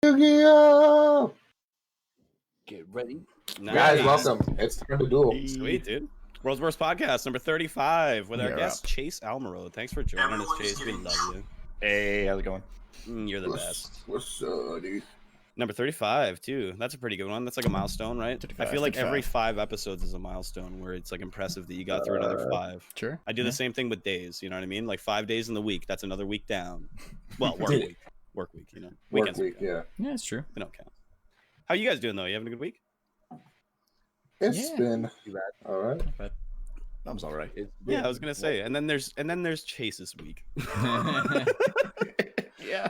Yu-Gi-Oh! Get ready. Guys, welcome. It's time to duel. Sweet, dude. World's Worst Podcast, number 35, with our guest, Chase Almaro. Thanks for joining us, Chase. We love you. Hey, how's it going? You're the best. What's up, dude? Number 35, too. That's a pretty good one. That's like a milestone, right? 35, I feel like 35. every 5 episodes is a milestone where it's like impressive that you got through another 5. Sure. I do the same thing with days, you know what I mean? Like 5 days in the week, that's another week down. Well, work week. Work week, you know. Weekends Work week, yeah. Yeah, it's true. They don't count. How you guys doing, though? You having a good week? It's been all right. But that was all right. Yeah, I was gonna say, and then there's Chase's week. Yeah.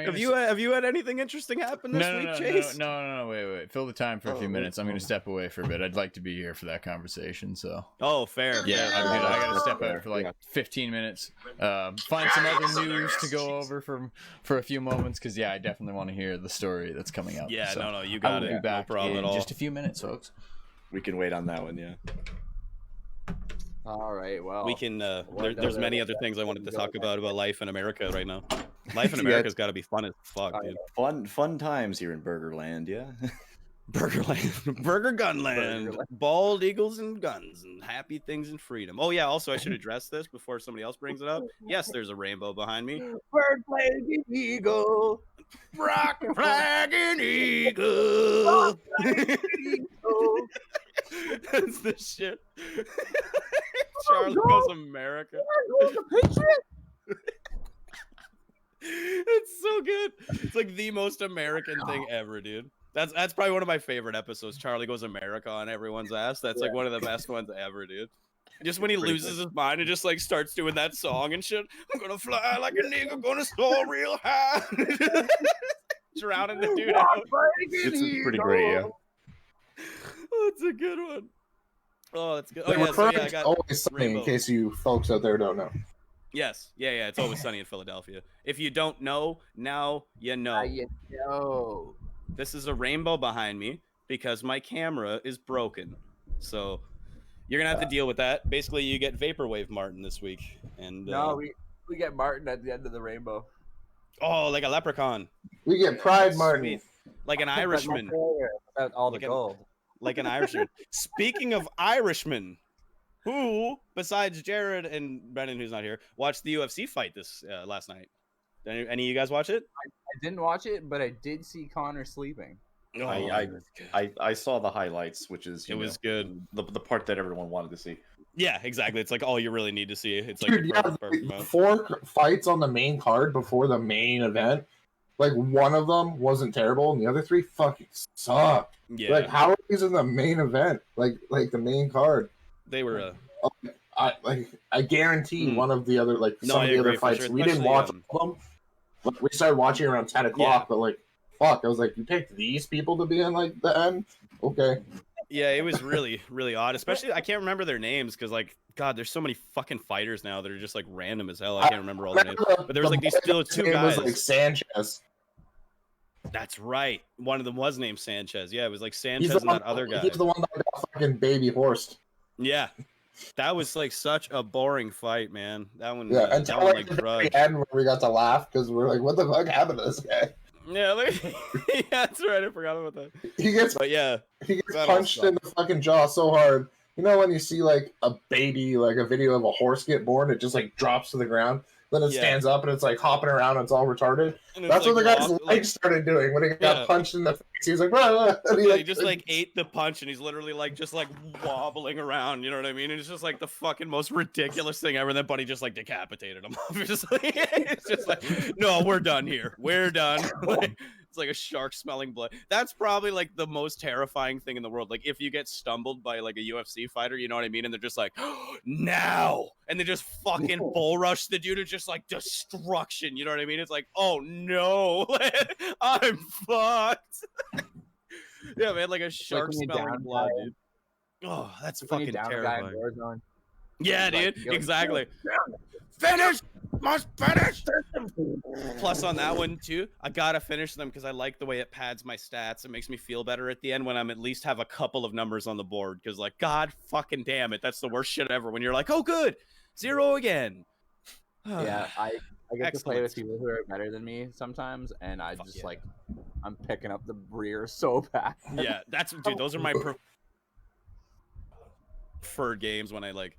Have you had anything interesting happen this week, Chase? No, wait. Fill the time for a few minutes. I'm going to step away for a bit. I'd like to be here for that conversation, so. Oh, fair. Yeah, I got to step out for like 15 minutes. Find some other news to go over for a few moments, because, yeah, I definitely want to hear the story that's coming out. Yeah, so no, you got it. I'll be back no problem in at all. just a few minutes, folks. We can wait on that one, yeah. All right, well. We can, there's many other things I wanted to talk about life in America right now. Life in America's got to be fun as fuck, dude. Fun times here in Burgerland, yeah. Burgerland. Burger Gunland. Bald eagles and guns and happy things and freedom. Oh, yeah, also, I should address this before somebody else brings it up. Yes, there's a rainbow behind me. Bird flag eagle. Rock flag and eagle. That's the shit. Charlie goes America. It's so good. It's like the most American thing ever, dude. That's probably one of my favorite episodes. Charlie Goes America on everyone's ass. That's like one of the best ones ever, dude. Just when he loses his mind and just like starts doing that song and shit. I'm gonna fly like a nigga, gonna soar real high. Drowning the dude out. It's pretty great, yeah. Oh, it's a good one. Oh, that's good. Oh, The yeah, so reference I got always sunny, Rainbow. in case you folks out there don't know. Yes, yeah. It's always sunny in Philadelphia. If you don't know, now you know. This is a rainbow behind me because my camera is broken. So you're gonna have to deal with that. Basically, you get Vaporwave Martin this week, and No, we get Martin at the end of the rainbow. oh, like a leprechaun, We get Pride Sweet. Martin. like an Irishman, About all the Like a- gold. like an Irishman. Speaking of Irishmen, who besides Jared and Brennan, who's not here, watched the UFC fight this last night? Did any of you guys watch it? I didn't watch it, but I did see Connor sleeping. Oh, I saw the highlights, which is it was good. the part that everyone wanted to see. Yeah, exactly. It's like all you really need to see. It's like Dude, the perfect amount. 4 fights on the main card before the main event. Like, one of them wasn't terrible, and the other 3 fucking sucked. Yeah, Like, how are these in the main event? Like the main card? they were. I guarantee one of the other, like, No, some I of the agree, other for fights, sure, we didn't especially, watch all of them. Like, we started watching around 10 o'clock, but, like, fuck, I was like, you picked these people to be in, like, the end? Okay. Yeah, it was really, really odd. Especially, I can't remember their names because, like, God, there's so many fucking fighters now that are just like random as hell. I can't remember all their names. But there was like these still 2 name guys. was, like, Sanchez. That's right. One of them was named Sanchez. Yeah, it was like He's Sanchez the and one, that other guy. he's the one that got fucking baby horsed. Yeah, that was like such a boring fight, man. That one. Yeah, that until one, like like the very drudged. end where we got to laugh because we're like, what the fuck happened to this guy? Yeah, like, yeah, that's right. I forgot about that. He gets But yeah, he gets that all punched in the fucking jaw so hard. You know when you see like a baby, like a video of a horse get born, it just like drops to the ground. Then it Yeah. stands up and it's like hopping around. And it's all retarded. and it's, That's like, what the guy's walk- legs started doing when he got Yeah. punched in the face. He was like, "Rah, rah," and Yeah, he just like ate the punch and he's literally like just like wobbling around, you know what I mean? And it's just like the fucking most ridiculous thing ever. And then Buddy just like decapitated him. It's just like, no, we're done here. We're done. Like, it's like a shark smelling blood. That's probably like the most terrifying thing in the world. Like if you get stumbled by like a UFC fighter, you know what I mean? And they're just like, now, and they just fucking bull rush the dude. It's just like destruction. You know what I mean? It's like, oh no, I'm fucked. Yeah, man, like a shark when you smelling down blood, guy. dude. Oh, that's When you fucking down a guy in terrifying. Warzone. Yeah, Like, dude, you're like, exactly. Finish! Must finish! Plus on that one, too, I gotta finish them because I like the way it pads my stats. It makes me feel better at the end when I'm at least have a couple of numbers on the board because, like, God fucking damn it, that's the worst shit ever when you're like, oh, good, 0 again. Yeah, I get to play Excellent. with people who are better than me sometimes, and I Fuck just yeah. like I'm picking up the rear so bad. Yeah, dude. Those are my preferred games when I like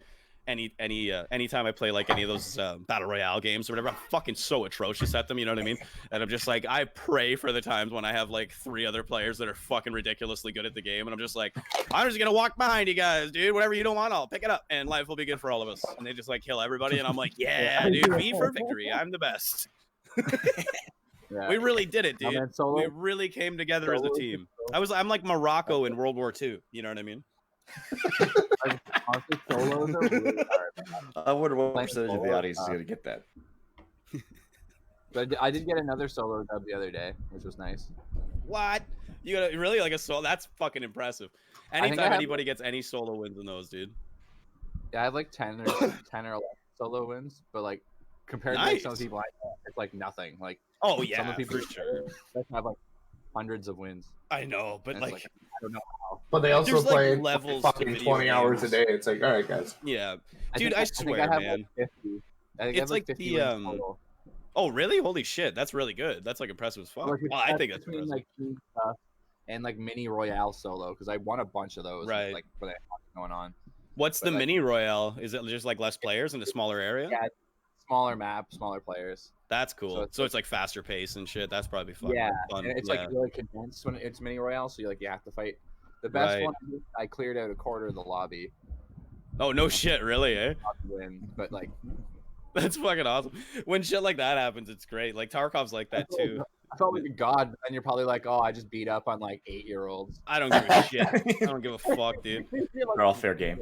anytime I play like any of those battle royale games or whatever. I'm fucking so atrocious at them. You know what I mean? And I'm just like, I pray for the times when I have like 3 other players that are fucking ridiculously good at the game, and I'm just like, I'm just gonna walk behind you guys, dude. Whatever you don't want, I'll pick it up, and life will be good for all of us. And they just like kill everybody, and I'm like, yeah, dude, V for victory. I'm the best. Yeah. We really did it, dude. Man, solo, We really came together as a team. I'm like Morocco in World War II. You know what I mean? honestly, solos are really hard. I wonder what Playing percentage of the solo, audience is going to get that. But I did get another solo dub the other day, which was nice. What? You got really like a solo? That's fucking impressive. think I Anytime have- anybody gets any solo wins in those, dude. Yeah, I have like 10 or 11 solo wins, but like compared to like, some of the Nice. people I know, it's like nothing. Like Oh some yeah, of the people for sure. that have like hundreds of wins. I know, but And it's like, I don't know how. But they also There's, like, play levels to fucking video 20 hours a games. day. It's like, all right, guys. yeah. I Dude, think I I think swear, I have man. Like 50. I think I have It's like like 50 the, wins total. Oh really? Holy shit, that's really good. That's like impressive as fuck. Like, Well, I think that's between impressive. like team stuff and like mini Royale solo because I won a bunch of those. Right. Like when I had going on. What's but the like- mini royale? Is it just like less players in a smaller area? Yeah. Smaller map, smaller players. That's cool. So it's So it's like faster pace and shit. That's probably fun. Yeah, fun. And it's yeah. like really condensed when it's mini Royale, so you have to fight. The best Right. one I cleared out a quarter of the lobby Oh no shit, really, eh? not to win, but like That's fucking awesome. When shit like that happens, it's great. Like Tarkov's like that too. I felt like a god, and you're probably like, oh, I just beat up on like 8-year-olds. I don't give a shit. I don't give a fuck, dude. They're all fair game.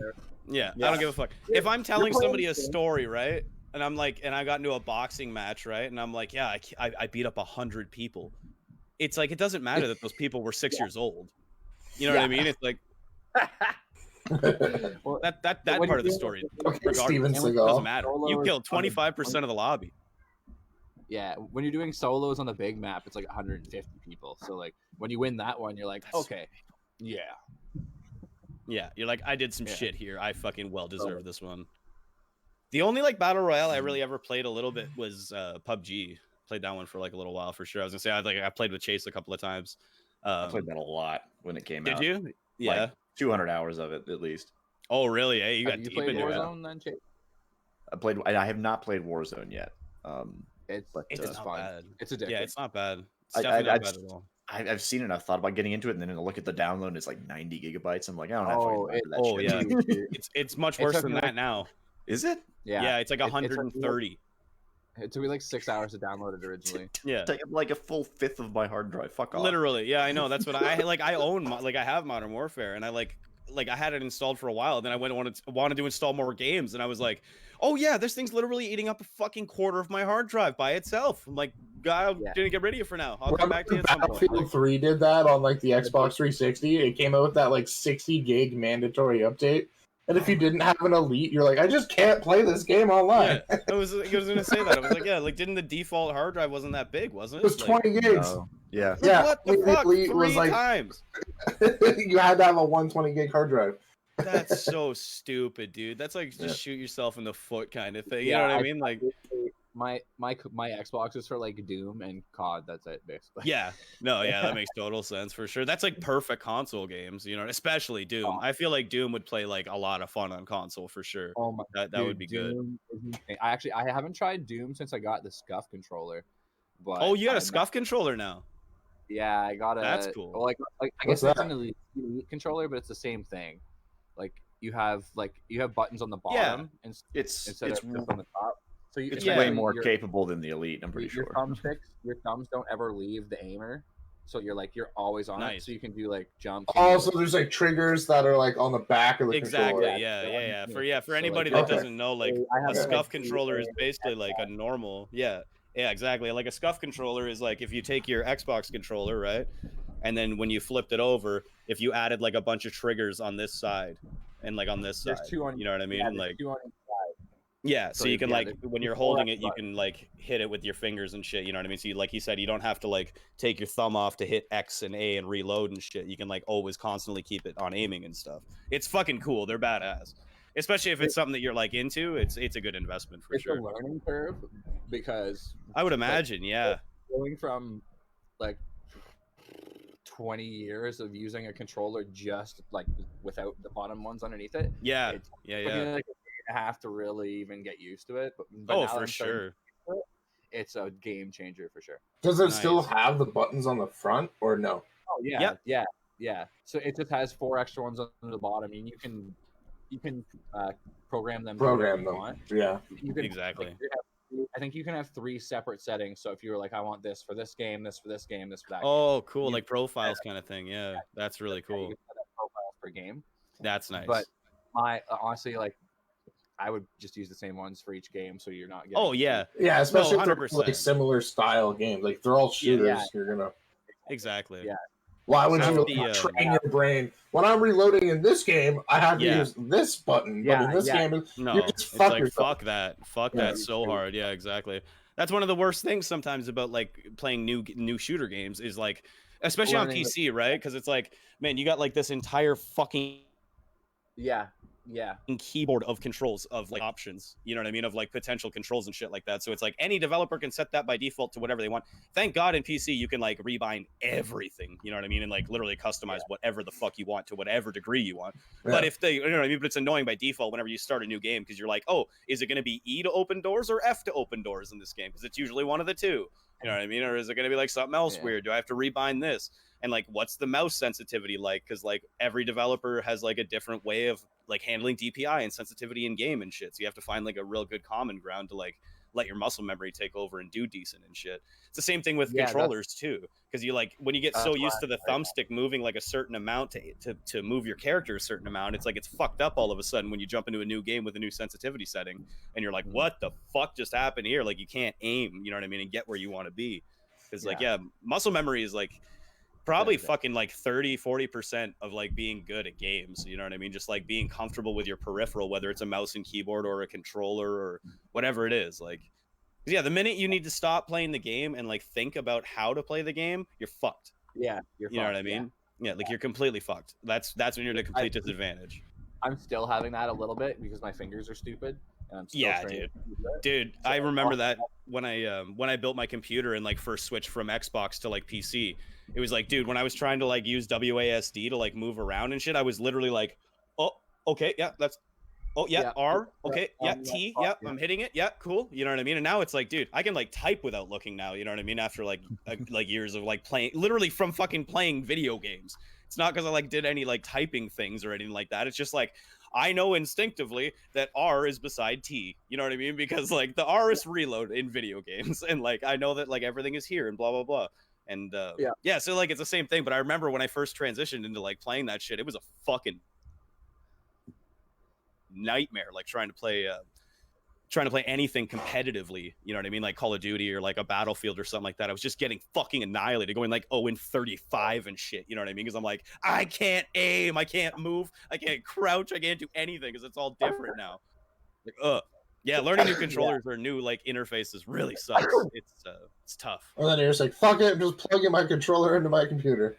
Yeah, I Yeah. don't give a fuck. If I'm telling playing somebody a the game. story, right, and I'm like, and I got into a boxing match, right, and I'm like, yeah, I beat up 100 people. It's like it doesn't matter that those people were 6 years old. You know what I mean? It's like Well, that when part of the you- story Okay, Steven doesn't Seagal. matter. Solo You is killed 25% of the lobby. yeah, when you're doing solos on the big map, it's like 150 people. So like when you win that one, you're like, That's- okay, yeah. Yeah, you're like, I did some Yeah. shit here. I fucking well deserved this one. The only like battle royale I really ever played a little bit was PUBG. Played that one for like a little while for sure. I was gonna say I played with Chase a couple of times. I played that a lot when it came Did out. you? Yeah. 200 hours of it at least. Oh really? Hey, you Have got you deep played into it. Warzone then, Chase? I have not played Warzone yet. It's But, It's it's not fun. bad. It's addictive. Yeah, it's not bad. It's I- definitely I not just- bad at all. I've seen it. I've thought about getting into it, and then I look at the download, and it's like 90 gigabytes. I'm like, I don't have Oh, fucking time for that oh, shit. yeah. Huge, dude. It's much It worse took than me, that like- now. Is it? Yeah, it's like It took me, 130. It took me like 6 hours to download it originally. Yeah. Take up like a full fifth of my hard drive. Fuck off. Literally, yeah, I know. That's what I like. I own, I have Modern Warfare, and I like I had it installed for a while. Then I wanted to install more games, and I was like, oh yeah, this thing's literally eating up a fucking quarter of my hard drive by itself. I'm like, God, Yeah. didn't get rid of you for now. I'll come back to you at some point. Battlefield 3 did that on like the Xbox 360. It came out with that like 60 gig mandatory update. And if you didn't have an Elite, you're like, I just can't play this game online. Yeah, I was gonna say that. I was like, yeah, like didn't the default hard drive wasn't that big, wasn't It it? was Like, 20 gigs. No. Yeah. like, Yeah, what the the fuck? Elite 3 was like- times. You had to have a 120 gig hard drive. That's so stupid, dude. That's like just Yeah. shoot yourself in the foot kind of thing. You know what I mean? Like, my Xbox is for like Doom and COD. That's it, basically. yeah, no, yeah, that makes total sense for sure. That's like perfect console games, you know, especially Doom. Oh. I feel like Doom would play like a lot of fun on console for sure. Oh my. That dude, would be good. Doom is insane. I haven't tried Doom since I got the Scuff controller. But Oh, you got a I'm- Scuff controller now. Yeah, I got a. That's cool. Well, like I What's guess it's that? an elite controller, but it's the same thing. Like you have buttons on the Yeah. bottom and It's instead it's of just on the top. So you, it's Yeah. way essentially more your- capable than the Elite. I'm pretty your sure. your thumbs don't ever leave the aimer, so you're always on it. Nice. So you can do like jumps. Also, there's like triggers that are like on the back of the Exactly. controller. Yeah. For So, like, anybody that okay. doesn't know, like I have a a Scuff head controller is speed, basically like a normal. Yeah, exactly. Like a Scuff controller is like if you take your Xbox controller, right, and then when you flipped it over, if you added like a bunch of triggers on this side and like on this There's side, two on. you know what I mean? Yeah, there's Like, two on each side. yeah, so So, you can yeah, like there's when you're four holding it, X you buttons. can like hit it with your fingers and shit. You know what I mean? So you, like you said, you don't have to like take your thumb off to hit X and A and reload and shit. You can like always constantly keep it on aiming and stuff. It's fucking cool. They're badass, especially if it's something that you're like into. It's a good investment for It's sure. a learning curve because I would imagine, yeah. going from like 20 years of using a controller just like without the bottom ones underneath it. Yeah, It took yeah, me yeah. like a day and a half to really even get used to it. But Oh, now for I'm starting to sure. get used to it, it's a game changer for sure. Does it still Nice. have the buttons on the front or no? Oh yeah, Yep. yeah. So it just has 4 extra ones on the bottom, and you can program them to whatever Program you them. want. Yeah. You can, Exactly. I think you can have 3 separate settings. So if you were like, I want this for this game, this for this game, this for that. Oh, cool. You- Like profiles kind of thing. Yeah, that's really game. You cool. can set up profiles per game. That's nice. But my honestly, like, I would just use the same ones for each game, so you're not getting. Oh yeah, Yeah, especially if they're 100%. like similar style games. Like they're all shooters. Yeah. You're gonna. exactly. Yeah. Why would Half you the, train your brain? When I'm reloading in this game, I have to Yeah. use this button, but in this game, No, you just it's fuck like yourself. fuck that, fuck Yeah, that so hard. Yeah, exactly. That's one of the worst things sometimes about like playing new shooter games is like, especially on Learning the- PC, right? Because it's like, man, you got like this entire fucking Yeah. keyboard of controls of like options, you know what I mean, of like potential controls and shit like that. So it's like any developer can set that by default to whatever they want. Thank God in PC you can like rebind everything, you know what I mean, and like literally customize whatever the fuck you want to whatever degree you want. But if they, you know what I mean, but it's annoying by default whenever you start a new game because you're like, oh, is it going to be E to open doors or F to open doors in this game? Because it's usually one of the two, you know what I mean, or is it going to be like something else weird? Do I have to rebind this? And like, what's the mouse sensitivity like? Because like every developer has like a different way of like handling DPI and sensitivity in game and shit. So you have to find like a real good common ground to like let your muscle memory take over and do decent and shit. It's the same thing with controllers too, because you like when you get so used to the thumbstick moving like a certain amount to move your character a certain amount, it's like it's fucked up all of a sudden when you jump into a new game with a new sensitivity setting and you're like, what the fuck just happened here? Like you can't aim, you know what I mean, and get where you want to be. Because like muscle memory is like probably fucking like 30-40% of like being good at games, you know what I mean, just like being comfortable with your peripheral, whether it's a mouse and keyboard or a controller or whatever it is. Like the minute you need to stop playing the game and like think about how to play the game, you're fucked. You're you fucked, know what I mean, like you're completely fucked. That's when you're at a complete disadvantage. I'm still having that a little bit because my fingers are stupid and I'm still trying dude So, I remember that when I built my computer and like first switched from Xbox to like PC, it was like, dude, when I was trying to like use WASD to like move around and shit, I was literally like, oh, okay, yeah, that's R, okay, T, I'm hitting it, cool, you know what I mean. And now it's like, dude, I can like type without looking now, you know what I mean, after like like years of like playing, literally from fucking playing video games. It's not because I like did any like typing things or anything like that. It's just like I know instinctively that R is beside T, you know what I mean, because like the R is reload in video games, and like I know that like everything is here and blah blah blah. And so like it's the same thing. But I remember when I first transitioned into like playing that shit, it was a fucking nightmare, like trying to play anything competitively, you know what I mean, like Call of Duty or like a Battlefield or something like that. I was just getting fucking annihilated, going like 0-35 and shit, you know what I mean, because I'm like, I can't aim, I can't move, I can't crouch, I can't do anything because it's all different now. Like learning new controllers or new like interfaces really sucks. It's tough. And then you're just like, fuck it, I'm just plugging my controller into my computer.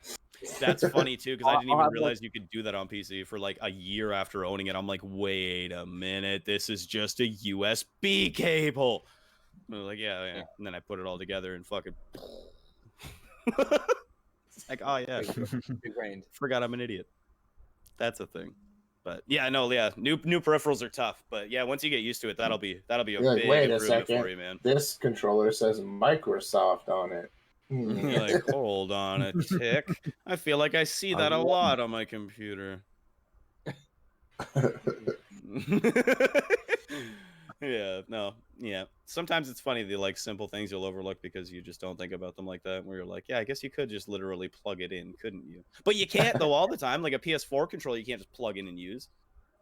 That's funny too, because I didn't even realize you could do that on PC for like a year after owning it. I'm like, wait a minute, this is just a USB cable. I was like, yeah. And then I put it all together and fucking it's like, oh yeah, forgot I'm an idiot. That's a thing. But new peripherals are tough. But yeah, once you get used to it, that'll be a big improvement for you, man. This controller says Microsoft on it. You're like, hold on a tick. I feel like I see that a lot on my computer. Sometimes it's funny the like simple things you'll overlook because you just don't think about them like that. Where you're like, yeah, I guess you could just literally plug it in, couldn't you? But you can't though all the time. Like a PS4 controller, you can't just plug in and use.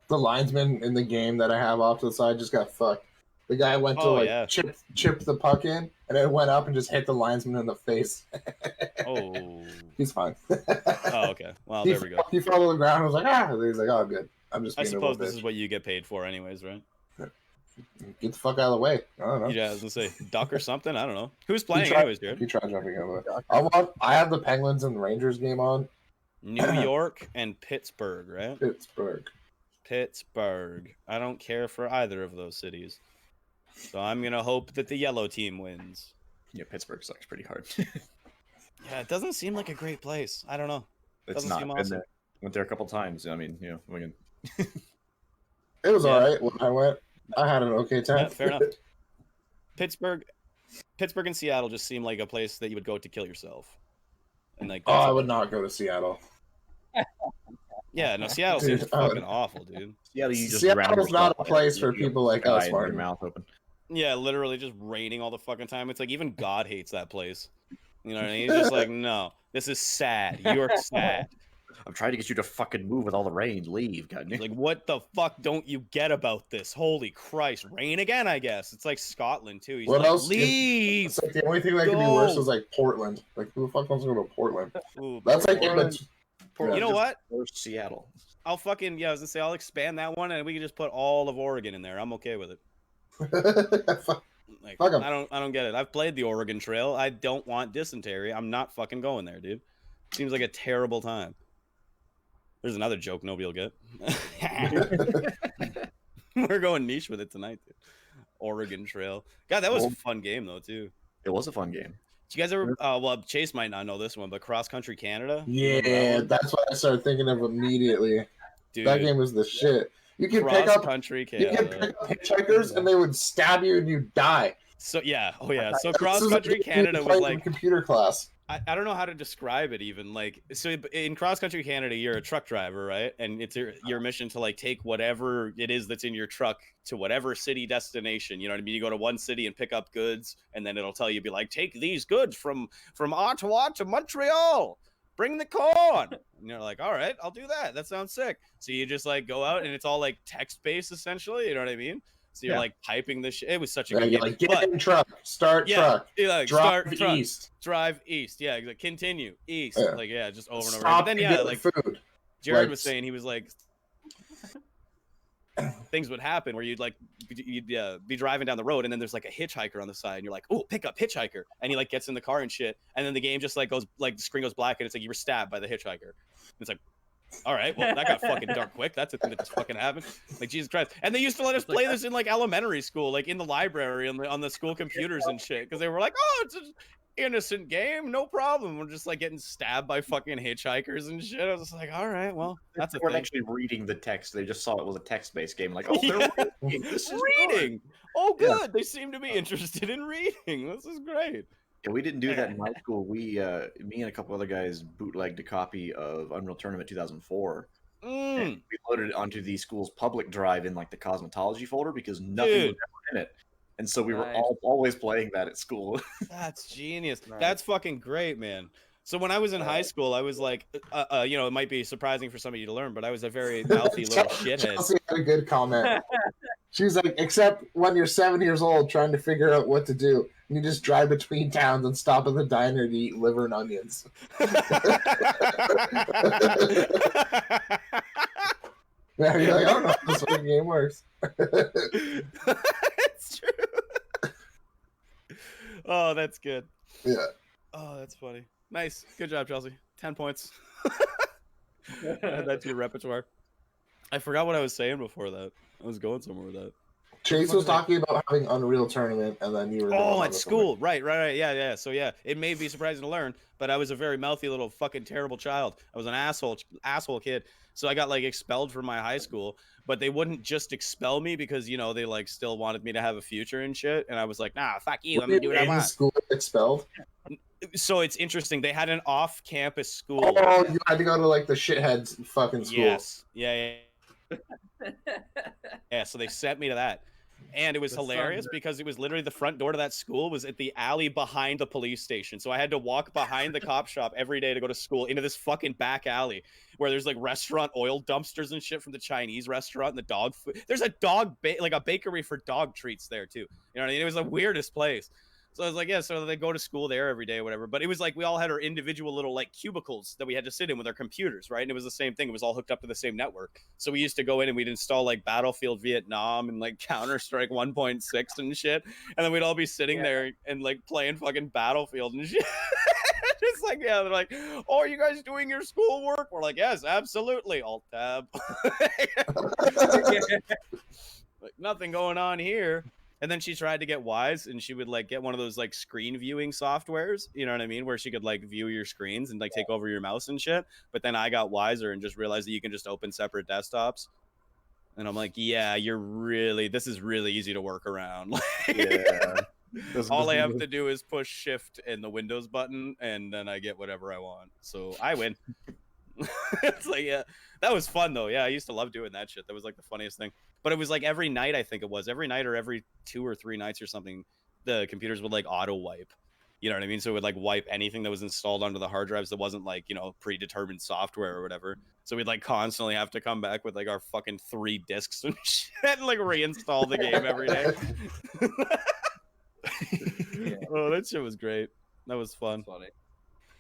The linesman in the game that I have off to the side just got fucked. The guy went to chip the puck in, and it went up and just hit the linesman in the face. He's fine. Oh, okay. Well, there we go. He fell to the ground. I was like, He's like, oh, good. I'm just. I suppose this is what you get paid for, anyways, right? Get the fuck out of the way. I don't know. Yeah, I was gonna say duck or something. I don't know. Who's playing, anyways, dude? He tried jumping over. I have the Penguins and Rangers game on. New York and Pittsburgh, right? Pittsburgh. I don't care for either of those cities. So I'm going to hope that the yellow team wins. Yeah, Pittsburgh sucks pretty hard. Yeah, it doesn't seem like a great place. I don't know. It's Doesn't not. seem Been awesome. there. Went there a couple times. I mean, we can. It was alright when I went. I had an okay time. Yeah, fair enough. Pittsburgh and Seattle just seem like a place that you would go to kill yourself. And like, I would not go to Seattle. Yeah, no, Seattle seems fucking awful, dude. Seattle's not a place for people like us, Martin. Mouth open. Yeah, literally just raining all the fucking time. It's like even God hates that place. You know what I mean? He's just like, no, this is sad. You're sad. I'm trying to get you to fucking move with all the rain. Leave, God. Like, what the fuck don't you get about this? Holy Christ. Rain again, I guess. It's like Scotland, too. He's what like, else? Leave! It's like the only thing that could be worse is like Portland. Like, who the fuck wants to go to Portland? Ooh, That's like Portland. You know what? Seattle. I'll fucking, I was gonna say, I'll expand that one and we can just put all of Oregon in there. I'm okay with it. Like, Fuck 'em. I don't get it. I've played the Oregon Trail. I don't want dysentery. I'm not fucking going there, dude. Seems like a terrible time. There's another joke nobody will get. We're going niche with it tonight, dude. Oregon Trail. God, that was a fun game though, too. It was a fun game. Did you guys ever? Well, Chase might not know this one, but Cross Country Canada. Yeah, that's what I started thinking of immediately. Dude, that game was the shit. You can Cross pick up Country Canada. You can pick up hitchhikers and they would stab you and you die. So yeah, So Cross Country Canada was like computer class. I don't know how to describe it even. Like, so in Cross Country Canada, you're a truck driver, right? And it's your mission to like take whatever it is that's in your truck to whatever city destination. You know what I mean? You go to one city and pick up goods, and then it'll tell you, be like, take these goods from Ottawa to Montreal. Bring the corn. And you're like, all right, I'll do that. That sounds sick. So you just like go out and it's all like text based essentially. You know what I mean? So you're like typing this shit. It was such a good game. Like, get in truck, start truck, like, drive east. Drive east. Yeah, like, continue east. Yeah. Like, yeah, just over and over. Stop But then, like food. Jared was saying, he was like, things would happen where you'd be driving down the road and then there's like a hitchhiker on the side and you're like, oh, pick up hitchhiker. And he like gets in the car and shit. And then the game just like goes, like the screen goes black and it's like you were stabbed by the hitchhiker. And it's like, all right, well, that got fucking dark quick. That's a thing that just fucking happened. Like, Jesus Christ. And they used to let us play this in, like, elementary school, like, in the library on the school computers and shit. Because they were like, oh, it's an innocent game. No problem. We're just, like, getting stabbed by fucking hitchhikers and shit. I was just like, all right, well, that's a thing. They weren't actually reading the text. They just saw it was a text-based game. Like, oh, they're reading. Oh, good. Yeah. They seem to be interested in reading. This is great. Yeah, we didn't do that in my school. Me and a couple other guys bootlegged a copy of Unreal Tournament 2004. And we loaded it onto the school's public drive in like the cosmetology folder because nothing was ever in it. And so we were always playing that at school. That's genius. Nice. That's fucking great, man. So when I was in high school, I was like, it might be surprising for some of you to learn, but I was a very mouthy little shithead. Chelsea had a good comment. She's like, except when you're 7 years old trying to figure out what to do, and you just drive between towns and stop at the diner to eat liver and onions. Yeah, you're like, I don't know how this fucking game works. It's true. Oh, that's good. Yeah. Oh, that's funny. Nice. Good job, Chelsea. 10 points. Add that to your repertoire. I forgot what I was saying before that. I was going somewhere with that. Chase was talking about having Unreal Tournament, and then you were... Oh, at school. Right. Yeah. So, yeah, it may be surprising to learn, but I was a very mouthy little fucking terrible child. I was an asshole kid. So I got, like, expelled from my high school, but they wouldn't just expel me because, you know, they, like, still wanted me to have a future and shit. And I was like, nah, fuck you. I'm going to do what I want. School expelled? So it's interesting. They had an off-campus school. Oh, you had to go to, like, the shitheads fucking school. Yes. Yeah. Yeah, so they sent me to that. And it was hilarious because it was literally the front door to that school was at the alley behind the police station. So I had to walk behind the cop shop every day to go to school into this fucking back alley where there's like restaurant oil dumpsters and shit from the Chinese restaurant and the dog food. There's a like a bakery for dog treats there too. You know what I mean? It was the weirdest place. So I was like, yeah, so they go to school there every day or whatever. But it was like we all had our individual little like cubicles that we had to sit in with our computers, right? And it was the same thing. It was all hooked up to the same network. So we used to go in and we'd install like Battlefield Vietnam and like Counter-Strike 1.6 and shit. And then we'd all be sitting there and like playing fucking Battlefield and shit. Just like, yeah, they're like, oh, are you guys doing your schoolwork? We're like, yes, absolutely. Alt-tab. Like, nothing going on here. And then she tried to get Wise, and she would like get one of those like screen viewing softwares, you know what I mean, where she could like view your screens and like take over your mouse and shit. But then I got wiser and just realized that you can just open separate desktops. And I'm like, yeah, this is really easy to work around. Yeah. All I have to do is push shift and the Windows button, and then I get whatever I want. So I win. It's like, yeah, that was fun though. Yeah, I used to love doing that shit. That was like the funniest thing. But it was like every night, I think it was every night or every 2 or 3 nights or something, the computers would like auto wipe. You know what I mean? So it would like wipe anything that was installed onto the hard drives that wasn't like, you know, predetermined software or whatever. So we'd like constantly have to come back with like our fucking 3 discs and shit and like reinstall the game every day. Oh, that shit was great. That was fun. Funny.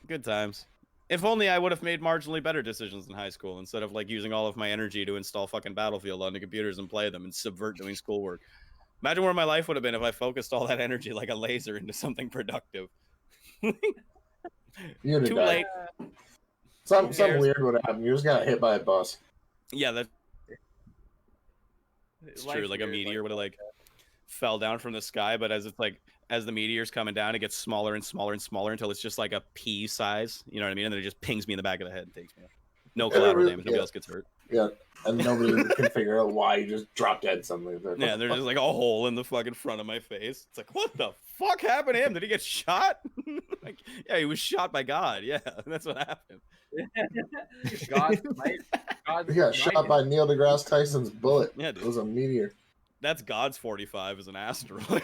Good times. If only I would have made marginally better decisions in high school instead of like using all of my energy to install fucking Battlefield onto computers and play them and subvert doing schoolwork. Imagine where my life would have been if I focused all that energy like a laser into something productive. You'd Too late. Something weird would happen. You just got hit by a bus. Yeah, that's true. Like a meteor would have like fell down from the sky, but as the meteor's coming down, it gets smaller and smaller and smaller until it's just like a pea size. You know what I mean? And then it just pings me in the back of the head and takes me out. No collateral damage. Nobody else gets hurt. Yeah, and nobody can figure out why you just dropped dead suddenly. Yeah, there's just like a hole in the fucking front of my face. It's like, what the fuck happened to him? Did he get shot? Like, yeah, he was shot by God. Yeah, that's what happened. He got shot by Neil deGrasse Tyson's bullet. Yeah, dude. It was a meteor. That's God's 45 as an asteroid.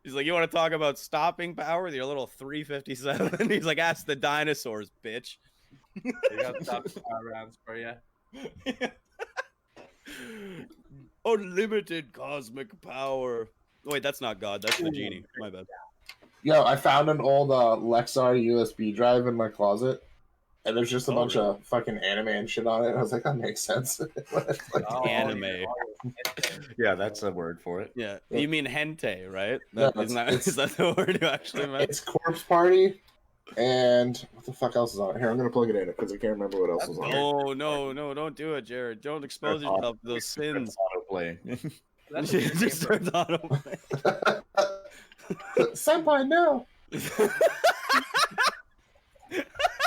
He's like, you want to talk about stopping power with your little 357? He's like, ask the dinosaurs, bitch. You got stopping power rounds for you. Unlimited cosmic power. Oh, wait, that's not God. That's the genie. My bad. Yo, I found an old Lexar USB drive in my closet. And there's just a bunch of fucking anime and shit on it. I was like, that makes sense. Like, anime. Yeah, that's a word for it. Yeah. You mean hentai, right? Yeah, is that the word you actually meant? It's Corpse Party. And what the fuck else is on it? Here, I'm going to plug it in because I can't remember what else was on it. Oh, no, don't do it, Jared. Don't expose yourself to those sins. Autoplay. Just starts autoplay. Senpai, no.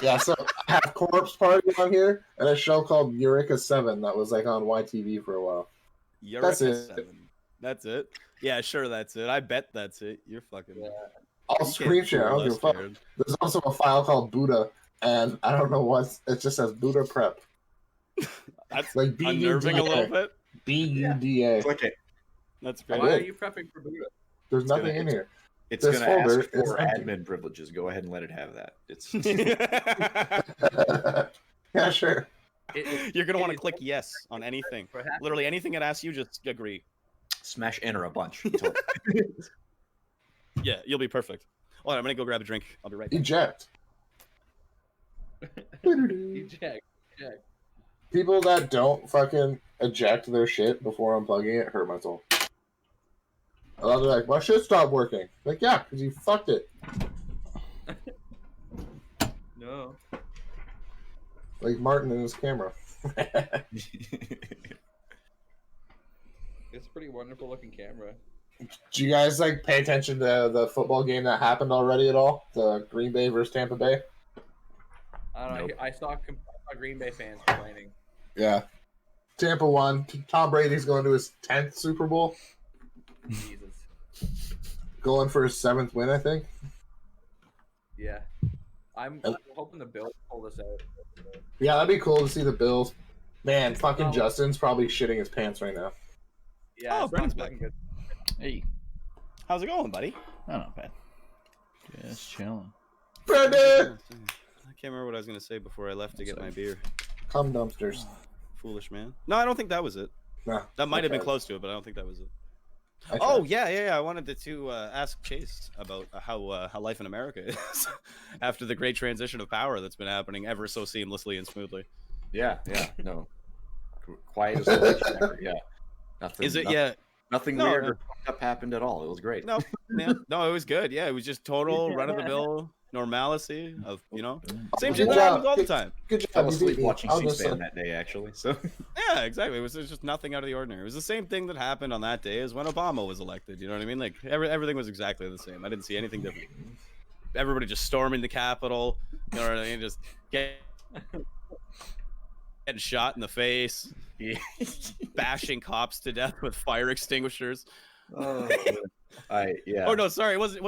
Yeah, so I have Corpse Party on here and a show called Eureka 7 that was like on YTV for a while. Eureka that's it. 7. That's it? Yeah, sure, that's it. I bet that's it. You're fucking... Yeah. I'll screen share. I don't give a fuck. There's also a file called Buddha, and I don't know what... It just says Buddha Prep. That's like unnerving a little bit. BUDA. Click it. That's great. Why are you prepping for Buddha? There's nothing in here. It's going to ask for admin privileges. Go ahead and let it have that. It's yeah, sure. You're going to want to click yes on anything. Literally anything it asks you, just agree. Smash enter a bunch. Yeah, you'll be perfect. Hold on, I'm going to go grab a drink. I'll be right back. Eject. Eject. People that don't fucking eject their shit before unplugging it hurt my soul. A lot of like, my shit stopped working. Like, yeah, because you fucked it. No. Like Martin and his camera. It's a pretty wonderful looking camera. Do you guys like pay attention to the football game that happened already at all? The Green Bay versus Tampa Bay? I don't know. Nope. I saw Green Bay fans complaining. Yeah. Tampa won. Tom Brady's going to his 10th Super Bowl. Jesus. Going for his 7th win, I think. Yeah. I'm hoping the Bills pull this out. Yeah, that'd be cool to see the Bills. Man, fucking Justin's probably shitting his pants right now. Yeah, Brandon's back. Good. Hey. How's it going, buddy? Oh, not bad. Just chilling. Brandon! I can't remember what I was going to say before I left to get my beer. Cum dumpsters. Foolish man. No, I don't think that was it. No. That might have been close to it, but I don't think that was it. Oh, yeah. I wanted to ask Chase about how life in America is after the great transition of power that's been happening ever so seamlessly and smoothly. Yeah, no. Quiet as election ever, yeah. Nothing weird or fucked up happened at all. It was great. No, it was good. Yeah, it was just total run-of-the-mill normalcy of, same shit that happens all the time. Good job. I was asleep watching I'll C-SPAN that day, actually. So Yeah, exactly. It was just nothing out of the ordinary. It was the same thing that happened on that day as when Obama was elected. You know what I mean? Like everything was exactly the same. I didn't see anything different. Everybody just storming the Capitol. You know what I mean? Just getting shot in the face, bashing cops to death with fire extinguishers. yeah. Oh no, sorry. It wasn't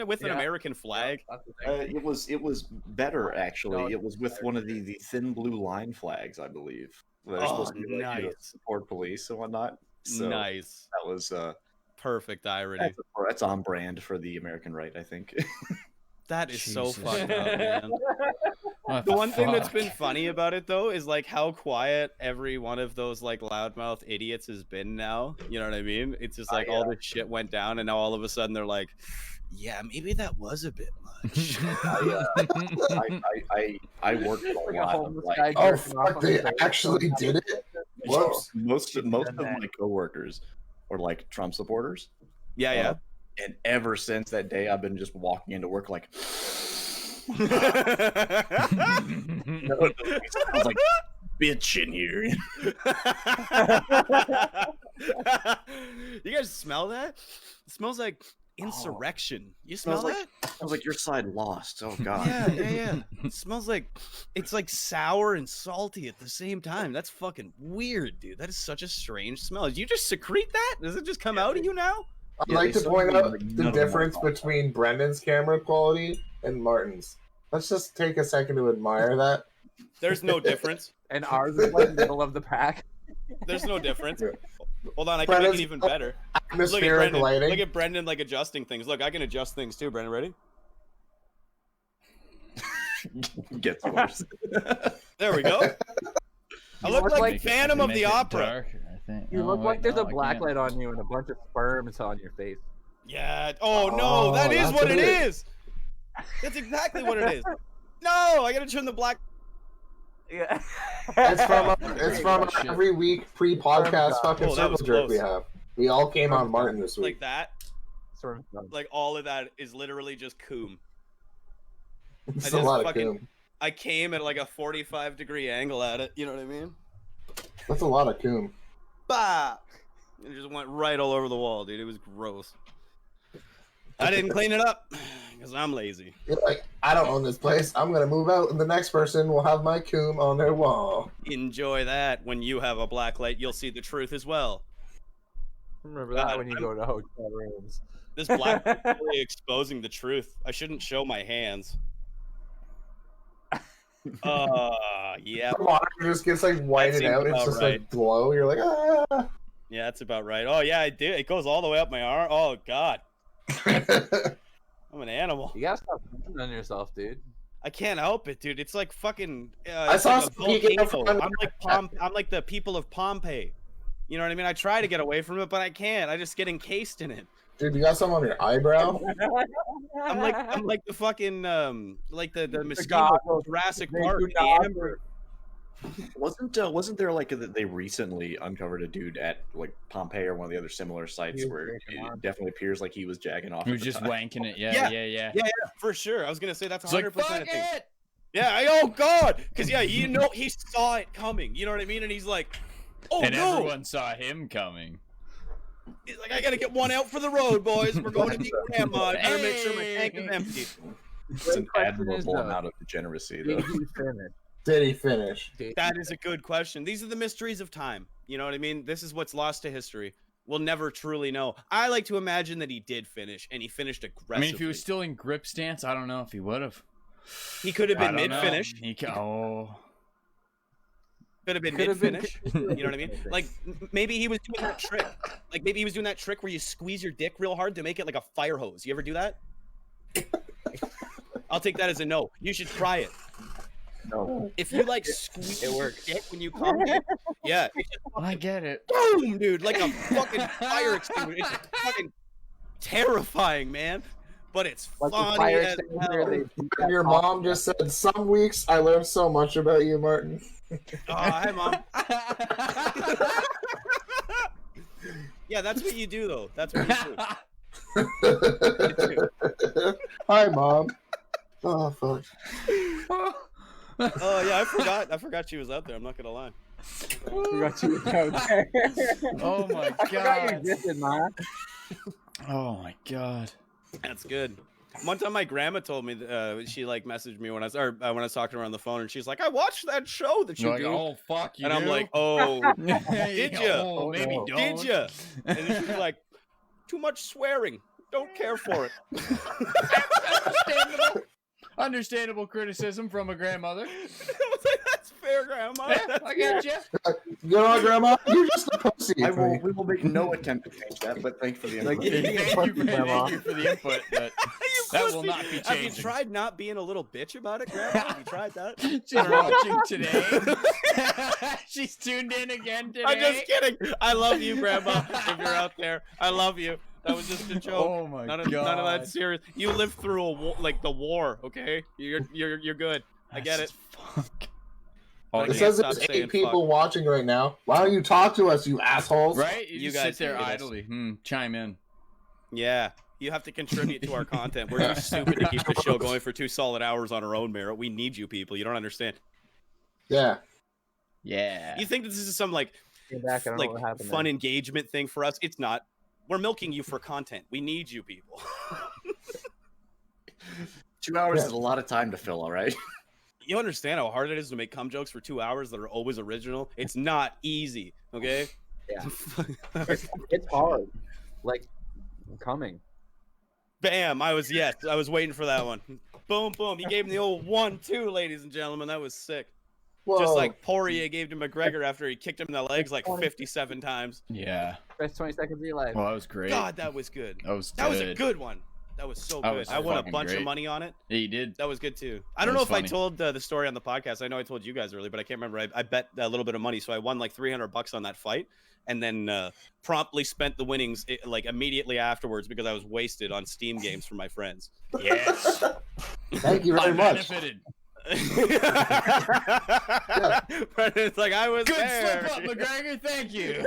with an American flag. It was better actually. It was with one of the thin blue line flags, I believe. They're supposed to be like, support police and whatnot. So nice. That was perfect irony. That's on brand for the American right, I think. That is so fucked up, man. The one thing that's been funny about it though is like how quiet every one of those like loudmouth idiots has been now. You know what I mean? It's just like all this shit went down, and now all of a sudden they're like, "Yeah, maybe that was a bit much." I worked a lot. Oh fuck! They actually did it. Whoops. Most of my coworkers were like Trump supporters. Yeah. And ever since that day, I've been just walking into work like. I was like, bitch in here. You guys smell that? It smells like insurrection. You smell that? I was like, your side lost. Oh god. Yeah. It smells like it's like sour and salty at the same time. That's fucking weird, dude. That is such a strange smell. Did you just secrete that? Does it just come out of you now? I'd like to point out the difference between Brendan's camera quality and Martin's. Let's just take a second to admire that. There's no difference. And ours is like middle of the pack. There's no difference. Hold on, I can make it even better. Atmospheric lighting. Look at Brendan like adjusting things. Look, I can adjust things too, Brendan. Ready? Gets worse. There we go. I look like Phantom of the Opera. You look like there's a black light on you and a bunch of sperms on your face. Yeah. Oh no, that is what it is. That's exactly what it is. No, I gotta turn the black. Yeah. It's from every week pre-podcast fucking circle jerk we have. We all came on Martin this week. Like that. Like all of that is literally just coom. It's a lot of coom. I came at like a 45-degree angle at it. You know what I mean? That's a lot of coom. Bah! It just went right all over the wall, dude. It was gross. I didn't clean it up because I'm lazy. You're like, I don't own this place. I'm gonna move out, and the next person will have my coom on their wall. Enjoy that. When you have a black light, you'll see the truth as well. Remember that when you go to hotel rooms. This black is really exposing the truth. I shouldn't show my hands. Yeah. The water just gets like whited out. It's just like glow. You're like, ah. Yeah, that's about right. Oh yeah, I do. It goes all the way up my arm. Oh god. I'm an animal. You gotta stop thinking on yourself, dude. I can't help it, dude. It's like fucking. I saw like I'm like the people of Pompeii. You know what I mean? I try to get away from it, but I can't. I just get encased in it. Dude, you got something on your eyebrow? I'm like the fucking like the mosquito from Jurassic Park. The amber. Wasn't there like they recently uncovered a dude at like Pompeii or one of the other similar sites where it definitely appears like he was jagging off. He was just wanking it. Yeah, for sure. I was gonna say that's 100% like, thing. Yeah. Oh god, because you know he saw it coming. You know what I mean? And he's like, oh and no. Everyone saw him coming. He's like, I gotta get one out for the road, boys. We're going to the grandma. I gotta make sure my tank is empty. It's an admirable amount of degeneracy, though. Did he finish? That is a good question. These are the mysteries of time. You know what I mean? This is what's lost to history. We'll never truly know. I like to imagine that he did finish, and he finished aggressively. I mean, if he was still in grip stance, I don't know if he would have. He could have been mid-finish. Could have been mid-finish. You know what I mean? Like, maybe he was doing that trick. Like, maybe he was doing that trick where you squeeze your dick real hard to make it like a fire hose. You ever do that? I'll take that as a no. You should try it. No. If you like squeeze your dick when you come, yeah. I get it. Boom, dude, like a fucking fire extinguisher. It's fucking terrifying, man. But it's like funny as hell. Your mom just said, some weeks I learned so much about you, Martin. Oh, hi, Mom. Yeah, that's what you do, though. That's what you do. Hi, Mom. Oh fuck. Oh yeah, I forgot she was out there. I'm not gonna lie. Forgot you was out there. Oh my I forgot you god. existed, man. Oh my god. That's good. One time, my grandma told me she like messaged me when I was talking to her on the phone, and she's like, "I watched that show that you You're like, do." oh fuck you. And I'm do? like, "Oh, did you? Oh, maybe no. don't. Did you?" And then she's like, "Too much swearing. Don't care for it." Understandable criticism from a grandmother. I was like, "That's fair, Grandma." Yeah, I get you. Good on, Grandma. You're just a pussy. We will make no attempt to change that, but thank you for the input. Thank you for the input, but that will not be changed. Have you tried not being a little bitch about it, Grandma? Have you tried that? She's watching today. She's tuned in again today. I'm just kidding. I love you, Grandma. If you're out there, I love you. That was just a joke. Oh my none god. None of that serious. You lived through the war, okay? You're good. I get it. Fuck. It says there's 8 people watching right now. Why don't you talk to us, you assholes? Right? You just guys sit there hate us. idly. Chime in. Yeah. You have to contribute to our content. We're too stupid to keep the show going for 2 solid hours on our own merit. We need you people. You don't understand. Yeah. Yeah. You think this is some like Back, fun engagement thing for us? It's not. We're milking you for content. We need you people. 2 hours is a lot of time to fill, all right? You understand how hard it is to make cum jokes for 2 hours that are always original? It's not easy, okay? Yeah. It's hard. Like, coming. Bam! I was waiting for that one. Boom, boom. You gave him the old 1-2, ladies and gentlemen. That was sick. Whoa. Just like Poirier gave to McGregor after he kicked him in the legs like 57 times. Yeah. Best 20 seconds of your life. Well, that was great. God, that was good. That was a good one. That was so That good. was I won a fucking bunch great. of money on it. Yeah, you did. That was good too. I That don't know was if I funny. told the story on the podcast. I know I told you guys earlier, but I can't remember. I bet a little bit of money, so I won like $300 on that fight, and then promptly spent the winnings like immediately afterwards because I was wasted on Steam games for my friends. Yes. Thank you very much. Benefited. Brendan's like, I was Good there. slip up, McGregor. Thank you.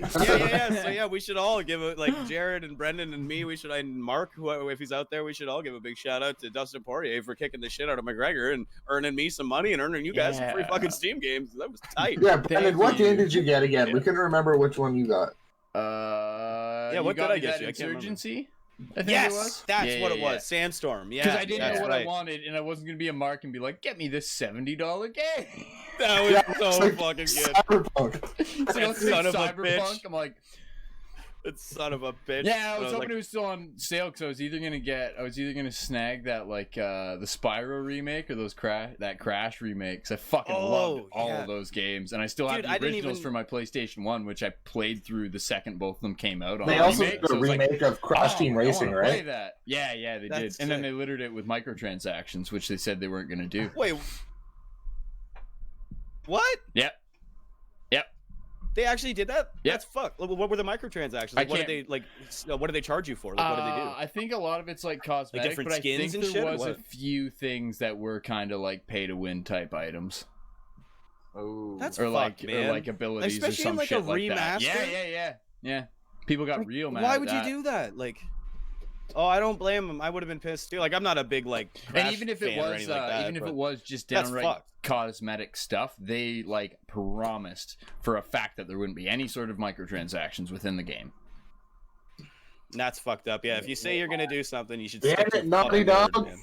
Yeah. So yeah, we should all give it like Jared and Brendan and me. We should and Mark, who if he's out there, we should all give a big shout out to Dustin Poirier for kicking the shit out of McGregor and earning me some money and earning you guys some free fucking Steam games. That was tight. Yeah, Brendan, what game did you get again? We couldn't remember which one you got. Yeah, what did I get you? I can't remember. Insurgency? I think Yes, it was. that's what it was. Sandstorm. Yeah, Because I didn't that's know what right. I wanted, and I wasn't gonna be a mark and be like, "Get me this $70 game." That was Yeah, so like fucking good. Cyberpunk. So That son of a Cyberpunk. bitch. I'm like, That son of a bitch. yeah, I was And hoping it was still on sale because I was either gonna snag that like the Spyro remake or that Crash remake because I fucking loved all of those games, and I still have Dude, the I didn't originals even- for my PlayStation 1, which I played through the second both of them came out on. They the also remake, did a so it was like, remake of Crash Team I wanna Racing, play right? that. Yeah, they That's did, and then sick. they littered it with microtransactions, which they said they weren't gonna do. Wait. What? Yep. They actually did that? Yeah. That's fuck. What were the microtransactions? Like, what did they like? What did they charge you for? Like, what did they do? I think a lot of it's like cosmetic, different but skins I think and there shit, or was a what? few things that were kind of like pay to win type items, Oh. That's or like fucked, man. or like abilities Especially or some in, like, shit a like that. remaster? Yeah. People got real mad. Why at would that. you do that? Like, oh, I don't blame them. I would have been pissed too. Like, I'm not a big like. Crash And even if it fan or was, anything like that, even if but it was just that's downright fucked. cosmetic stuff, they like promised for a fact that there wouldn't be any sort of microtransactions within the game. That's fucked up. Yeah, if you say you're gonna do something, you should. Damn stick to it, Naughty fucking word, Dog. man.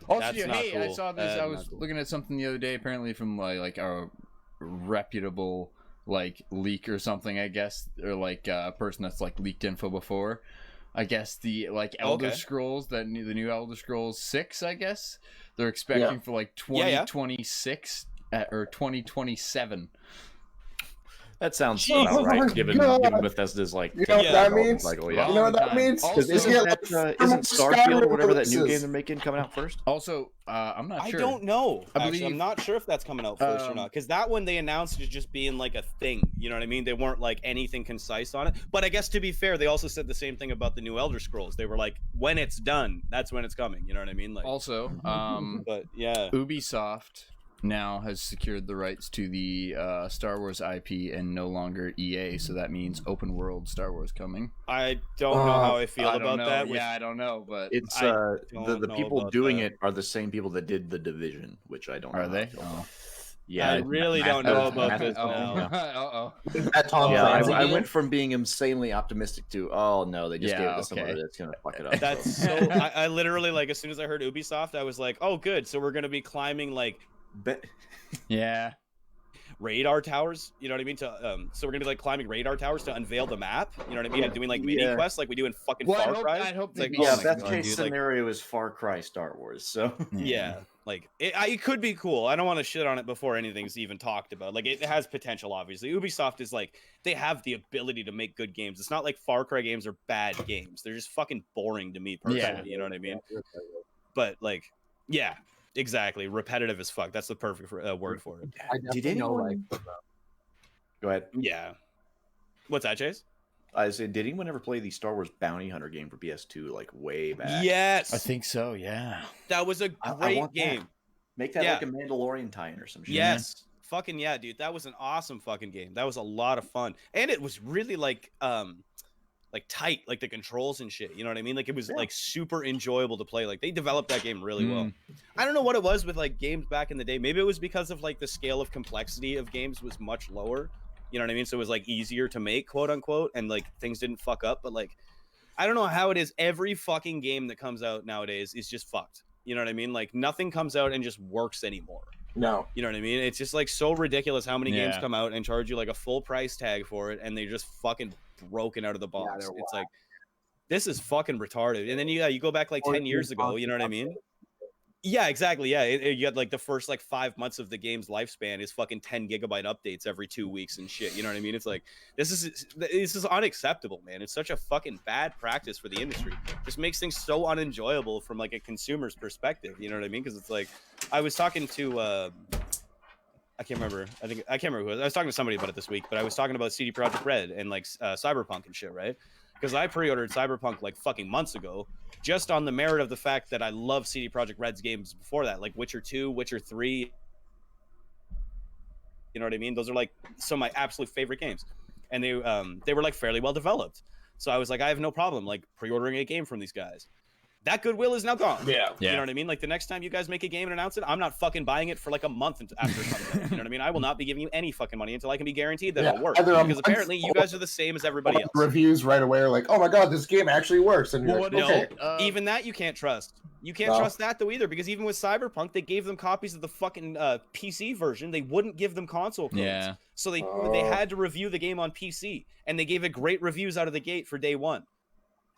Also, That's not hey, I cool. saw this. I Not was cool. looking at something the other day, apparently from like a reputable like leak or something, I guess, or like a person that's like leaked info before. I guess the like Elder Okay. Scrolls, the new Elder Scrolls 6, I guess they're expecting for like 2026 or 2027. That sounds Jesus about right, given God. Bethesda's like. You know what that means? Cycle, You yeah. know what that means? Also- Isn't Starfield or whatever that new game they're making coming out first? Also, I'm not I sure. don't know. I Actually, believe- I'm not sure if that's coming out first or not. Because that one they announced as just being like a thing. You know what I mean? They weren't like anything concise on it. But I guess to be fair, they also said the same thing about the new Elder Scrolls. They were like, when it's done, that's when it's coming. You know what I mean? Like, Also, but yeah. Ubisoft now has secured the rights to the Star Wars IP and no longer EA, so that means open world Star Wars coming. I don't know how I feel about that. Yeah, I don't know, but it's the people doing it are the same people that did The Division, which I don't know. Are they? Oh. Yeah, I really don't know about this now. I went from being insanely optimistic to, oh no, they just gave it to somebody that's gonna fuck it up. That's so. I literally, like, as soon as I heard Ubisoft, I was like, oh good, so we're gonna be climbing like, radar towers. You know what I mean? So we're gonna be like climbing radar towers to unveil the map. You know what I mean? And doing like mini quests like we do in fucking Far Cry. I hope like, best case scenario is Far Cry Star Wars. So yeah. Like, it could be cool. I don't want to shit on it before anything's even talked about. Like, it has potential, obviously. Ubisoft is, like, they have the ability to make good games. It's not like Far Cry games are bad games. They're just fucking boring to me, personally. Yeah. You know what I mean? But, like, yeah, exactly. Repetitive as fuck. That's the perfect word for it. Did anyone... Go ahead. Yeah. What's that, Chase? I said, did anyone ever play the Star Wars Bounty Hunter game for PS2, like, way back? Yes! I think so, yeah. That was a great game. That. Make that like a Mandalorian tie-in or some shit. Yes. Fucking yeah, dude. That was an awesome fucking game. That was a lot of fun. And it was really, like tight, like, the controls and shit. You know what I mean? Like, it was, like, super enjoyable to play. Like, they developed that game really well. I don't know what it was with, like, games back in the day. Maybe it was because of, like, the scale of complexity of games was much lower. You know what I mean? So it was like easier to make, quote unquote, and like things didn't fuck up. But like, I don't know how it is. Every fucking game that comes out nowadays is just fucked. You know what I mean? Like nothing comes out and just works anymore. No. You know what I mean? It's just like so ridiculous how many games come out and charge you like a full price tag for it, and they're just fucking broken out of the box. Yeah, it's like, this is fucking retarded. And then you go back like 10 years ago. You know what I mean? Yeah, exactly. Yeah, you had like the first like 5 months of the game's lifespan is fucking 10 gigabyte updates every 2 weeks and shit. You know what I mean? It's like this is unacceptable, man. It's such a fucking bad practice for the industry. Just makes things so unenjoyable from like a consumer's perspective. You know what I mean? Because it's like I was talking to I can't remember. I can't remember who. I was talking to somebody about it this week, but I was talking about CD Projekt Red and like Cyberpunk and shit, right? Because I pre-ordered Cyberpunk like fucking months ago, just on the merit of the fact that I love CD Projekt Red's games before that, like Witcher 2, Witcher 3. You know what I mean? Those are like some of my absolute favorite games, and they were like fairly well developed. So I was like, I have no problem like pre-ordering a game from these guys. That goodwill is now gone. Yeah. You know what I mean? Like the next time you guys make a game and announce it, I'm not fucking buying it for like a month after it comes out. You know what I mean? I will not be giving you any fucking money until I can be guaranteed that it'll work. Because apparently you guys are the same as everybody else. Reviews right away are like, oh my god, this game actually works. And you're like, okay. Even that you can't trust. You can't trust that though either, because even with Cyberpunk, they gave them copies of the fucking PC version. They wouldn't give them console codes. Yeah. So they had to review the game on PC, and they gave it great reviews out of the gate for day one.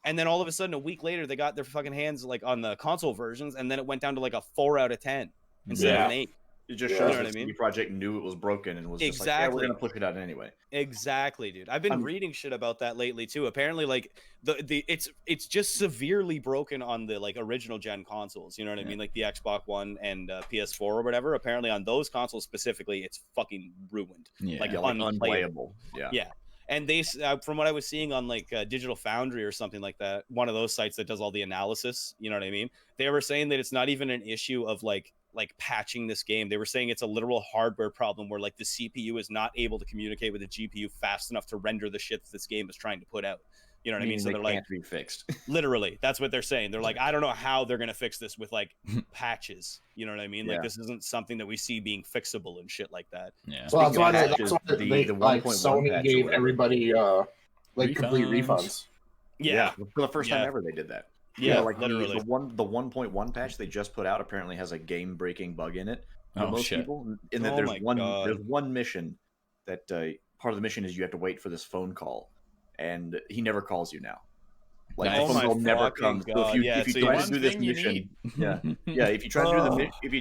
And then all of a sudden, a week later, they got their fucking hands like on the console versions, and then it went down to like a 4 out of 10 instead of an 8. It just shows that CD Projekt knew it was broken and was just like, yeah, we're gonna push it out anyway. Exactly, dude. I've been reading shit about that lately too. Apparently, like it's just severely broken on the like original gen consoles. You know what I mean? Like the Xbox One and PS4 or whatever. Apparently, on those consoles specifically, it's fucking ruined. Yeah, like unplayable. Yeah. And they, from what I was seeing on like Digital Foundry or something like that, one of those sites that does all the analysis, you know what I mean? They were saying that it's not even an issue of like patching this game. They were saying it's a literal hardware problem where like the CPU is not able to communicate with the GPU fast enough to render the shit that this game is trying to put out. You know what I mean? So they're like, can't be fixed. Literally, that's what they're saying. They're like, I don't know how they're gonna fix this with like patches. You know what I mean? Like this isn't something that we see being fixable and shit like that. Yeah. So that's why they like Sony gave everybody like complete refunds. Yeah. For the first time ever, they did that. Yeah, like literally. The 1.1 patch they just put out apparently has a game-breaking bug in it for most people. In that there's one mission that part of the mission is you have to wait for this phone call. And he never calls you now. Like the phone call never comes. So if you try to do this mission, if you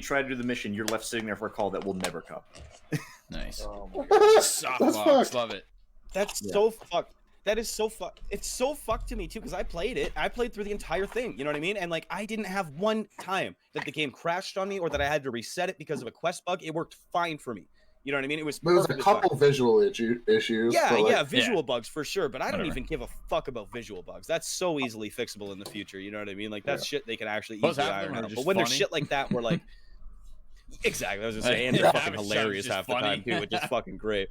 try to do the mission, you're left sitting there for a call that will never come. Nice. Softbox, love it. That's so fucked. That is so fucked. It's so fucked to me too, because I played it. I played through the entire thing. You know what I mean? And like, I didn't have one time that the game crashed on me or that I had to reset it because of a quest bug. It worked fine for me. You know what I mean? It was. There's a couple visual issues. Yeah, visual bugs for sure. But I don't even give a fuck about visual bugs. That's so easily fixable in the future. You know what I mean? Like that's shit they can actually easily iron out. But when there's shit like that, where like, Exactly. I was just saying, they're fucking hilarious half the time too, which is fucking great.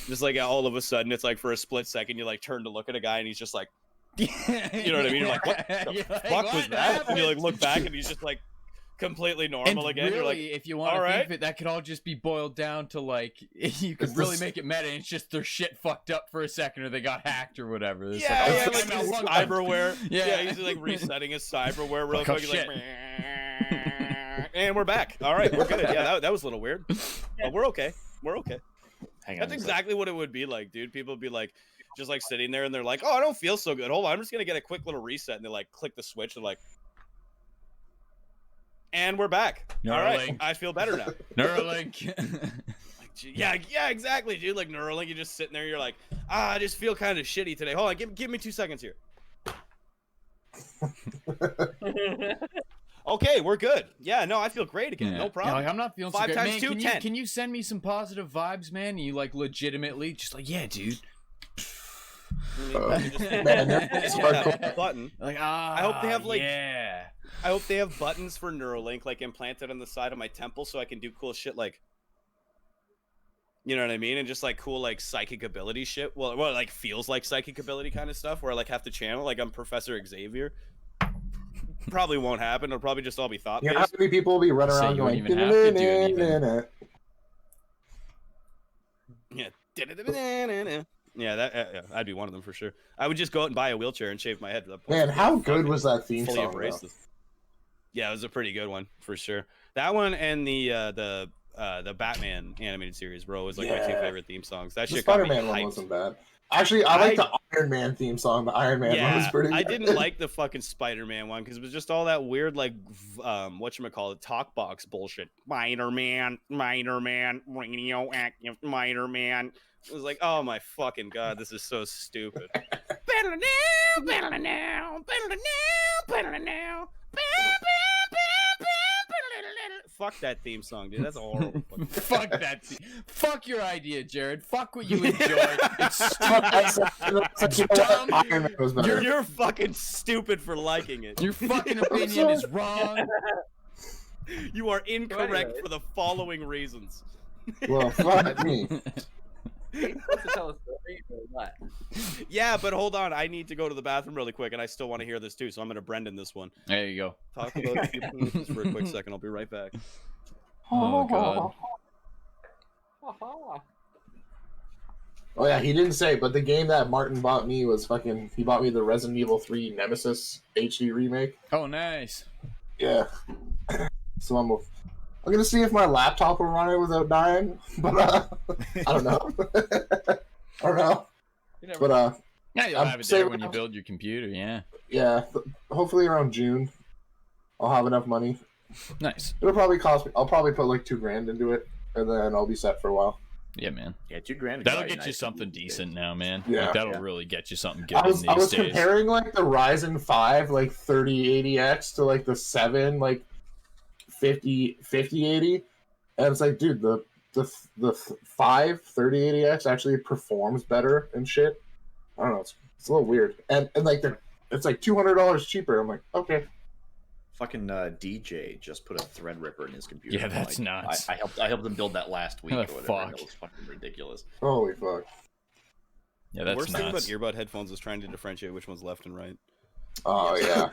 Just like all of a sudden, it's like for a split second, you like turn to look at a guy and he's just like, you know what I mean? You're like, what the fuck was that? And you like look back and he's just like completely normal again. Really, you're like, if you want to think of it, that could all just be boiled down to like, you could really make it meta. And it's just their shit fucked up for a second, or they got hacked or whatever. It's like cyberware. Yeah, he's like resetting his cyberware real quick. He's like, and we're back. All right, we're good. Yeah, that was a little weird, but we're okay. We're okay. That's exactly what it would be like, dude. People would be like, just like sitting there and they're like, oh, I don't feel so good. Hold on, I'm just gonna get a quick little reset, and they like click the switch. They're like, and we're back. Neuralink. All right, I feel better now. Neuralink. Yeah, exactly, dude. Like Neuralink, you're just sitting there. You're like, I just feel kind of shitty today. Hold on, give me 2 seconds here. Okay, we're good. Yeah, no, I feel great again. No problem. Yeah, like, I'm not feeling 5 so good. times Man, 2, 10. Can you send me some positive vibes, man? And you like legitimately just like, yeah, dude. Button. Like, I hope they have like, I hope they have buttons for Neuralink like implanted on the side of my temple so I can do cool shit like, you know what I mean, and just like cool like psychic ability shit. Well, like feels like psychic ability kind of stuff where I like have to channel like I'm Professor Xavier. Probably won't happen. It'll probably just all be thought based. How many people will be running around going, even have to do anything. Yeah, I'd be one of them for sure. I would just go out and buy a wheelchair and shave my head. Man, how good was that theme song? Yeah, it was a pretty good one for sure. That one and the Batman animated series, bro, was like my 2 favorite theme songs. That shit got me hyped. Spider-Man one wasn't bad. Actually, I like the Iron Man theme song. The Iron Man one was pretty good. I didn't like the fucking Spider-Man one because it was just all that weird, like, whatchamacallit, talk box bullshit. Spider-Man, radioactive Spider-Man. It was like, oh my fucking god, this is so stupid. Fuck that theme song, dude. That's a horrible fucking Fuck that. Fuck your idea, Jared. Fuck what you enjoy. It's dumb. You're fucking stupid for liking it. Your fucking opinion is wrong. You are incorrect for the following reasons. Well, fuck me. Supposed to tell a story or what? Yeah, but hold on. I need to go to the bathroom really quick, and I still want to hear this too, so I'm going to Brendan this one. There you go. Talk about this for a quick second. I'll be right back. Oh, God. Oh, yeah, he didn't say, but the game that Martin bought me was fucking... He bought me the Resident Evil 3 Nemesis HD remake. Oh, nice. Yeah. So I'm gonna see if my laptop will run it without dying, but I don't know. I don't know. But yeah, you'll have it there when you build your computer. Yeah. Yeah. Hopefully around June, I'll have enough money. Nice. It'll probably cost me. I'll probably put like $2,000 into it, and then I'll be set for a while. Yeah, man. Yeah, $2,000. That'll get you something decent now, man. Yeah. Like, that'll really get you something good. I was comparing like the Ryzen 5 like 3080X to like the 7 like 5080, and it's like, dude, the 5 3080X actually performs better and shit. I don't know, it's a little weird, and like it's like $200 cheaper. I'm like, okay. Fucking DJ just put a Threadripper in his computer. Yeah, that's nuts. I helped him build that last week. Oh, or whatever. fuck. That was fucking ridiculous. Holy fuck. Yeah, that's worst nuts. thing about earbud headphones is trying to differentiate which one's left and right. Oh yeah.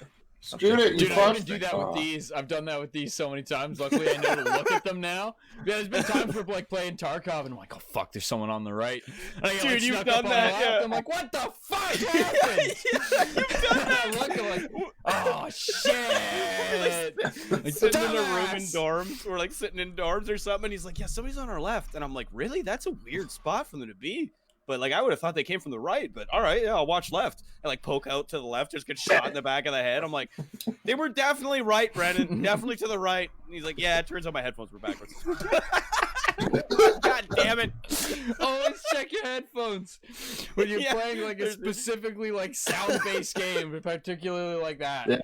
Dude, I even do that with these. I've done that with these so many times. Luckily, I know to look at them now. Yeah, there's been times where like playing Tarkov, and I'm like, oh fuck, there's someone on the right. And I get, dude, like, you've snuck done up that. on the left. Yeah. I'm like, what the fuck happened? You've done that. I look and like, oh shit. Like sitting in a room in dorms, or like sitting in dorms or something. And he's like, yeah, somebody's on our left, and I'm like, really? That's a weird spot for them to be. But like I would have thought they came from the right, but all right, yeah, I'll watch left. And like poke out to the left, just get shot in the back of the head. I'm like, they were definitely right, Brennan. Definitely to the right. And he's like, yeah, it turns out my headphones were backwards. God damn it. Always check your headphones when you're playing like a specifically like sound-based game, particularly like that. Yeah.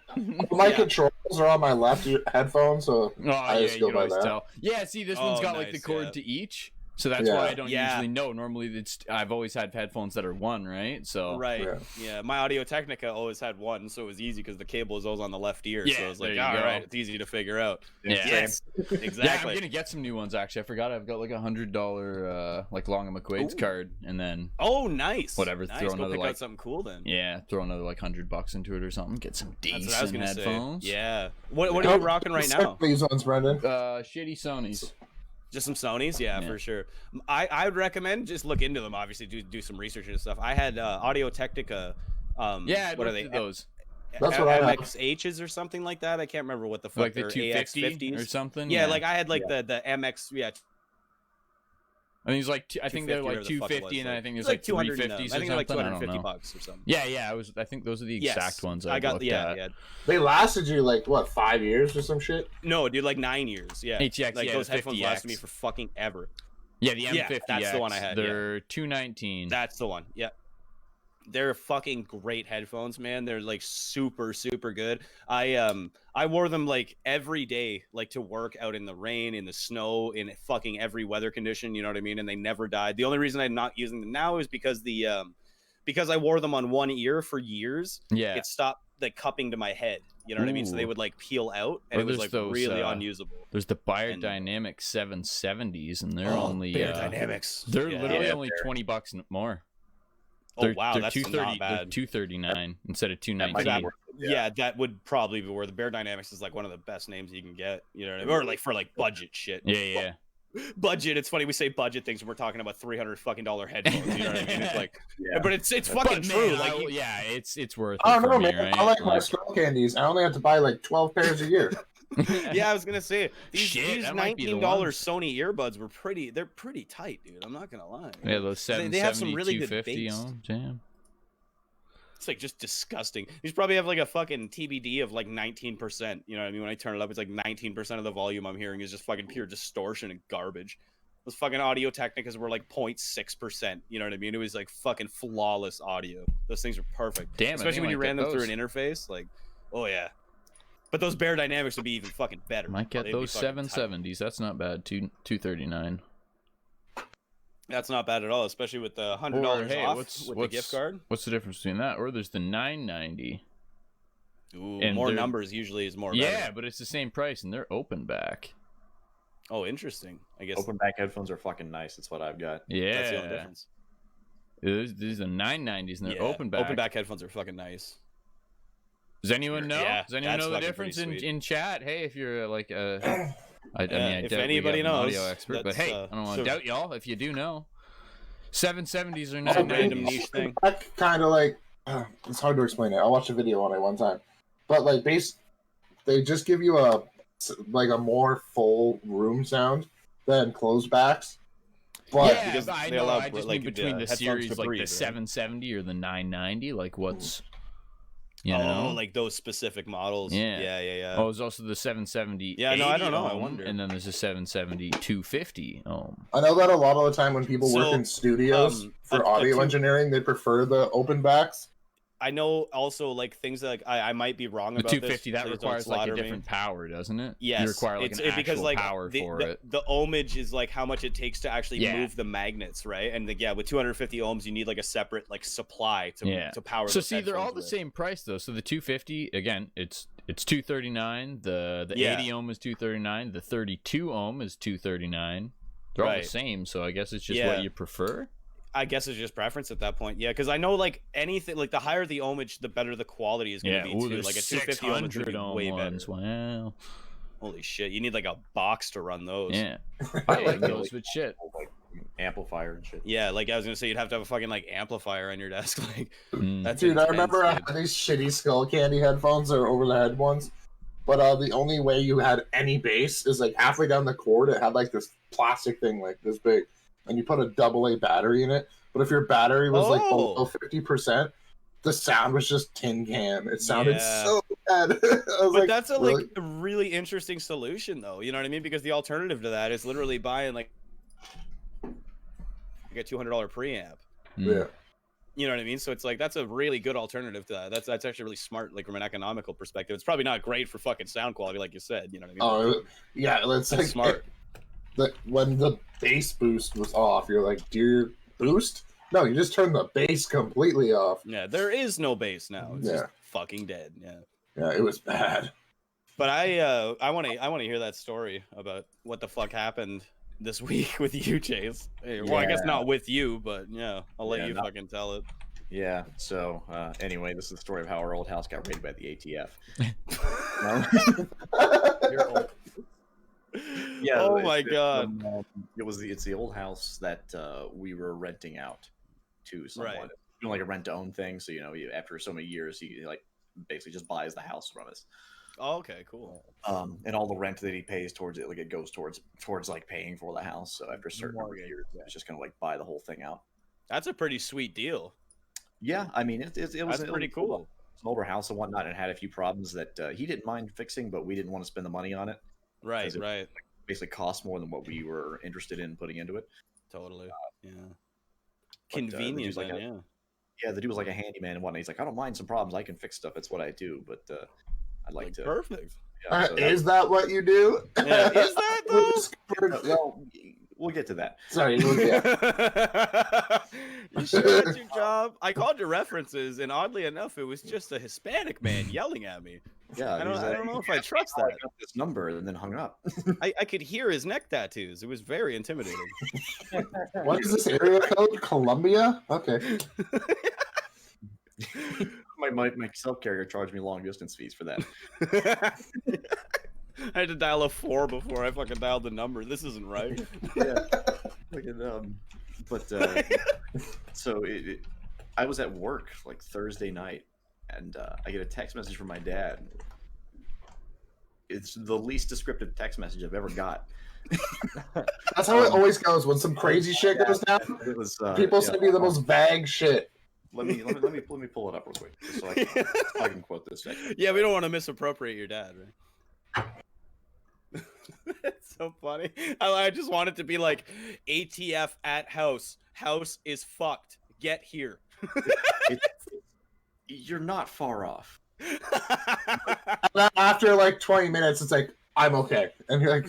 My controls are on my left headphone, so I just go by that. Tell. Yeah, see, this one's got like the cord to each. So that's why I don't Yeah. usually know. Normally, I've always had headphones that are one, right? So Right. Yeah. My Audio Technica always had one, so it was easy because the cable is always on the left ear. Yeah, so it's like, there all you go. right, it's easy to figure out. Yeah. Yes. yeah, Exactly. I'm gonna get some new ones. Actually, I forgot I've got like $100 like Long and McQuaid's Ooh. card, and then Oh, nice. Whatever, Nice. throw Go another, pick like- out something cool then. throw another like $100 into it or something. Get some That's decent what I was gonna headphones. say. Yeah. What are you rocking right now? These ones, Brendan. Shitty Sonys. Just some Sonys, yeah, Yeah. for sure. I would recommend just look into them. Obviously, do some research and stuff. I had Audio Technica. Yeah, I what are they? those. That's what I have. MXHs or something like that. I can't remember what the fuck. Like the they're, 250 AX50s or something. Yeah, like I had like the MX. Yeah, I think it's like I think they're 250 like or the fuck it 250, was, and like- I think it's there's like 200 350s I think or they're like something. I don't $250 know. bucks or something. Yeah. I think those are the exact ones I got looked the at. yeah. They lasted you like what, 5 years or some shit? No, dude, like 9 years. Yeah, ATX, like yeah, those the headphones 50X. lasted me for fucking ever. Yeah, the Yeah, M50X. that's the one I had, yeah. They're $219. That's the one. Yeah. They're fucking great headphones, man. They're like super good. I wore them like every day, like to work out in the rain, in the snow, in fucking every weather condition, you know what I mean? And they never died. The only reason I'm not using them now is because because I wore them on one ear for years, Yeah. it stopped like cupping to my head. You know what I mean? So they Ooh. would like peel out and Or it was there's like those, really unusable. There's the Biodynamic 770s, and they're only Dynamics. they're Yeah. literally Yeah, only $20 more. Oh wow, they're that's not bad. They're $239 instead of That might be $219. worth it, Yeah, that would probably be where the Bear Dynamics is like one of the best names you can get. You know what I mean? Or like for like budget shit. Yeah. Budget. It's funny we say budget things and we're talking about $300 fucking headphones. You know what I mean? It's like, Yeah. but it's fucking But true. man, like, yeah, it's worth it I don't for know, me, man. right? I like my skull candies. I only have to buy like 12 pairs a year. yeah, I was gonna say these Shit, that might be the $19 ones. Sony earbuds were pretty. They're pretty tight, dude. I'm not gonna lie. Yeah, those They 770, have some really good 250 bass. ohms. Damn. It's like just disgusting. These probably have like a fucking TBD of like 19%. You know what I mean? When I turn it up, it's like 19% of the volume I'm hearing is just fucking pure distortion and garbage. Those fucking Audio Technicas were like 0.6%. You know what I mean? It was like fucking flawless audio. Those things were perfect. Damn, I Especially think when I you might ran get them through those. an interface. Like, oh yeah. But those Bear Dynamics would be even fucking better. Might get They'd be those fucking tight. 770s. That's not bad. $239. That's not bad at all, especially with the $100 Or, hey, off what's- with the gift card. What's the difference between that? Or there's the 990. Ooh, And more they're- numbers usually is more. Yeah, better. but it's the same price, and they're open back. Oh, interesting. I guess Open back headphones are fucking nice. That's what I've got. Yeah. that's the only difference. These are 990s, and they're Yeah, open back. Open back headphones are fucking nice. Does anyone know? Yeah, Does anyone that's know the fucking difference pretty in, sweet. in chat? Hey, if you're like a, I mean, I if doubt anybody we have an knows, audio expert, but that's, hey, I don't want to so- doubt y'all if you do know. 770s or Some random 990s. niche thing. That kind of like, it's hard to explain it. I watched a video on it one time. But like, they just give you a more full room sound than closed backs. But Yeah, because but I they know. allow, I just like, mean between the headphones series, to like breathe, the right? 770 or the 990. Like, what's you Oh, know? like those specific models. Yeah. Yeah. Oh, there's also the 770. Yeah, no, I don't 80 know, I ohm, wonder. And then there's a 770 250 ohm. I know that a lot of the time when people work So, in studios for a audio two- engineering, they prefer the open backs. I know also like things that, like I might be wrong The about 250 this. that Please don't requires like slaughter a me. different power, doesn't it? Yes, You require like an actual because like power for the, it. the ohmage is like how much it takes to actually Yeah. move the magnets, right? And yeah, with 250 ohms, you need like a separate like supply to power. So those see, they're all headphones the with. same price though. So the 250 again, it's 239. The Yeah. 80 ohm is 239. The 32 ohm is 239. They're all the Right. same. So I guess it's just Yeah. what you prefer. I guess it's just preference at that point. Yeah, because I know like anything like the higher the ohmage, the better the quality is going to be Ooh, too. there's Like a 250 ohm is going 600 to be ohm way ones. better. Wow. Holy shit, you need like a box to run those. Yeah, I like Yeah. those, but shit. Like amplifier and shit. Yeah, like I was gonna say, you'd have to have a fucking like amplifier on your desk. Like Mm. that's Dude, I intense, remember I dude. had these shitty skull candy headphones or over the head ones. But the only way you had any bass is like halfway down the cord, it had like this plastic thing like this big. And you put a AA battery in it. But if your battery was like Oh. below 50%, the sound was just tin can. It sounded Yeah. so bad. I was But like, that's a really? like a really interesting solution, though. You know what I mean? Because the alternative to that is literally buying like a $200 preamp. Mm. Yeah. You know what I mean? So it's like that's a really good alternative to that. That's actually really smart, like from an economical perspective. It's probably not great for fucking sound quality, like you said. You know what I mean? Oh, yeah, it's That's like smart. when the bass boost was off, you're like, dear boost? No, you just turned the bass completely off. Yeah, there is no bass now. It's Yeah. just fucking dead. Yeah. Yeah, it was bad. But I want to hear that story about what the fuck happened this week with you, Chase. Well, I guess not with you, but yeah, I'll let you fucking tell it. Yeah. So anyway, this is the story of how our old house got raided by the ATF. Yeah. Oh my god. It's the old house that we were renting out to someone. Right. Doing like a rent to own thing. So after so many years, he like basically just buys the house from us. Oh, okay, cool. And all the rent that he pays towards it, like it goes towards like paying for the house. So after a certain number of years, it's just gonna like buy the whole thing out. That's a pretty sweet deal. Yeah, I mean it was pretty cool. It's an older house and whatnot, and had a few problems that he didn't mind fixing, but we didn't want to spend the money on it. Right, It right. basically cost more than what we were interested in putting into it. Totally. Yeah. But, Convenient, like yeah. Yeah, the dude was like a handyman and whatnot. He's like, I don't mind some problems. I can fix stuff. It's what I do. But I'd like to. Perfect. Yeah, so Is that what you do? Yeah, is that though? well, we'll get to that. Sorry. Yeah. You sure that's your job? I called your references, and oddly enough, it was just a Hispanic man yelling at me. Yeah, I don't know if I trust that. I got this number and then hung up. I could hear his neck tattoos. It was very intimidating. What is this area code? Columbia? Okay. my self carrier charged me long distance fees for that. I had to dial a 4 before I fucking dialed the number. This isn't right. Yeah. So I was at work like Thursday night, and I get a text message from my dad. It's the least descriptive text message I've ever got. That's how it always goes when some crazy shit goes down. It was People send me the most vague shit. Let me pull it up real quick, just so I can quote this. Yeah, we don't want to misappropriate your dad, right? It's so funny. I just want it to be like ATF at house. House is fucked. Get here. You're not far off. After like 20 minutes, it's like, I'm okay. And you're like,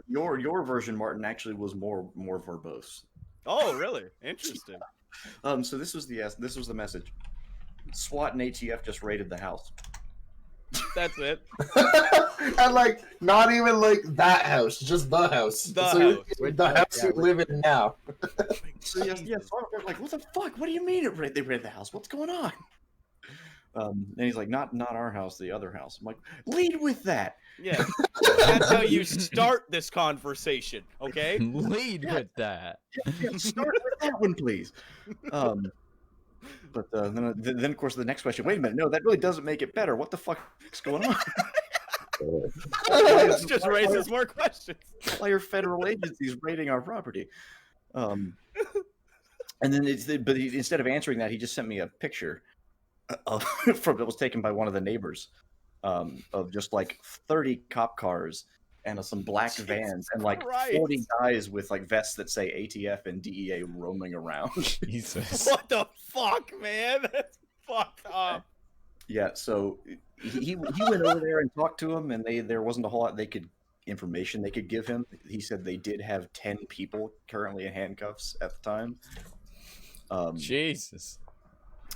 your version, Martin, actually was more verbose. Oh, really? Interesting. So this was the message. SWAT and ATF just raided the house. That's it. And like, not even like that house, just the house. The house. The house you live in now. So yes, we're like, what the fuck? What do you mean they raided the house? What's going on? And he's like, not our house, the other house. I'm like, lead with that. Yeah, that's how you start this conversation, okay? Lead with that. Yeah, start with that one, please. But then of course the next question. Wait a minute, no, that really doesn't make it better. What the fuck is going on? It just raises more questions. Why are federal agencies raiding our property? And then instead of answering that, he just sent me a picture that was taken by one of the neighbors of just like 30 cop cars and some black vans and like 40 guys with like vests that say ATF and DEA roaming around. Jesus. What the fuck, man? That's fucked up. Yeah, so he went over there and talked to him, and there wasn't a whole lot information they could give him. He said they did have 10 people currently in handcuffs at the time. Jesus.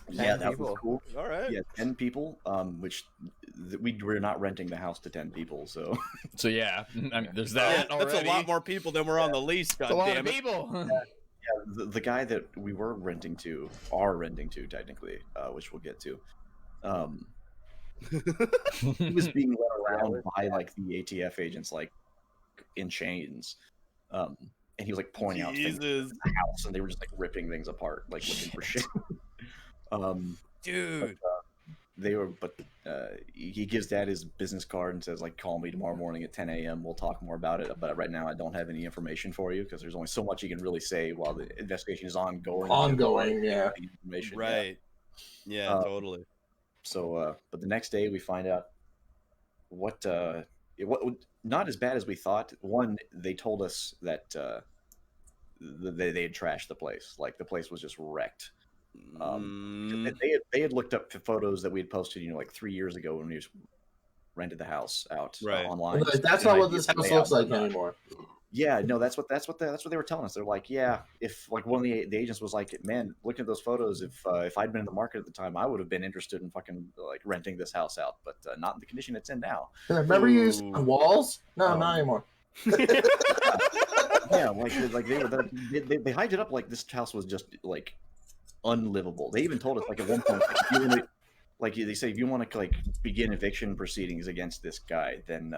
Yeah, that was cool. All right. Yeah, 10 people, which we're not renting the house to 10 people, so. So yeah, I mean, there's that. Yeah, that's a lot more people than were on the lease. God a lot damn of it. people. Yeah, the guy that we are renting to technically, which we'll get to. He was being led around by like the ATF agents, like in chains, and he was like pointing out things in the house, and they were just like ripping things apart, like looking for shit. Dude, he gives Dad his business card and says like, call me tomorrow morning at 10 a.m. We'll talk more about it. But right now, I don't have any information for you because there's only so much he can really say while the investigation is ongoing. Yeah. Information, right. Yeah, totally. So, but the next day we find out what not as bad as we thought. One, they told us that they had trashed the place. Like the place was just wrecked. They had looked up photos that we had posted, like 3 years ago when we rented the house out Right. online. Like, that's And not I what this did house lay looks out like the- anymore. Yeah, no, that's what they were telling us. They're like, yeah, if like one of the agents was like, man, looking at those photos, if I'd been in the market at the time, I would have been interested in fucking like renting this house out, but not in the condition it's in now. Remember you used Ooh. walls? No, not anymore. Yeah, like they were they hyped it up like this house was just like unlivable. They even told us like at one point, like, if you wanna- like they say, if you want to like begin eviction proceedings against this guy, then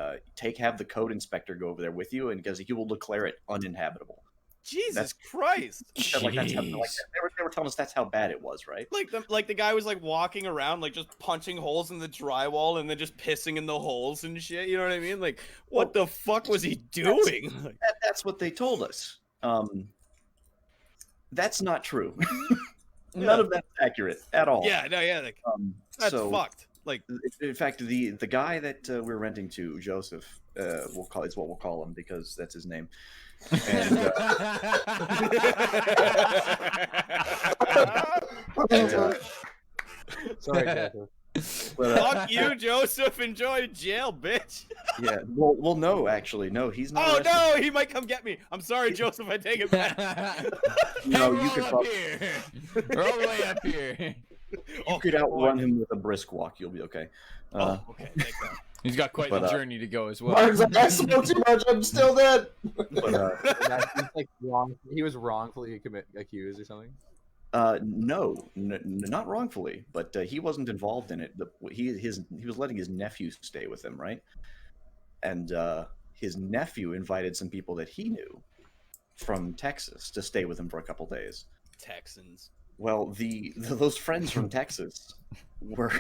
have the code inspector go over there with you, and because he will declare it uninhabitable. Jesus Christ! Like that's how, like, Jeez. they were telling us that's how bad it was, right? Like the guy was like walking around, like just punching holes in the drywall and then just pissing in the holes and shit. You know what I mean? Like, what the fuck was he doing? Like, That's what they told us. That's not true. None of that's accurate at all. yeah, no, yeah, like that's so, fucked. Like, in fact, the guy that we're renting to, Joseph, it's what we'll call him because that's his name. And, Sorry, Joseph. but, fuck you, Joseph. Enjoy jail, bitch. yeah, well, no, actually, no, he's not. Oh arrested. no, he might come get me. I'm sorry, Joseph. I take it back. No, Hey, you we're could all up probably here. We're all the way up here. you could outrun him with a brisk walk. You'll be okay. Oh, okay, thank God. He's got quite But, the journey to go as well. Mark's like, I smoke too much, I'm still dead. But Yeah, he's like wrong. He was wrongfully accused or something. no, not wrongfully, but he wasn't involved in it. He was letting his nephew stay with him, right? And his nephew invited some people that he knew from Texas to stay with him for a couple days. Texans. Well, those friends from Texas were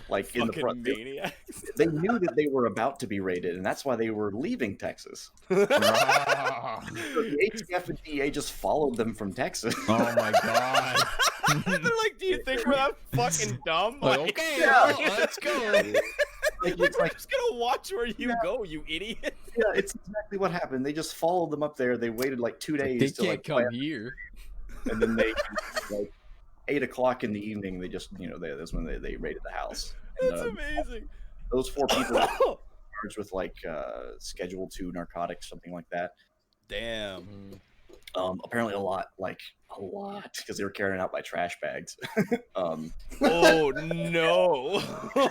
like in the Fucking front. maniac. They knew that they were about to be raided, and that's why they were leaving Texas. Ah. So the ATF and DEA just followed them from Texas. Oh my god. They're like, do you think we're that fucking dumb? Like, Like, okay, Yeah. well, let's go. Like, we're it's like, just gonna watch where you go, you idiot. yeah, it's exactly what happened. They just followed them up there. They waited like 2 days They to can't like come plan, here. and then they like 8 o'clock in the evening. They just that's when they raided the house. And, That's amazing. those 4 people were charged with like Schedule 2 narcotics, something like that. Damn. Apparently a lot, because they were carrying out by trash bags. Oh no.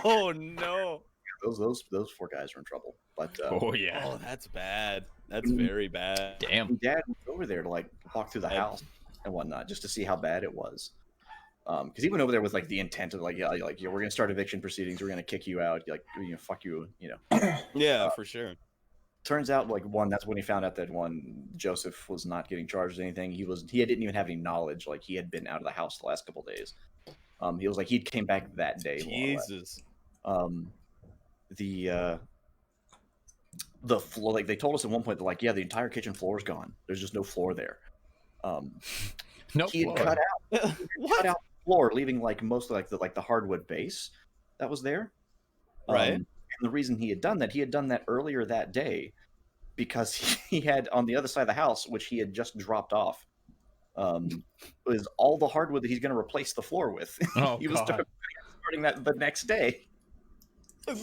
Oh no. Those 4 guys are in trouble. But Oh yeah. Oh, that's bad. That's very bad. Damn. my dad went over there to like walk through the house and whatnot, just to see how bad it was. Because he went over there with like the intent of like, yeah, we're gonna start eviction proceedings, we're gonna kick you out, like, fuck you, Yeah, for sure. Turns out, like, that's when he found out that Joseph was not getting charged with anything. He didn't even have any knowledge, like he had been out of the house the last couple of days. He was like he came back that day. more or less. Jesus. The floor, like they told us at one point, they're like, yeah, the entire kitchen floor is gone. There's just no floor there. Nope. He had cut out the floor, leaving like mostly like the hardwood base that was there. Right. And the reason he had done that earlier that day, because he had on the other side of the house, which he had just dropped off, was all the hardwood that he's going to replace the floor with. Oh, He was God. starting that the next day.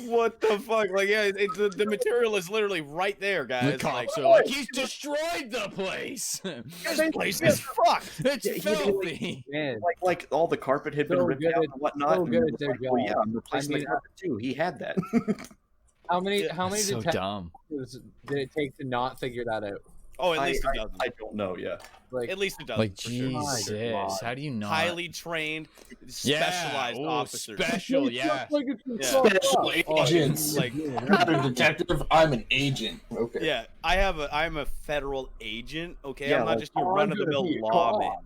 What the fuck? Like, yeah, the material is literally right there, The guys. Like, cops are like, he's destroyed the place. this place is fucked. It's Yeah, he- filthy. Man, Like all the carpet had been So ripped good out at- and whatnot. so and good it at was their like, well, yeah, job. I'm replacing I mean, the carpet too. He had that. how many That's so detectives dumb. did it take to not figure that out? Oh, at least a dozen. I don't know. Yeah. Like, At least a dozen. Like for sure. Jesus, how do you not? Highly trained, specialized Ooh, officers. Special, yeah. Special agents. Like, I'm not a detective, I'm an agent. Okay. yeah, I'm a federal agent. Okay, Yeah, I'm not like, just your I'm run of the mill gonna be a lawman. cop.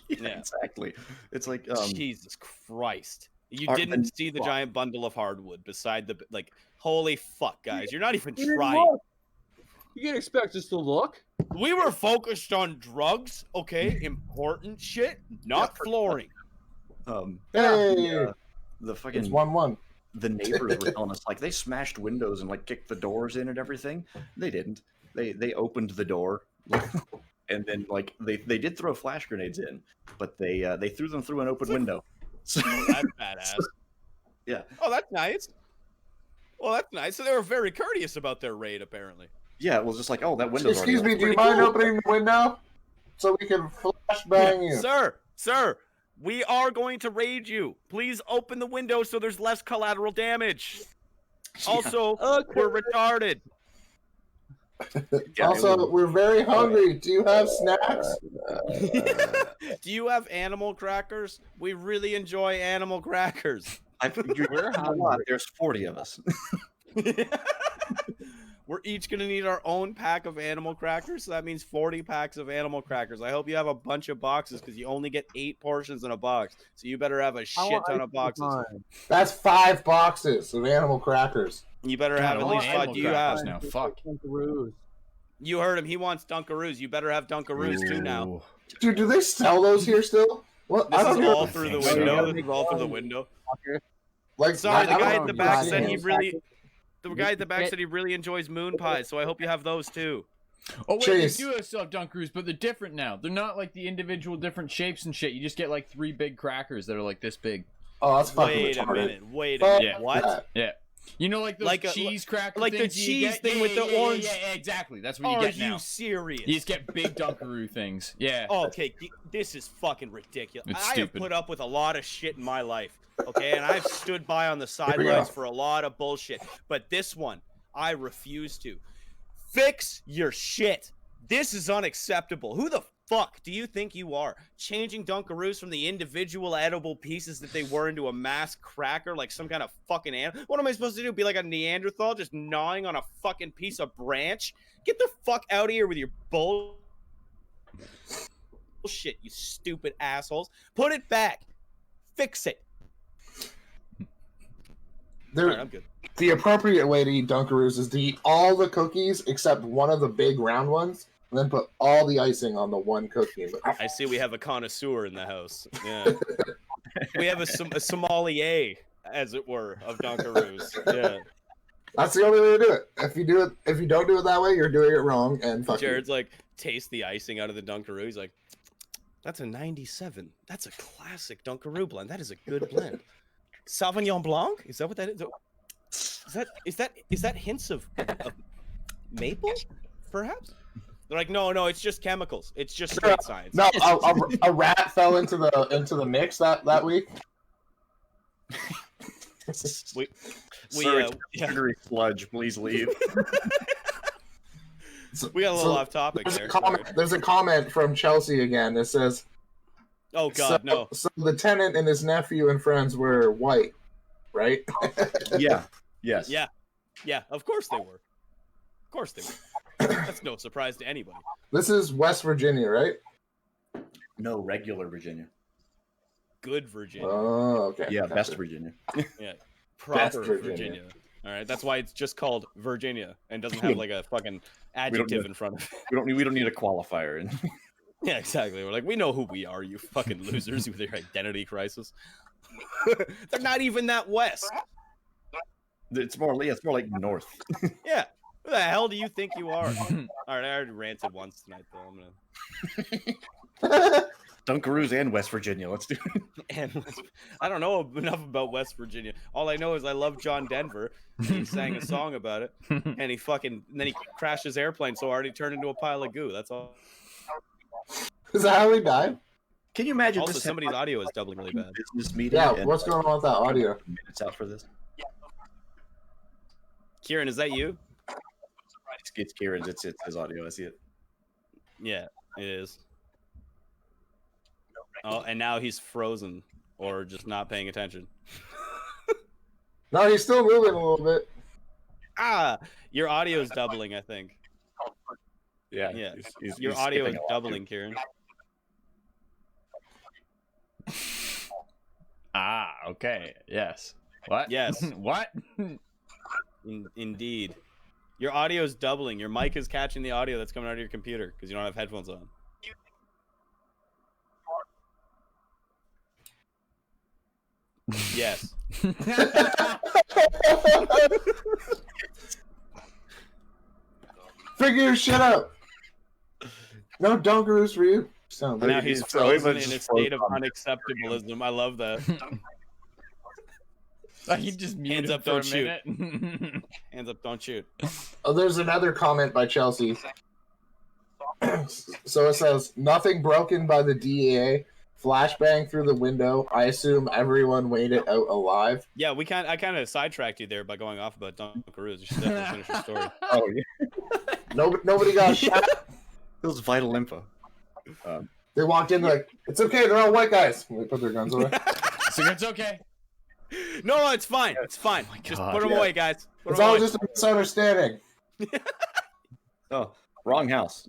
Yeah. Exactly. It's like Jesus Christ. You Are- didn't see the fuck. giant bundle of hardwood beside the like. Holy fuck, guys! You're not even You didn't trying. look. You can expect us to look. We were focused on drugs, okay? Important shit, not flooring. Hey, the fucking it's 1-1. the neighbors were telling us like they smashed windows and like kicked the doors in and everything. They didn't. They opened the door and then like they did throw flash grenades in, but they threw them through an open window. So Oh, that's badass. yeah. Oh, that's nice. Well, that's nice. So they were very courteous about their raid, apparently. Yeah, it was just like, oh, that window's Excuse me, already do you open. mind opening the window so we can flashbang you? Sir, we are going to raid you. Please open the window so there's less collateral damage. Also, we're retarded. Yeah, Also, we're very hungry. Do you have snacks? Do you have animal crackers? We really enjoy animal crackers. We're a lot. There's 40 of us. We're each going to need our own pack of animal crackers, so that means 40 packs of animal crackers. I hope you have a bunch of boxes, because you only get 8 portions in a box, so you better have a shit ton of boxes. That's 5 boxes of animal crackers. You better have at least 5. Do you have? now? Fuck. You heard him. He wants Dunkaroos. You better have Dunkaroos too now. Ooh. Dude, do they sell those here still? What? This I don't is know. all through the think so. window. This is all through the window. Like, Sorry, the I don't guy know at the if back you've said seen he those. really. The guy at the back said he really enjoys moon pies, so I hope you have those too. Oh wait, Chase. they do have stuff Dunkaroos, but they're different now. They're not like the individual different shapes and shit. You just get like 3 big crackers that are like this big. Oh, that's fucking Wait a retarded. minute. Wait a Fuck minute. Yeah. What? that. Yeah. You know, like those Like a- cheese cracker like the things you cheese get? thing with the orange- Yeah, exactly. That's what you Are get you now. serious? You just get big Dunkaroo things. Yeah. Okay, this is fucking ridiculous. It's I have stupid. put up with a lot of shit in my life, okay? And I've stood by on the sidelines for a lot of bullshit. But this one, I refuse to. Fix your shit. This is unacceptable. Who the fuck do you think you are? Changing Dunkaroos from the individual edible pieces that they were into a mass cracker like some kind of fucking animal? What am I supposed to do? Be like a Neanderthal just gnawing on a fucking piece of branch? Get the fuck out of here with your bullshit, you stupid assholes. Put it back. Fix it. There- All right, I'm good. The appropriate way to eat Dunkaroos is to eat all the cookies except one of the big round ones, and then put all the icing on the one cookie. I see we have a connoisseur in the house. Yeah. We have a sommelier, as it were, of Dunkaroos. Yeah. That's the only way to do it. If you don't do it that way, you're doing it wrong. And fuck you. Jared's like, taste the icing out of the Dunkaroo. He's like, that's a 97. That's a classic Dunkaroo blend. That is a good blend. Sauvignon Blanc? Is that what that is? Is that hints of maple, perhaps? They're like, no, it's just chemicals. It's just straight science. No, a rat fell into the mix that week. We Sir, it's yeah. sugary sludge. Please leave. We got a little off topic There's there. there's a comment from Chelsea again that says, Oh God, no. So the tenant and his nephew and friends were white, right? Yeah. Yes. Yeah, of course they were. Of course they were. That's no surprise to anybody. This is West Virginia, right? No, regular Virginia. Good Virginia. Oh, okay. Yeah, Gotcha. best Virginia. Proper Virginia. Virginia. All right, that's why it's just called Virginia and doesn't have like a fucking adjective in front of it. We don't need a qualifier. Yeah, exactly. We're like, we know who we are, you fucking losers with your identity crisis. They're not even that west. It's more like north. Yeah. Who the hell do you think you are? All right, I already ranted once tonight, though. I'm gonna. Dunkaroos and West Virginia. Let's do it. And I don't know enough about West Virginia. All I know is I love John Denver. He sang a song about it, and then he crashed his airplane so hard he turned into a pile of goo. That's all. Is that how he died? Can you imagine Also, this somebody's audio is doubling really bad. business meeting? Yeah, and what's going on with that audio? minutes out for this? Kieran, is that you? It's Kieran's. It's his audio. I see it. Yeah, it is. Oh, and now he's frozen or just not paying attention. No, he's still moving a little bit. Your audio is doubling, I think. Yeah. Yeah, he's your audio is skipping a lot, doubling, Kieran. Okay. Yes. What? Yes. What? Indeed. Your audio is doubling. Your mic is catching the audio that's coming out of your computer because you don't have headphones on. Yes. Figure your shit out. No Dunkaroos for you. Sound Now like he's He's frozen, frozen in just a state of frozen. unacceptablism. I love that. He just muted Hands up, for don't a shoot. minute. Hands up, don't shoot. Oh, there's another comment by Chelsea. So it says, nothing broken by the DEA. Flashbang through the window. I assume everyone made it out alive. Yeah, I kind of sidetracked you there by going off about Dunkaroos. You should definitely finish your story. Oh yeah, Nobody got shot. it was vital info. They walked in like, it's okay, they're all white guys. And they put their guns away. So it's okay. No, it's fine. It's fine. my Just God. put them away, guys. Put It's 'em all away. just a misunderstanding. Oh, wrong house.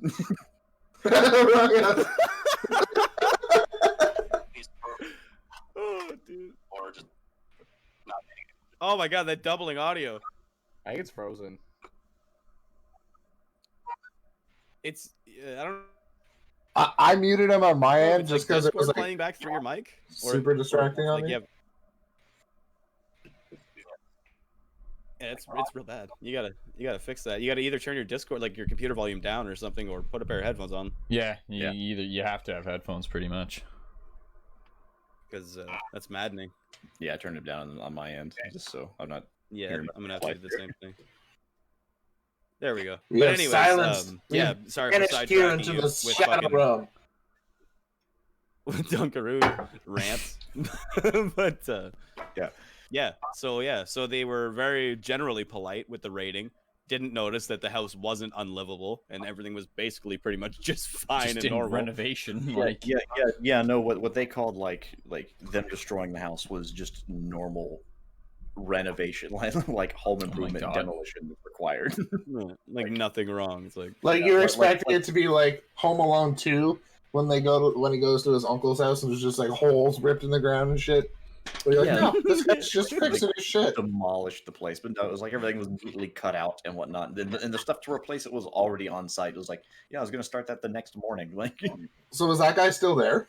Oh, dude. Oh my god, that doubling audio. I think it's frozen. It's I don't I muted him on my know if end it's just like because it Discord was like playing back through your mic. super distracting on me. Yeah, it's real bad. You gotta fix that. You gotta either turn your Discord, like your computer volume down or something, or put a pair of headphones on, Yeah, Yeah. you have to have headphones pretty much. because that's maddening. Yeah, I turned it down on my end just so I'm not. Yeah, Hear me I'm gonna have to do the same thing. There we go. We But have anyways, silence. yeah, sorry for Banished here sidetracking into you the with shadow fucking realm. with Dunkaroo rants. But so they were very generally polite with the rating. Didn't notice that the house wasn't unlivable and everything was basically pretty much just fine Just and in normal. renovation, Yeah. No, what they called like them destroying the house was just normal renovation, like home improvement God. demolition required. Yeah, like nothing wrong. It's like Like Yeah, you're like- expecting like- it to be like Home Alone 2 when he goes to his uncle's house and there's just like holes ripped in the ground and shit. But you're like, Yeah. no, this guy's just fixing his shit. Demolished the place, but no, it was like everything was neatly cut out and whatnot. And the stuff to replace it was already on site. It was like, yeah, I was gonna start that the next morning. Like, So is that guy still there?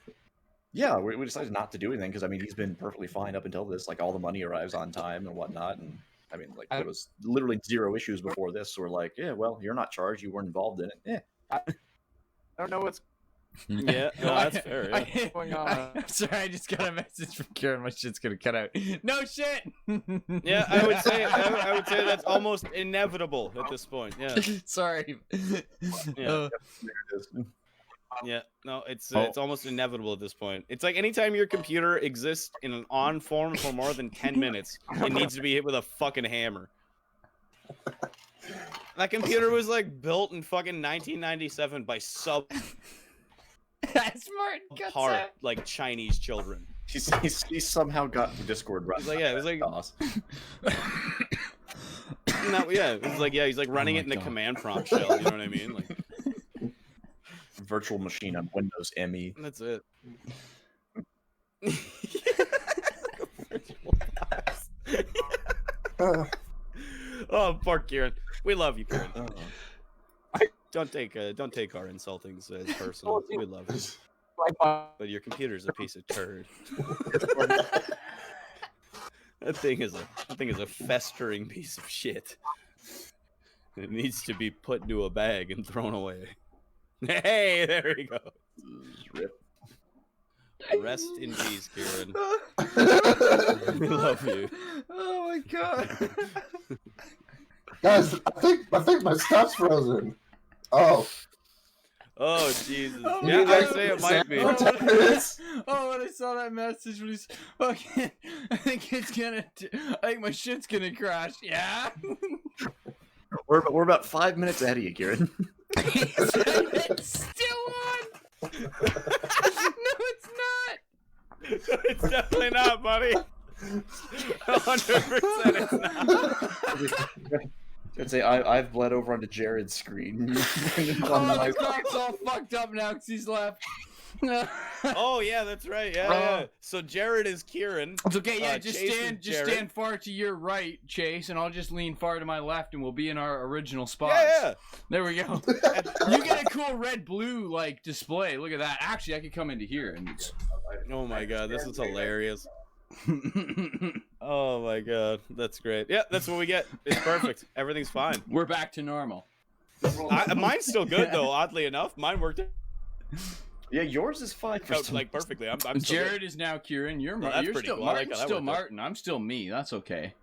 yeah, we decided not to do anything because I mean he's been perfectly fine up until this. Like all the money arrives on time and whatnot, and I mean like there was literally zero issues before this. So we're like, yeah, well, you're not charged, you weren't involved in it. Yeah, I don't know what's yeah, no, that's fair. Yeah. going on. I'm sorry, I just got a message from Karen. My shit's gonna cut out. No shit. Yeah, I would say that's almost inevitable at this point. Yeah, Sorry. Yeah. there it is. yeah. No, it's Oh. it's almost inevitable at this point. It's like anytime your computer exists in an on form for more than 10 minutes, it needs to be hit with a fucking hammer. That computer was like built in fucking 1997 by Smart. Cuts subpar out. like Chinese children. He somehow got the Discord right. It's like, yeah, it was like Awesome. no, yeah, it was like, yeah, he's like running my it in the God. command prompt shell. You know what I mean? Like Virtual machine on Windows ME. that's it. Oh, poor Kieran. We love you, Kieran. Don't take our insultings as personal. We love you, but your computer's a piece of turd. That thing is a festering piece of shit. It needs to be put into a bag and thrown away. Hey, there we go. Rip. Rest in peace, Kieran. We love you. Oh my God. Guys, I think my stuff's frozen. Oh. Oh Jesus! Oh, Yeah, you I'd like say it might be. for 10 minutes? Oh, when I saw that message, when he's fucking, I think my shit's gonna crash. Yeah. We're about 5 minutes ahead of you, Kieran. It's still on. No, it's not. It's definitely not, buddy. 100% it's not. I'd say I've bled over onto Jared's screen. Oh, the clock's all fucked up now because he's left. Oh yeah, that's right. Yeah, yeah. So Jared is Kieran. It's okay. Yeah, just Chase is stand Jared. stand far to your right, Chase, and I'll just lean far to my left, and we'll be in our original spots. Yeah, There we go. You get a cool red-blue like display. Look at that. Actually, I could come into here and. yeah. Oh my god, this is hilarious. Oh my god, that's great. Yeah, that's what we get. It's perfect. Everything's fine. We're back to normal. Mine's still good though. Oddly enough, mine worked. Yeah, yours is fine for Out, like perfectly. I'm still Jared is now Kieran. You're Well, that's you're pretty still cool. I like Martin's how that still worked out. Martin. I'm still me. That's okay.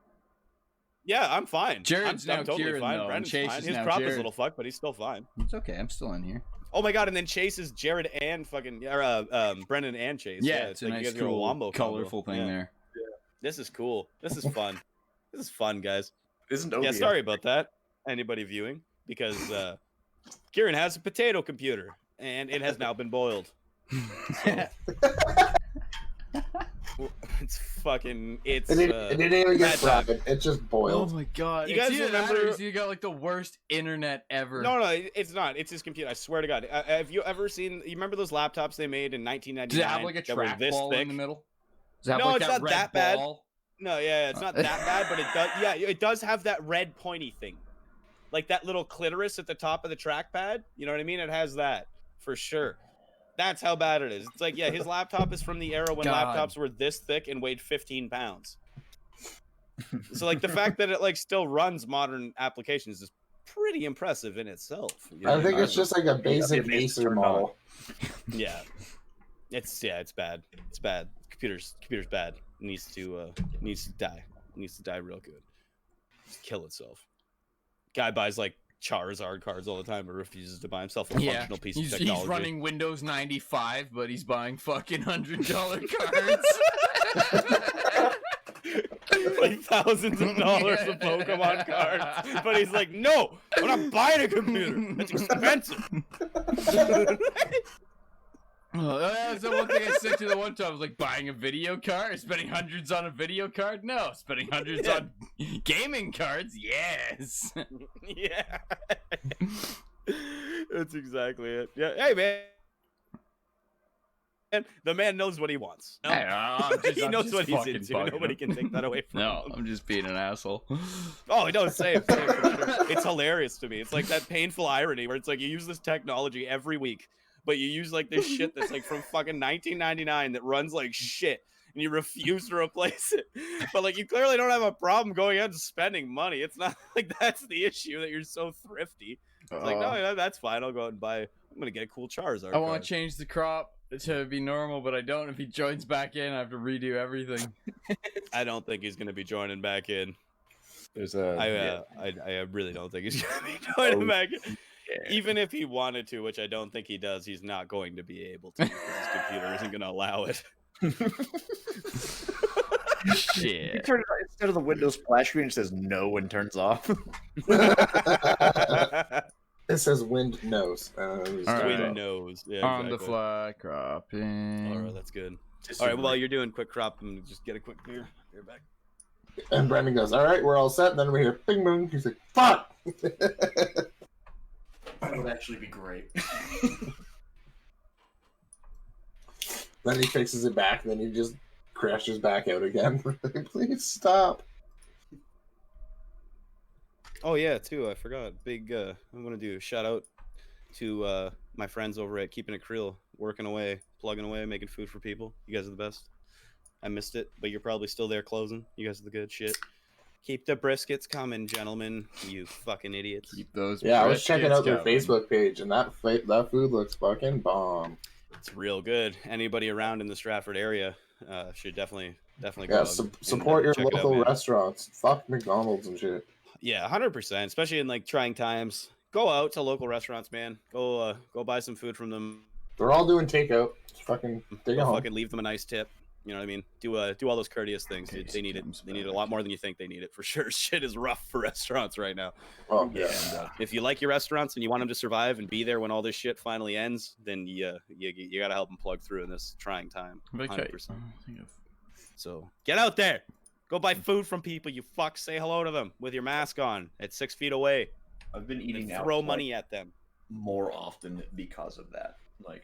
Yeah, I'm fine. Jared's I'm now totally Kieran, fine. though, and Brandon's Chase fine. is His now crop is Jared. a little fucked, but he's still fine. It's okay. I'm still in here. Oh my god! And then Chase is Jared and fucking Brendan Brendan and Chase. Yeah, it's a like you nice, guys are a cool, wombo combo. colorful thing Yeah. there. This is cool. This is fun. This is fun, guys. Isn't Yeah, sorry about that. Anybody viewing? Because Kieran has a potato computer, and it has now been boiled. So, it's fucking. It's. It didn't even get bad fried. It just Oh boiled. my god! You It's guys either that or remember- you got like the worst internet ever. No, it's not. It's his computer. I swear to God. Have you ever seen? You remember those laptops they made in 1999? Does it have like a that were track this ball thick? in the middle? Does it have No, like it's that not red that bad. ball? No, yeah, it's not that bad, but it does. Yeah, it does have that red pointy thing, like that little clitoris at the top of the trackpad. You know what I mean? It has that for sure. That's how bad it is. It's like, yeah, his laptop is from the era when God. laptops were this thick and weighed 15 pounds. So, like, the fact that it like still runs modern applications is pretty impressive in itself. You know I what think mean? it's just like a basic amazing Acer turned on. model. Yeah, it's bad. It's bad. Computer's bad. It needs to die. It needs to die real good. Just kill itself. Guy buys like Charizard cards all the time, but refuses to buy himself a functional piece of technology. He's running Windows 95, but he's buying fucking $100 cards. like thousands of dollars of Pokemon cards, but he's like, no, I'm not buying a computer. That's expensive. Oh, that's the one thing I said to the one time. I was like, buying a video card? Spending hundreds on a video card? No. Spending hundreds on gaming cards? Yes. Yeah. That's exactly it. Yeah. Hey, man. And the man knows what he wants. No? He knows what he's into. Nobody can take that away from No, him. I'm just being an asshole. Oh, no, same for sure. It's hilarious to me. It's like that painful irony where it's like you use this technology every week, but you use like this shit that's like from fucking 1999 that runs like shit, and you refuse to replace it. But like you clearly don't have a problem going out and spending money. It's not like that's the issue that you're so thrifty. It's like, no, yeah, that's fine. I'll go out and buy. I'm gonna get a cool Charizard. I want card. to change the crop to be normal, but I don't. If he joins back in, I have to redo everything. I don't think he's gonna be joining back in. There's a. I really don't think he's gonna be joining back in. Even if he wanted to, which I don't think he does, he's not going to be able to because his computer isn't going to allow it. You Shit. turn it on, instead of the Windows splash screen, it says no and turns off. It says wind nose. All Wind right. knows. Yeah, On the exactly. fly, cropping. All right, that's good. All right, while you're doing quick crop, I'm gonna just get a quick beer. Beer back. And Brandon goes, "All right, we're all set." And then we hear ping boom. He's like, "Fuck!" That would actually be great. Then he fixes it back, and then he just crashes back out again. Please stop. Oh yeah, too. I forgot. Big. I'm gonna do a shout out to my friends over at Keeping It Creel, working away, plugging away, making food for people. You guys are the best. I missed it, but you're probably still there closing. You guys are the good shit. Keep the briskets coming, gentlemen. You fucking idiots. Keep those. Yeah, I was checking out their coming. Facebook page, and that food looks fucking bomb. It's real good. Anybody around in the Stratford area should definitely go. Yeah, out and, support your check it out, local man. restaurants. Fuck McDonald's and shit. Yeah, 100%. Especially in like trying times. Go out to local restaurants, man. Go buy some food from them. They're all doing takeout. Just fucking take it Go home. fucking leave them a nice tip. You know what I mean? Do all those courteous things. Okay, They need it. sometimes They need it a lot more than you think they need it for sure. Shit is rough for restaurants right now. Oh yeah. And if you like your restaurants and you want them to survive and be there when all this shit finally ends, then you got to help them plug through in this trying time. Okay. 100%. So get out there. Go buy food from people. You fuck. Say hello to them with your mask on at 6 feet away. I've been And eating out throw like, money at them. more often because of that. Like,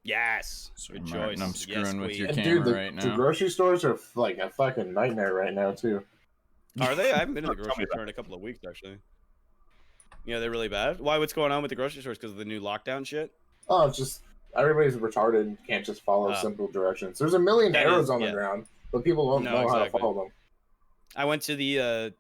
Yes. Sorry, Good Martin, choice. I'm screwing Yes, with queen. your And camera dude, the, right the now. grocery stores are like a fucking nightmare right now too. Are they? I haven't been to the Tell me grocery about store in a couple of weeks, actually. Yeah, they're really bad. Why? What's going on with the grocery stores? Because of the new lockdown shit? Oh, it's just everybody's retarded and can't just follow simple directions. There's a million That arrows is- on yeah. the ground, but people won't No, know how to exactly. follow them. I went to the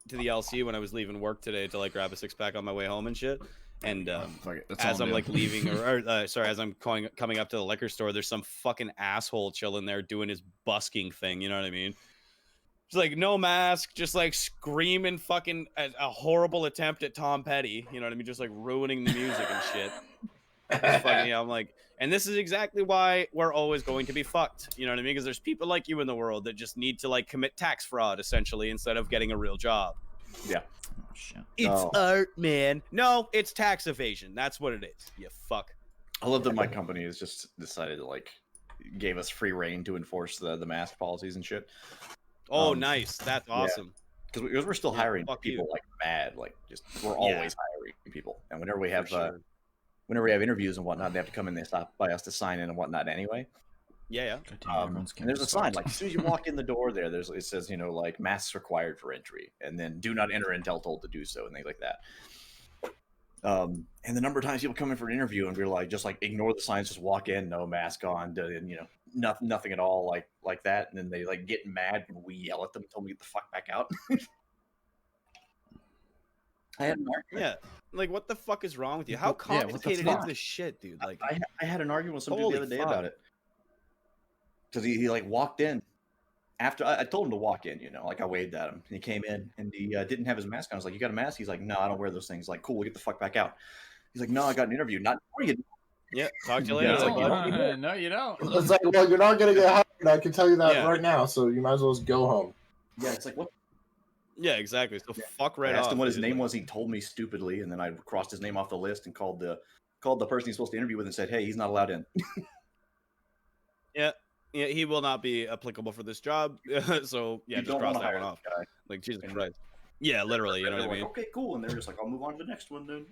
LC when I was leaving work today to like grab a 6-pack on my way home and shit. And Fuck it, that's as all I'm like doing. leaving, sorry, as I'm coming up to the liquor store, there's some fucking asshole chilling there doing his busking thing. You know what I mean? It's like no mask, just like screaming fucking a horrible attempt at Tom Petty. You know what I mean? Just like ruining the music and shit. Just fucking, yeah, I'm like, and this is exactly why we're always going to be fucked. You know what I mean? Because there's people like you in the world that just need to like commit tax fraud essentially instead of getting a real job. Yeah. Oh, shit. It's art, man. No, it's tax evasion. That's what it is. You fuck. I love that my company has just decided to like gave us free reign to enforce the mask policies and shit. Oh, nice. That's awesome. Because we're still hiring people like mad. Like just we're always hiring people, and whenever we have interviews and whatnot, they have to come in. They stop by us to sign in and whatnot anyway. Yeah. And there's a sign like as soon as you walk in the door there, it says, you know, like masks required for entry, and then do not enter until told to do so, and things like that. And the number of times people come in for an interview and we're like, just like ignore the signs, just walk in, no mask on, and you know, nothing at all, like that, and then they like get mad when we yell at them, tell them to get the fuck back out. I had an argument. Yeah. Like, what the fuck is wrong with you? How complicated is this shit, dude? Like, I had an argument with some dude the other day about it. Because he like walked in after I told him to walk in, you know, like I waved at him. And he came in and he didn't have his mask on. I was like, "You got a mask?" He's like, "No, I don't wear those things." Like, "Cool, we'll get the fuck back out." He's like, "No, I got an interview." Not for you. Yeah, talk to you later. No, no, you don't. It's like, well, you're not gonna get hired. I can tell you that right now. So you might as well just go home. Yeah, it's like what? Yeah, exactly. So fuck right off. I asked him what his name was. He told me stupidly, and then I crossed his name off the list and called the person he's supposed to interview with and said, "Hey, he's not allowed in." Yeah, he will not be applicable for this job. So yeah, just cross that one off. Like Jesus Christ. Yeah, literally. You know what I mean? Okay, cool. And they're just like, "I'll move on to the next one then."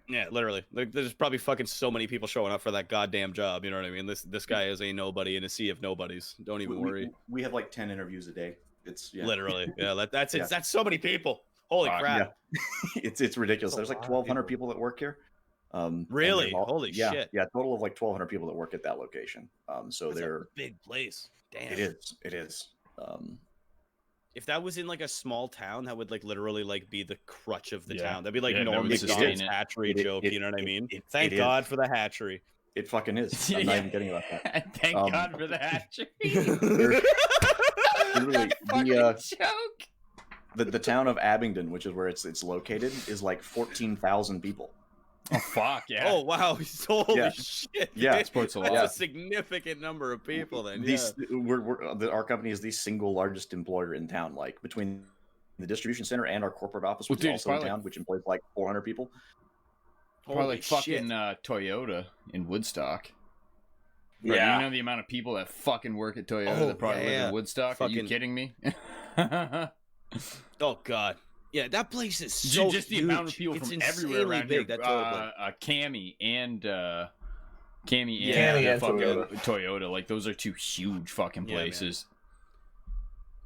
Yeah, literally. Like, there's probably fucking so many people showing up for that goddamn job. You know what I mean? This guy is a nobody in a sea of nobodies. Don't even worry. We have like 10 interviews a day. It's literally. Yeah, that's it. That's so many people. Holy crap! Yeah. It's ridiculous. There's like 1,200 people that work here. Really? Holy shit! Yeah, total of like 1,200 people that work at that location. So that's they're a big place. Damn. It is. If that was in like a small town, that would like literally like be the crutch of the town. That'd be like Yeah, Norm that would McDonald's sustain it. hatchery joke. You know what I mean? Thank it God for the hatchery. It fucking is. I'm not even kidding about that. Thank God for the hatchery. Literally, joke. The town of Abingdon, which is where it's located, is like 14,000 people. Oh fuck yeah! Oh wow! Holy shit! Yeah, it's sports a lot. That's a significant number of people. Then our company is the single largest employer in town. Like between the distribution center and our corporate office, which is also in town, which employs like 400 people. Probably like fucking Toyota in Woodstock. Bro, Yeah, you know the amount of people that fucking work at Toyota that probably live in Woodstock. Are you kidding me? Oh god. Yeah, that place is so just the huge. amount of people it's from everywhere around big, here. That totally. Cammy and Toyota. Like those are two huge fucking places.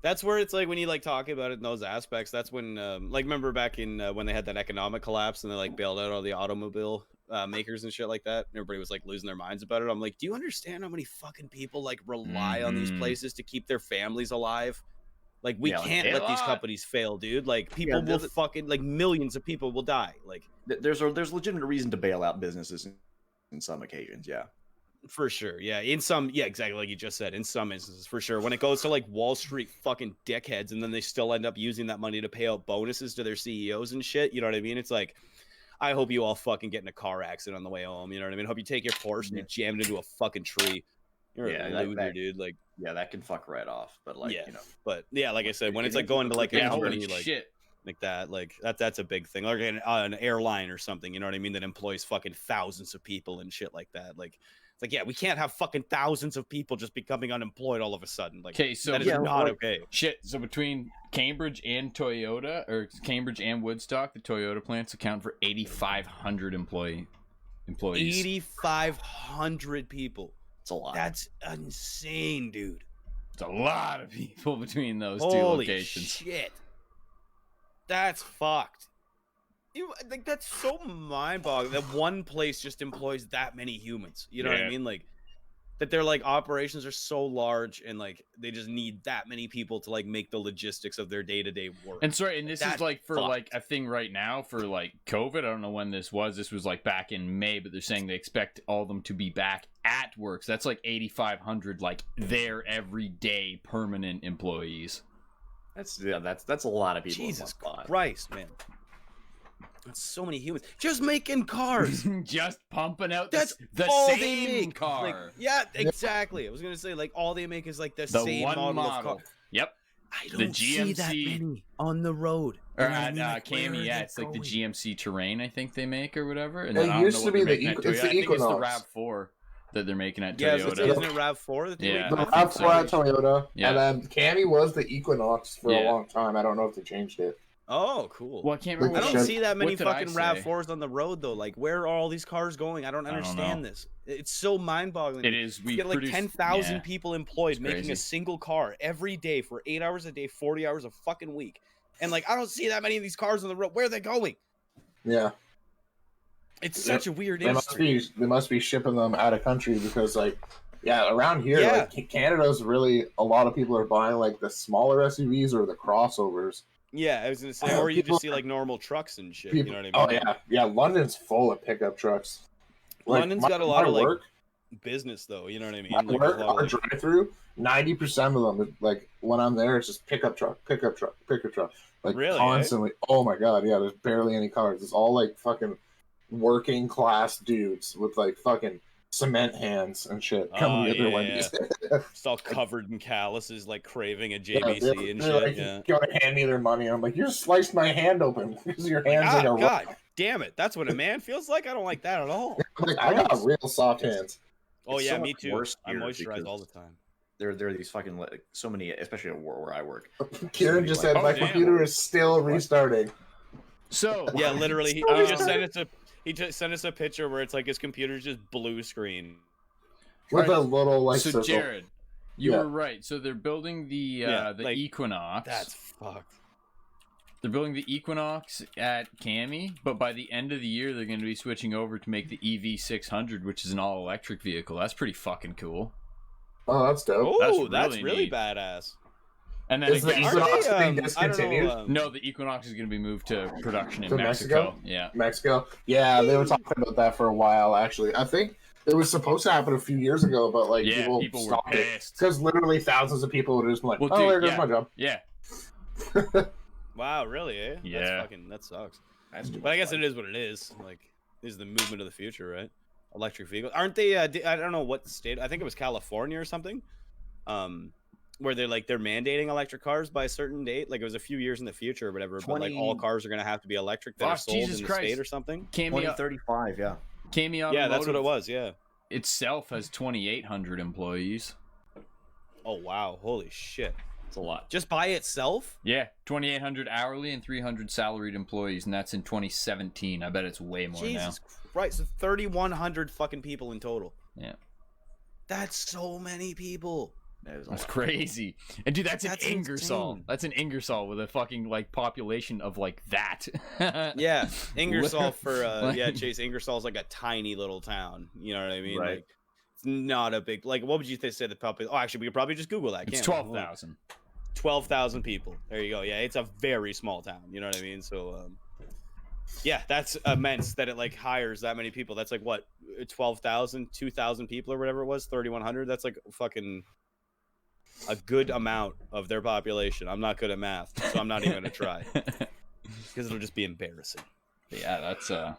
That's where it's like when you like talk about it in those aspects. That's when like remember back in when they had that economic collapse and they like bailed out all the automobile makers and shit like that. And everybody was like losing their minds about it. I'm like, do you understand how many fucking people like rely on these places to keep their families alive? Like we can't let these companies fail, dude. Like people will fucking like millions of people will die. Like there's legitimate reason to bail out businesses in some occasions, yeah. For sure, yeah. In some, yeah, exactly like you just said. In some instances, for sure. When it goes to like Wall Street fucking dickheads, and then they still end up using that money to pay out bonuses to their CEOs and shit. You know what I mean? It's like, I hope you all fucking get in a car accident on the way home. You know what I mean? I hope you take your Porsche and you jam it into a fucking tree. You're a loser, dude. Like, yeah, that can fuck right off. But like, you know, but yeah, like I said, when it's like going to like a company, holy like shit. Like that, like that's a big thing. Like an airline or something, you know what I mean? That employs fucking thousands of people and shit like that. Like, it's like, yeah, we can't have fucking thousands of people just becoming unemployed all of a sudden. Like, okay, so that is not okay. Shit. So between Cambridge and Toyota, or Cambridge and Woodstock, the Toyota plants account for 8,500 employees. 8,500 people. It's a lot. That's insane, dude. It's a lot of people between those two Holy locations. Shit. That's fucked. Like that's so mind-boggling that one place just employs that many humans. You know what I mean? Like, that their like operations are so large and like they just need that many people to like make the logistics of their day-to-day work. And sorry, and this is That's like for fucked. like a thing right now for like COVID. I don't know when this was. This was like back in May, but they're saying they expect all of them to be back at work. So that's like 8,500 like there every day permanent employees. That's a lot of people. in Jesus one spot. Christ, man. That's so many humans just making cars. Just pumping out That's the all same they make. car. Like, yeah, exactly. I was gonna say like all they make is like the same one model of car. Yep. I The don't see that GMC many on the road. Or You know what I at mean? Like, where Cami, are yeah, they it's like the going? GMC Terrain, I think they make or whatever. And It then I don't used know to what be they're the making at it's Toyota. the I think it's the Equinox. RAV4 that they're making at Yeah, Toyota. isn't it RAV4 that they Yeah. make The now? I think so. RAV4 at Toyota, Yeah. and then Cammy was the Equinox for Yeah. a long time. I don't know if they changed it. Oh, cool. Well, I can't Like remember. I the don't Chevy- see that many what did I fucking say? RAV4s on the road though. Like, where are all these cars going? I don't I don't understand know. this. It's so mind-boggling. It is. We You get like produce 10,000 yeah. people employed It's making crazy. a single car every day for 8 hours a day, 40 hours a fucking week. And like, I don't see that many of these cars on the road. Where are they going? Yeah, It's such a weird they industry. must be shipping them out of country because like, yeah, around here, Yeah. like Canada's really a lot of people are buying like the smaller SUVs or the crossovers. Yeah, I was gonna say, or you People- just see like normal trucks and shit. People, You know what I mean? Oh yeah, London's full of pickup trucks. London's got a lot my of, like, work, Business though, you know what I mean? my Like, work, a lot of, our like- drive-through, 90% of them, like when I'm there, it's just pickup truck, like Really, eh? constantly. Oh my god, yeah. There's barely any cars. It's all like fucking working class dudes with like fucking cement hands and shit coming to get their yeah, Wendy's. It's all covered in calluses, like craving a JBC they're and like, shit. Yeah. Go to hand me their money. I'm like, you just sliced my hand open because your hands like a God damn it! That's what a man feels like. I don't like that at all. like, I got real soft hands. Oh It's yeah, so me much too. worse I here moisturize because- all the time. There are these fucking like, so many, especially at where I work. Kieran just said Oh, my damn. computer is still restarting. So Yeah, literally, he So just weird. sent us a picture where it's like his computer's just blue screen. With a little like so circle. Jared, you Yeah. were right. So they're building the Yeah, the like, Equinox. That's fucked. They're building the Equinox at Cami, but by the end of the year, they're going to be switching over to make the EV600, which is an all-electric vehicle. That's pretty fucking cool. Oh, that's dope. Oh, That's that's really really neat. badass. And then Is the again, Aren't Equinox they, being I don't discontinued? know, no, the Equinox is going to be moved to production in To Mexico. Mexico? Yeah. Mexico. Yeah, they were talking about that for a while. Actually, I think it was supposed to happen a few years ago, but like Yeah, people people were stopped it pissed. because literally thousands of people would just be like, Well, "Oh, dude, there goes yeah. my job." Yeah. Wow, really? Eh? Yeah. That sucks. That's too But I much guess fun. it is what it is. Like, this is the movement of the future, right? Electric vehicles. Aren't they? I don't know what state. I think it was California or something. Where they're mandating electric cars by a certain date. Like it was a few years in the future or whatever. But like all 20 cars are gonna have to be electric that are Fuck, sold Jesus in the Christ. state or something. Cami, 2035, yeah. Cami Automotive Yeah, that's what it was. Yeah. itself has 2,800 employees. Oh wow! Holy shit! It's a lot. Just by itself? Yeah, 2,800 hourly and 300 salaried employees, and that's in 2017. I bet it's way more Jesus Christ! So 3,100 fucking people in total. Yeah. That's so many people. That is a now. That's lot. crazy. And dude, that's That's an Ingersoll. insane. That's an Ingersoll with a fucking like population of like that. Yeah, Ingersoll for Like- Chase Ingersoll's like a tiny little town. You know what I mean? Right. Like it's not a big like. What would you say the population? Oh, actually, we could probably just Google that. It's can't we? 12,000. 12,000 people. There you go. Yeah, it's a very small town. You know what I mean? So, yeah, that's immense that it like hires that many people. That's like what 12,000, 2,000 people or whatever it was. 3,100. That's like fucking a good amount of their population. I'm not good at math, so I'm not even gonna try because it'll just be embarrassing. Yeah, that's nuts.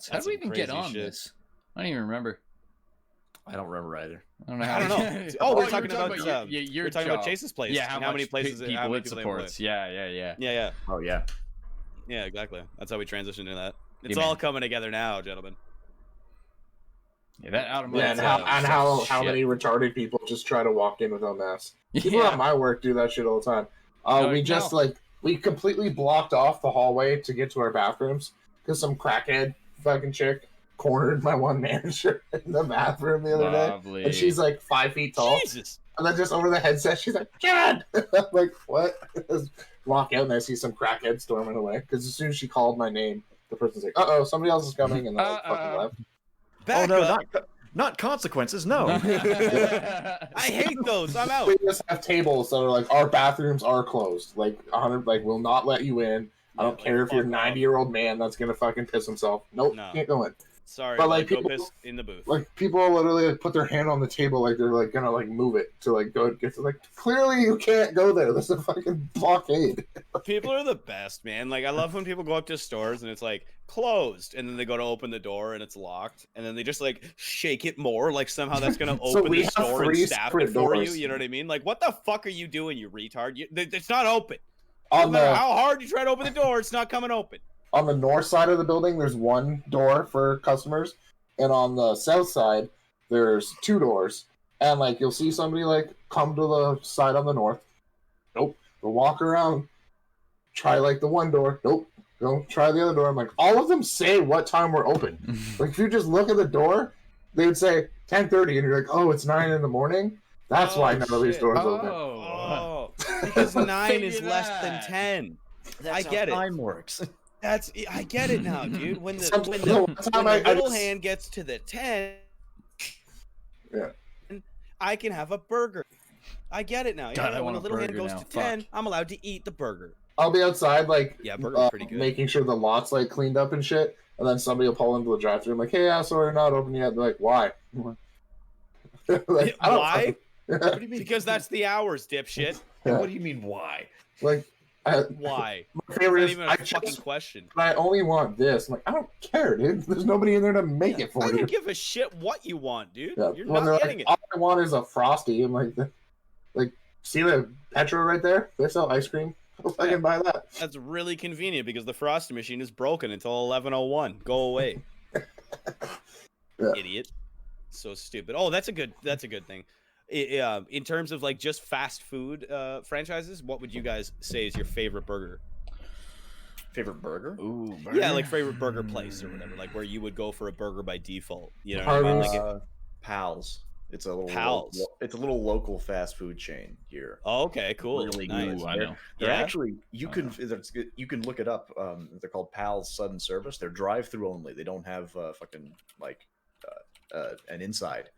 How That's do we some even get crazy on shit. this? I don't even remember. I don't remember either. I don't know. How I don't we- know. Oh, we're you talking about your we're talking about job. Chase's place. Yeah, and how many places people how many it people they supports. employ. Yeah. Yeah, Oh, yeah. yeah, exactly. That's how we transitioned into that. It's Yeah, all man. coming together now, gentlemen. Yeah, that automotive. Yeah, and how many retarded people just try to walk in without masks. People at my work do that shit all the time. We just we completely blocked off the hallway to get to our bathrooms because some crackhead fucking chick cornered my one manager in the bathroom the other Lovely. day, and she's like 5 feet tall. Jesus. And then just over the headset, she's like, "God!" I'm like, what? Walk out and I see some crackhead storming away because as soon as she called my name, the person's like, "Uh oh, somebody else is coming," and then like, fucking left. Back oh, no, up. Not consequences, no. I hate those. I'm out. We just have tables that are like, our bathrooms are closed. Like 100, like we'll not let you in. I don't like, care if you're a fuck off. 90-year-old man that's gonna fucking piss himself. Nope, No. can't go in. Sorry, But, but like, go people- piss in the booth. Like people literally like, put their hand on the table like they're like gonna like move it to like go get to like. Clearly, you can't go there. This is a fucking blockade. People are the best, man. Like I love when people go up to stores and it's like closed, and then they go to open the door and it's locked, and then they just like shake it more, like somehow that's gonna So open we the have store and 3 staff separate it for you. doors. You know what I mean? Like what the fuck are you doing, you retard? It's not open. No On matter the how hard you try to open the door, it's not coming open. on the north side of the building, there's 1 door for customers, and on the south side, there's 2 doors. And like you'll see somebody like come to the side on the north. Nope. They'll walk around, try like the 1 door. Nope. Go try the other door. I'm like, all of them say what time we're open. Like if you just look at the door, they would say 10:30, and you're like, oh, it's 9 in the morning. That's why Oh, none of these shit. doors open. Oh, because 9 is Figure less that. than 10. That's I get how it. time works. I get it now, dude. When the Sometimes- when no, the, one time when the I little just- hand gets to the 10, Yeah. I can have a burger. I get it now. God, I when want the a little hand burger goes now. to 10, Fuck. I'm allowed to eat the burger. I'll be outside, like, Yeah, burger's pretty good. making sure the lot's like cleaned up and shit, and then somebody will pull into the drive-thru. I'm like, hey, sorry, we're not open yet. They're like, why? Like, I don't Why? What do you mean? Because that's the hours, dipshit. Yeah. What do you mean? Why? Like, Why? my It's favorite not is even I a fucking just, question. I only want this. I'm like, I don't care, dude. There's nobody in there to make it for I you. don't give a shit what you want, dude. Yeah. You're When not they're getting like, it. all I want is a Frosty. I'm like, see the Petro right there? They sell ice cream. Go fucking Yeah. buy that. That's really convenient because the frosty machine is broken until 11:01. Go away, Yeah. idiot. So stupid. Oh, that's a good thing. In terms of like just fast food franchises, what would you guys say is your favorite burger? Favorite burger? Ooh, Yeah, like favorite burger place or whatever, like where you would go for a burger by default. You know what I mean? Hardee's. Like, Pals. It's a little Pals. It's a little local fast food chain here. oh, okay, cool, Really nice. good. Ooh, I know. They're Yeah? actually you I can you can look it up. They're called Pals Sudden Service. They're drive-through only. They don't have fucking like an inside.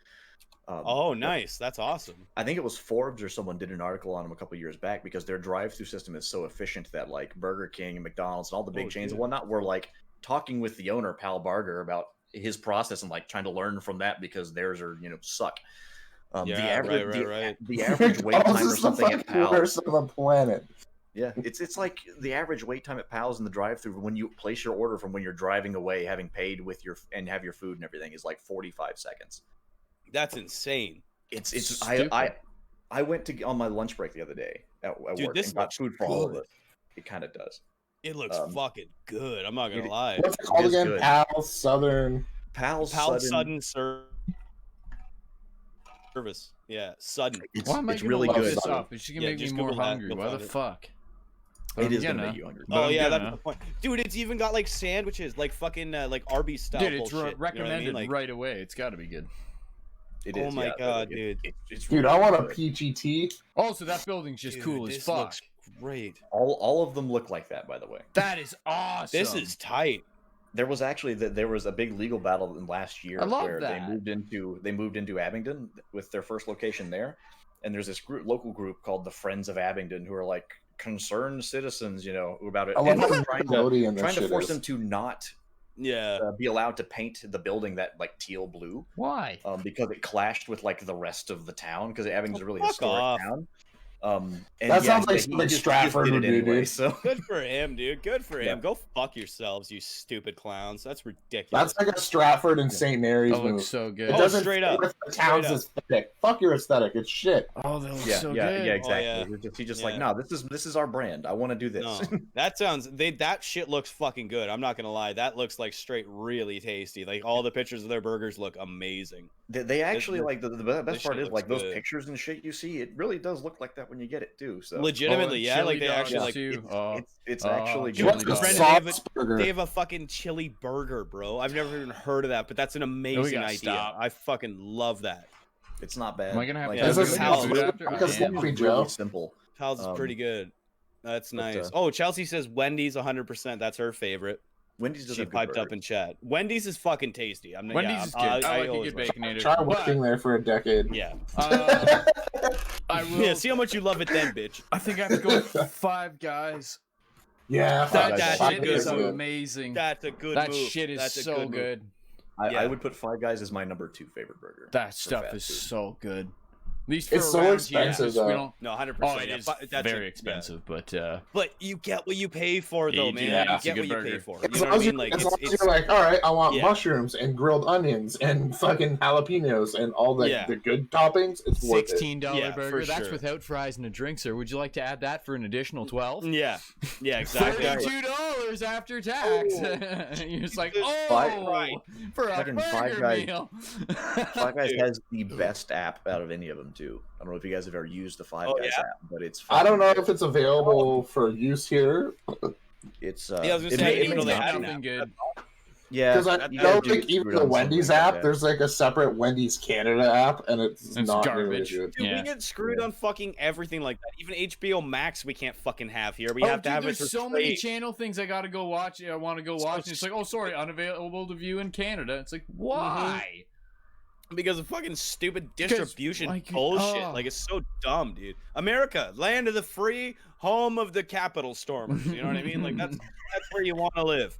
Oh, nice. That's awesome. I think it was Forbes or someone did an article on them a couple years back because their drive-through system is so efficient that like Burger King and McDonald's and all the big Oh, chains and dude. whatnot were like talking with the owner, Pal Barger, about his process and like trying to learn from that because theirs are suck. Yeah, the average right. the average wait time McDonald's or is something the at fucking worst Pals. on the planet. Yeah, it's like the average wait time at Pals in the drive-through when you place your order from when you're driving away, having paid with your and have your food and everything is like 45 seconds. That's insane. It's Stupid. I went to on my lunch break the other day at Dude, work this and got looks food for all of good. it. It kind of does. It looks Um, fucking good. I'm not gonna it- lie. What's it called is again? good. Pal Southern. Pals Pal Sudden. Service. Yeah, sudden. It's, Why am I it's gonna really look good. this up? It's just gonna Yeah, make me just more Google that. hungry. You'll Why the find it. fuck? It is gonna gonna make you hungry. But Oh I'm yeah, gonna. that's the point, dude. It's even got like sandwiches, like fucking like Arby's style. Dude, it's bullshit, recommended you know what I mean? Like, right away. It's got to be good. It oh is, my yeah, God, it- dude. it's Dude, really I want a good. PGT. Also, that building's just dude, cool as this fuck. looks great. All of them look like that, by the way. That is awesome. This is tight. There was actually there was a big legal battle in last year I love where that. they moved into Abingdon with their first location there, and there's this local group called the Friends of Abingdon who are like concerned citizens, about it, I love and how trying Nickelodeon this to shit force is. them to not Yeah. be allowed to paint the building that like teal blue, Why? because it clashed with like the rest of the town because Abingdon's a really fuck historic off. town. And That sounds like he something just Stratford did would it do, anyway, dude. So Good for him, dude. Good for him. Yeah. Go fuck yourselves, you stupid clowns. That's ridiculous. That's like a Stratford and St. Mary's That move. looks so good. It Oh, doesn't straight fit up. with the town's Straight up. aesthetic. Fuck your aesthetic. It's shit. Oh, that looks yeah, so yeah, good. yeah, exactly. yeah. He's just Yeah. like, no, this is our brand. I want to do this. No, that sounds that shit looks fucking good. I'm not gonna lie, that looks like straight really tasty. Like all the pictures of their burgers look amazing. They actually This- like the this best part shit is like looks those good. pictures and shit you see. It really does look like that when you get it too. So Legitimately, and yeah. chili Like they dogs actually like too. it's actually chili good. What's dogs. the Brendan, they have sauce burger? they have a fucking chili burger, bro. I've never even heard of that, but that's an amazing gotta idea. stop. I fucking love that. It's not bad. Am I gonna have Like, to Is have this Pals. food after? like I a am. sloppy it's Joe? really simple. Pals is Um, pretty good. That's but, nice. Oh, Chelsea says Wendy's 100%. That's her favorite. Wendy's doesn't She have good piped up burgers. in chat. Wendy's is fucking tasty. I'm Wendy's is good. I like a always good like- baconator. Try but, working there for a decade. Yeah. I will. Yeah. See how much you love it then, bitch. I think I have to go with Five Guys. Yeah, That That's shit good. is good. amazing. That's a good That move. shit is That's a so good. Move. good. Yeah. I would put Five Guys as my number 2 favorite burger. That for stuff fast is food. so good. At least for It's so around expensive, here, though. we don't. No, 100%. Oh, it yeah, is that's very it, expensive, but But you get what you pay for, though, You do, man. yeah. You It's a get good what you burger. pay for. As You know long what I as, mean? Like, as long as it's you're like, all right, I want Yeah. mushrooms and grilled onions and fucking jalapenos and all the, Yeah. the good toppings, it's worth it. $16 Yeah, for burger. That's sure. without fries and a drink, sir. Would you like to add that for an additional 12? yeah, exactly. $32 after tax. You're just like, oh, Five- for a Fucking burger Five Guys. meal. Five Guys has the best app out of any of them too. I don't know if you guys have ever used the Five Oh, Guys yeah? app, but it's. I don't know fucking if it's available for use here, good. It's. Yeah, I was gonna it say, I may- didn't even know it they may had not an be. nothing good. Yeah, because I that- know that like dude even screwed the on Wendy's something like app, that. there's like a separate Wendy's Canada app, and it's not garbage. really good. Dude, Yeah. we get screwed Yeah. on fucking everything like that. Even HBO Max, we can't fucking have here. We Oh, have to dude, have it there's for so many free. channel things I gotta go watch. I want to go So watch, and it's like, oh, sorry, unavailable to view in Canada. It's like, why? Because of fucking stupid distribution like, bullshit. oh. Like, it's so dumb, dude. America, land of the free, home of the Capitol stormers. You know what I mean? Like, that's where you want to live.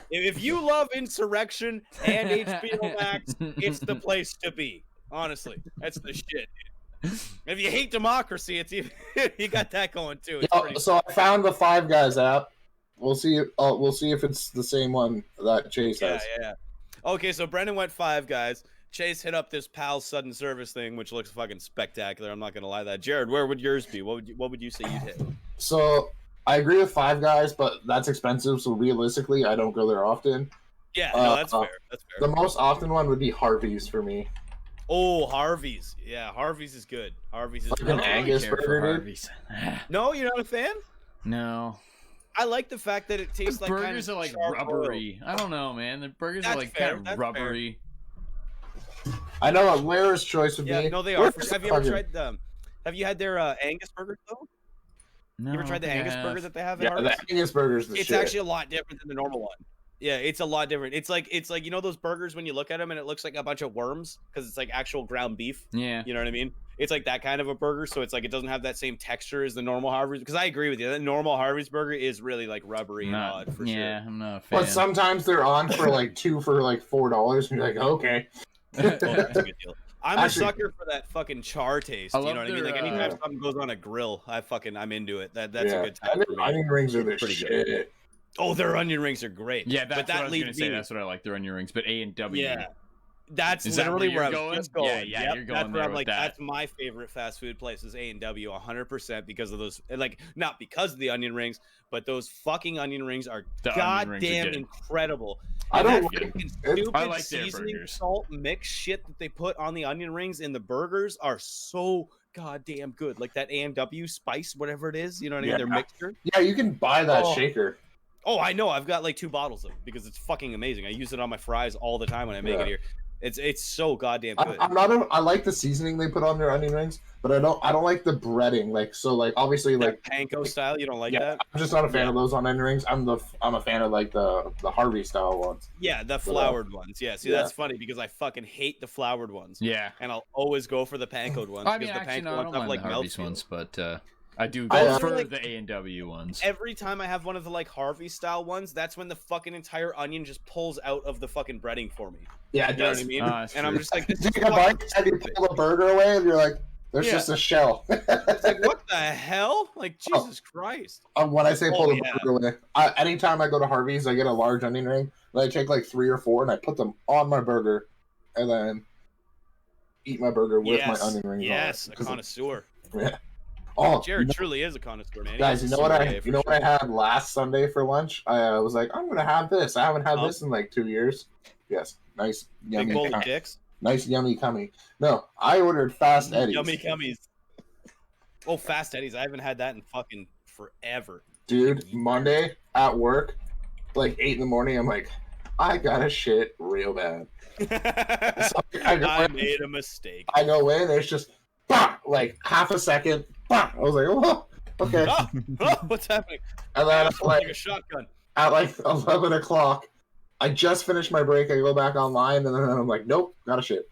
If you love insurrection and HBO Max, it's the place to be. Honestly, that's the shit, dude. If you hate democracy, it's even, you got that going too. It's Yeah, pretty. so I found the Five Guys app. We'll see. We'll see if it's the same one that Chase Yeah, has. yeah. Okay, so Brendan went Five Guys. Chase hit up this PAL sudden service thing, which looks fucking spectacular. I'm not gonna lie. That Jared, where would yours be? What would you say you'd hit? So I agree with Five Guys, but that's expensive. So realistically, I don't go there often. Yeah, no, that's Uh, fair. That's fair. The most often one would be Harvey's for me. Oh, Harvey's. Yeah, Harvey's is good. Harvey's is Like good. an Angus care for burger, dude. Harvey's. No, you're not a fan? No. I like the fact that it tastes like Burgers kind of are like charcoal. rubbery. I don't know, man. The burgers That's are like fair, kind of that's rubbery. I know a Laira's choice would Yeah, be. no, they are. Where's Have the you ever fucking- tried them? Have you had their Angus burger though? No, You ever tried the I think I Angus burger have. that they have at Yeah, Harvey's? the Angus burger's the It's shit. actually a lot different than the normal one. Yeah, it's a lot different. It's like you know those burgers when you look at them and it looks like a bunch of worms because it's like actual ground beef. Yeah. You know what I mean? It's like that kind of a burger, so it's like it doesn't have that same texture as the normal Harvey's. Because I agree with you, that normal Harvey's burger is really like rubbery and Not, odd for yeah, I'm not a fan. But sometimes they're on for like two for like $4, and you're like, okay. sure. Oh, that's a good deal. I'm Actually- a sucker for that fucking char taste. I You know love what I mean? their, Like anytime something goes on a grill, I'm into it. That's Yeah. a good time for me. Onion rings are the Pretty shit. good. Oh, their onion rings are great. yeah, that's but what I that was gonna leads say. me. That's what I like. Their onion rings, but A&W. Yeah. That's Is that literally where where, you're I was going? just going. Yeah, yeah, Yep, you're going that's where there I'm with like, that. that's my favorite fast food place is A&W 100% because of those, like, not because of the onion rings, but those fucking onion rings are The onion rings are goddamn good. incredible. I And don't that like fucking it. stupid I like their seasoning burgers. salt mix shit that they put on the onion rings in the burgers are so goddamn good. Like that A&W spice, whatever it is, you know what I mean? Yeah. Their mixture. Yeah, you can buy that Oh. shaker. Oh, I know. I've got like 2 bottles of it because it's fucking amazing. I use it on my fries all the time when I make Yeah. it here. It's so goddamn good. I'm not. I like the seasoning they put on their onion rings, but I don't like the breading. Like so, like obviously, like That panko style, you don't like yeah, that? I'm just not a fan Yeah. of those on onion rings. I'm a fan of like the Harvey style ones. Yeah, the floured ones. Yeah, see, Yeah. that's funny because I fucking hate the floured ones, Yeah. and I'll always go for the pankoed ones I mean, because the actually, panko no, I ones don't have mind like the Harvey's mouthfeel. ones, but I do I, go for like- the A&W ones. Every time I have one of the like Harvey style ones, that's when the fucking entire onion just pulls out of the fucking breading for me. Yeah, You it know what does. I mean? That's And I'm true. just like, this is Take a fucking bite and you stupid. pull the burger away, and you're like, "There's Yeah. just a shell." It's like, what the hell? Like, Oh. Jesus Christ. When I say pull Oh, the yeah. burger away, anytime I go to Harvey's, I get a large onion ring, and I take like 3 or 4, and I put them on my burger, and then eat my burger with Yes, my onion rings yes, on a it. 'Cause connoisseur. Oh, Jared truly is a connoisseur, man. He guys, has you a know what sommelier for I had last Sunday for lunch? I was like, I'm gonna have this. I haven't had Oh. this in like 2 years. Yes, nice, Big yummy, bowl of dicks. nice, yummy, cummy. No, I ordered Fast Eddie's. Yummy cummies. Oh, Fast Eddie's. I haven't had that in fucking forever. Dude, Monday at work, like 8 in the morning. I'm like, I gotta shit real bad. So I made a mistake. I go in, there's just bah, like half a second. Bah. I was like, oh, okay. Oh, oh, what's happening? And then That sounds like a like, shotgun. at like 11 o'clock. I just finished my break. I go back online, and then I'm like, nope, gotta shit.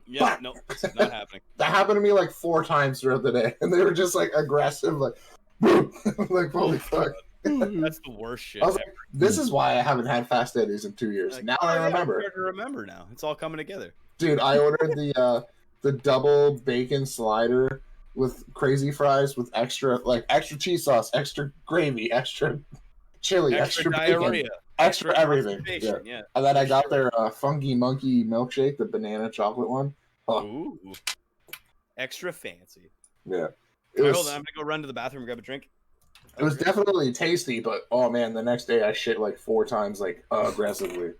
Yeah, no, it's not happening. That happened to me like 4 times throughout the day, and they were just like aggressive, like, like holy fuck. That's the worst shit I was ever. like, this is why I haven't had Fast Eddie's in 2 years. Like, now oh, I yeah, remember. I'm starting to remember now. It's all coming together. Dude, I ordered the double bacon slider with crazy fries with extra cheese sauce, extra gravy, extra chili, extra diarrhea, bacon, extra everything. Yeah. constipation, yeah. And then I got their Funky Monkey milkshake, the banana chocolate one. Oh, Ooh, extra fancy. yeah. All It right, was, hold on, I'm gonna go run to the bathroom and grab a drink. it was definitely tasty, but oh man, the next day I shit like 4 times, like aggressively.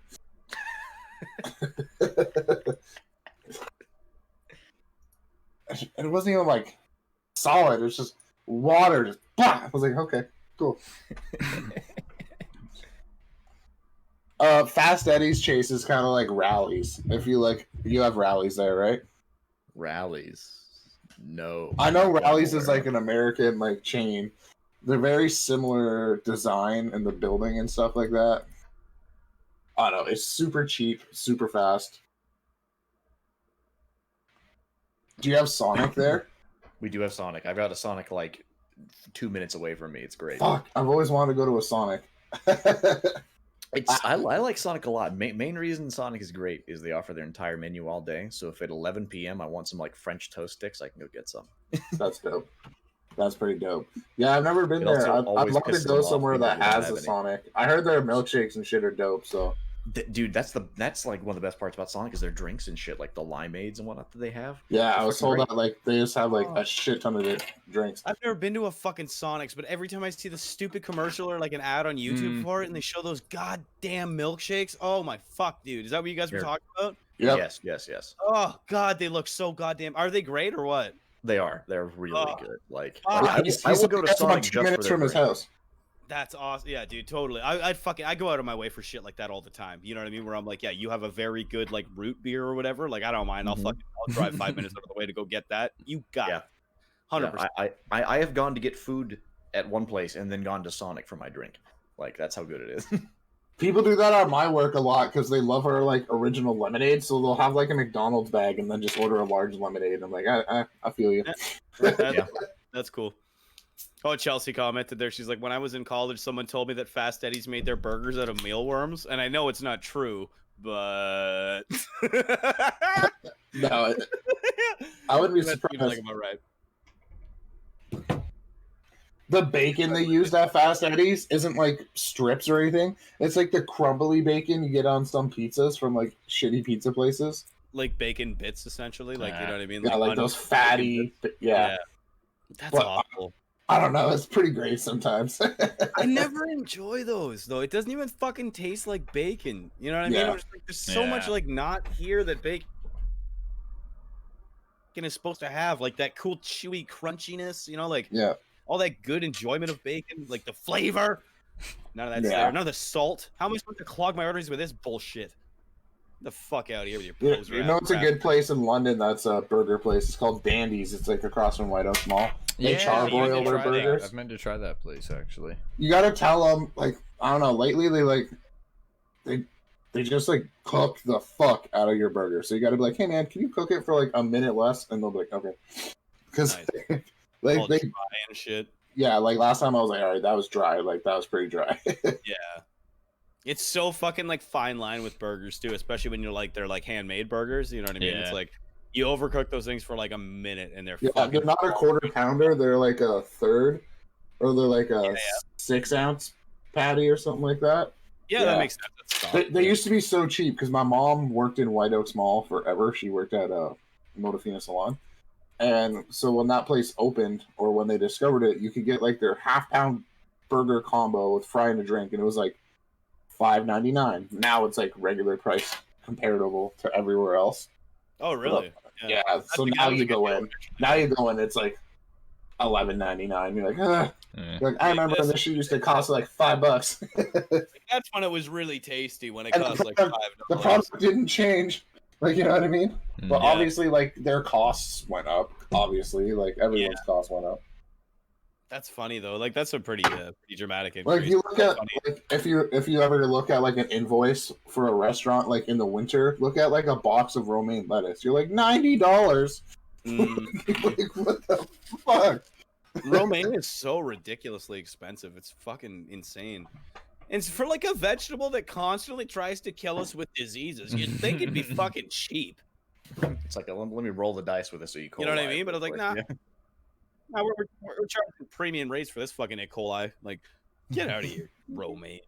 And it wasn't even like solid. It was just water. Just bah! I was like, okay, cool. Fast Eddie's Chase is kind of like rallies. If you like, you have rallies there, right? Rallies. No. I know rallies is like an American like chain. They're very similar design in the building and stuff like that. I don't know. It's super cheap, super fast. Do you have Sonic there? We do have Sonic. I've got a Sonic like 2 minutes away from me. It's great. Fuck, I've always wanted to go to a Sonic. I like Sonic a lot. Main reason Sonic is great is they offer their entire menu all day. So if at 11 p.m. I want some like French toast sticks, I can go get some. That's dope. That's pretty dope. Yeah, I've never been It there. also I'd always love to pisses go them off somewhere because that they don't has have a any. Sonic. I heard their milkshakes and shit are dope. So Dude, that's like one of the best parts about Sonic is their drinks and shit, like the limeades and whatnot that they have. yeah, I They're was freaking told great. that like they just have like a shit ton of drinks. I've never been to a fucking Sonic's, but every time I see the stupid commercial or like an ad on YouTube for it, and they show those goddamn milkshakes, oh my fuck, dude, is that what you guys were Here. talking about? Yep. Yes. Oh god, they look so goddamn. Are they great or what? They are. They're really Oh. good. Like Oh, I will go to That's about Sonic 2 just for minutes their from his drink. house. That's awesome. Yeah, dude, totally. I go out of my way for shit like that all the time. You know what I mean? Where I'm like, yeah, you have a very good like root beer or whatever. Like, I don't mind. I'll drive 5 minutes out of the way to go get that. You got Yeah. it. 100%. Yeah, I have gone to get food at one place and then gone to Sonic for my drink. Like that's how good it is. People do that at my work a lot because they love our like original lemonade. So they'll have like a McDonald's bag and then just order a large lemonade. I'm like, I feel you. Yeah. That's cool. Oh, Chelsea commented there. She's like, when I was in college, someone told me that Fast Eddie's made their burgers out of mealworms, and I know it's not true, but No, I wouldn't be That seems surprised. like about right. The bacon they used at Fast Eddie's isn't like strips or anything. It's like the crumbly bacon you get on some pizzas from like shitty pizza places. Like bacon bits, essentially. Like, you know what I mean? Yeah, like those fatty. Yeah. That's But- awful. I don't know. It's pretty great sometimes. I never enjoy those though. It doesn't even fucking taste like bacon. You know what I mean? Yeah. I'm just like, there's so much Yeah. like not here that bacon is supposed to have, like that cool chewy crunchiness. You know, like Yeah. all that good enjoyment of bacon, like the flavor. None of that's Yeah. there. None of the salt. How am I supposed to clog my arteries with this bullshit? Get the fuck out of here with your You, poser you know, ass it's a crap. good place in London. That's a burger place. It's called Dandy's. It's like across from White Oak Mall. They charbroil their burgers. I've meant to try that place actually. You gotta tell them, like, I don't know. Lately, they just like cook the fuck out of your burger. So you gotta be like, hey man, can you cook it for like a minute less? And they'll be like, okay. Because Nice. like All they, dry and shit. yeah, like last time I was like, all right, that was dry. Like that was pretty dry. Yeah. It's so fucking like fine line with burgers too, especially when you're like they're like handmade burgers. You know what I mean? It's Yeah. like you overcook those things for like a minute and they're Yeah, fucking they're not a quarter pounder. They're like a third, or they're like a 6-ounce patty or something like that. Yeah, Yeah. that makes sense. That's solid. They used to be so cheap because my mom worked in White Oaks Mall forever. She worked at a Modafina salon. And so when that place opened, or when they discovered it, you could get like their half-pound burger combo with fry and a drink, and it was like $5.99. Now it's like regular price comparable to everywhere else. Oh really? Yeah, so That's now a you good go deal, in. actually. Now you go in, it's like $11.99. You're like, ugh. Yeah. You're like, I remember when this shit used to cost like $5. That's when it was really tasty when it And cost like the $5. product didn't change. Like, you know what I mean? But Yeah. obviously, like, their costs went up. Obviously, like, everyone's costs went up. That's funny though. Like that's a pretty dramatic increase. Like you look at like if you ever look at like an invoice for a restaurant like in the winter, look at like a box of romaine lettuce. You're like $90. Like what the fuck? Romaine is so ridiculously expensive. It's fucking insane. And it's for like a vegetable that constantly tries to kill us with diseases. You'd think it'd be fucking cheap. It's like let me roll the dice with this. So you know what I mean? But I was like, nah. Yeah. No, we're charging premium rates for this fucking E. coli. Like, get out of here, romaine.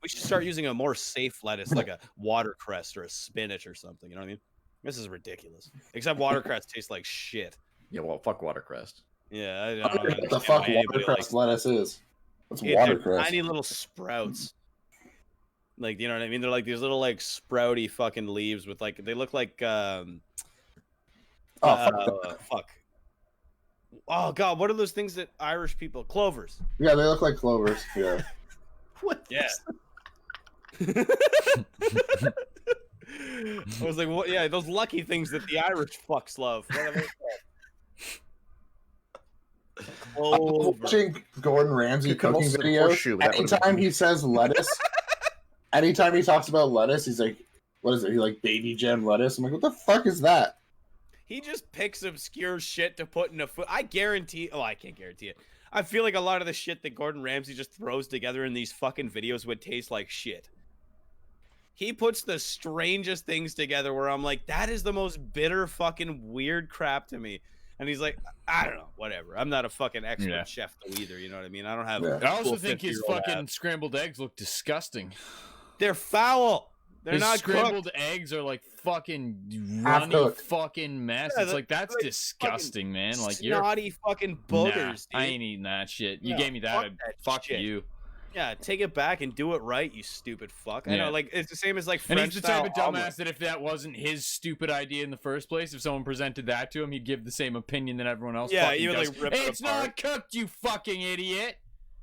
We should start using a more safe lettuce, like a watercress or a spinach or something. You know what I mean? This is ridiculous. Except watercress tastes like shit. Yeah, well, fuck watercress. Yeah, I I don't don't know know what the fuck watercress lettuce is. What's watercress? Tiny little sprouts. Like, you know what I mean? They're like these little like sprouty fucking leaves with like they look like fuck. Oh god, what are those things that Irish people clovers? Yeah, they look like clovers. Yeah. What? Yeah. I was like, what? Yeah, those lucky things that the Irish fucks love. What are they called? I'm watching Gordon Ramsay cooking videos. Anytime he says lettuce, anytime he talks about lettuce, he's like, "What is it?" He like baby gem lettuce. I'm like, "What the fuck is that?" He just picks obscure shit to put in a food. I guarantee. Oh, I can't guarantee it. I feel like a lot of the shit that Gordon Ramsay just throws together in these fucking videos would taste like shit. He puts the strangest things together where I'm like, that is the most bitter fucking weird crap to me. And he's like, I don't know, whatever. I'm not a fucking expert chef though either. You know what I mean? I don't have. I also think his fucking scrambled eggs look disgusting. They're foul. They're his not scrambled cooked. eggs are like fucking runny fucking mess. Yeah, it's like that's like disgusting, man. Like you're snotty fucking boogers. Nah, I ain't eating that shit. You No, gave me that. Fuck shit. you. Yeah, take it back and do it right, you stupid fuck. I know, like it's the same as like French and he's the type of dumbass omelet. that if that wasn't his stupid idea in the first place, if someone presented that to him, he'd give the same opinion that everyone else. Yeah, fucking he would does. like rip It's it apart. not cooked, you fucking idiot.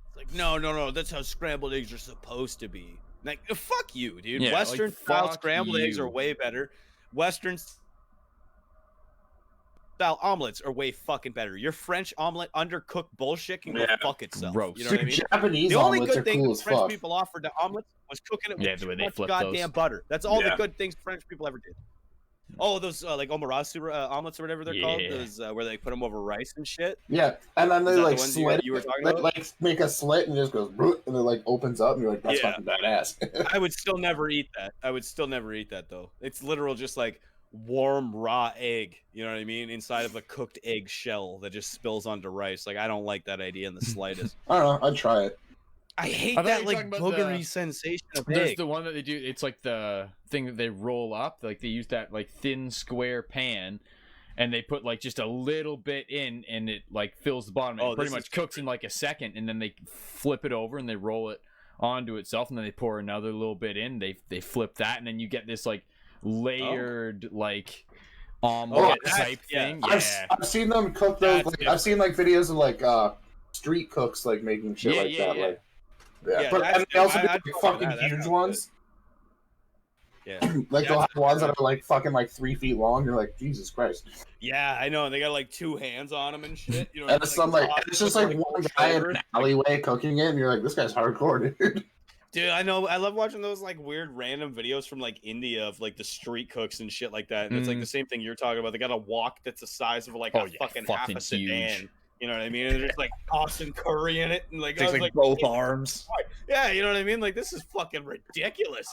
It's like no, that's how scrambled eggs are supposed to be. Like fuck you, dude. Yeah, Western like, style fuck scrambled eggs you. are way better. Western style omelets are way fucking better. Your French omelet undercooked bullshit can go fuck itself. Gross. You know what I mean? Japanese The only omelets good are thing cool that as French fuck. people offered to omelets was cooking it with Yeah, the way too they much flip goddamn those. butter. That's all the Yeah. good things French people ever did. Oh, those like omarasu omelets or whatever they're called. Yeah. Those where they put them over rice and shit. Yeah, and then they Is that like the ones slit. you were talking They about? like make a slit and it just goes, "Broot," and it like opens up, and you're like, "That's Yeah. fucking badass." I would still never eat that. I would still never eat that though. It's literal just like warm raw egg. You know what I mean? Inside of a cooked egg shell that just spills onto rice. Like I don't like that idea in the slightest. I don't know. I'd try it. I hate I thought that you were like talking about boogery sensation of There's egg. the one that they do. It's like the thing that they roll up. Like they use that like thin square pan, and they put like just a little bit in, and it like fills the bottom. Oh, It pretty this much is cooks in like a second, and then they flip it over and they roll it onto itself, and then they pour another little bit in. They flip that, and then you get this like layered like omelet type thing. Yeah, I've seen them cook those. That's Like, I've seen like videos of like street cooks like making shit like that. Yeah. Like, yeah, Yeah, but that's and they also good. do I'd like, go for fucking that. That huge sounds ones. Yeah. Like they'll That's have ones good. that are like fucking like 3 feet long. You're like, Jesus Christ. Yeah, I know. And they got like two hands on them and shit. You know, And it's some like tossed it's just with, like one guy in shoulders. an alleyway cooking it, and you're like, this guy's hardcore, dude. Dude, I know. I love watching those like weird random videos from like India of like the street cooks and shit like that. And it's like the same thing you're talking about. They got a wok that's the size of like a fucking half a sedan. huge. You know what I mean? And they're just like tossing curry in it and like, I Takes was like like both arms. yeah, you know what I mean? Like this is fucking ridiculous.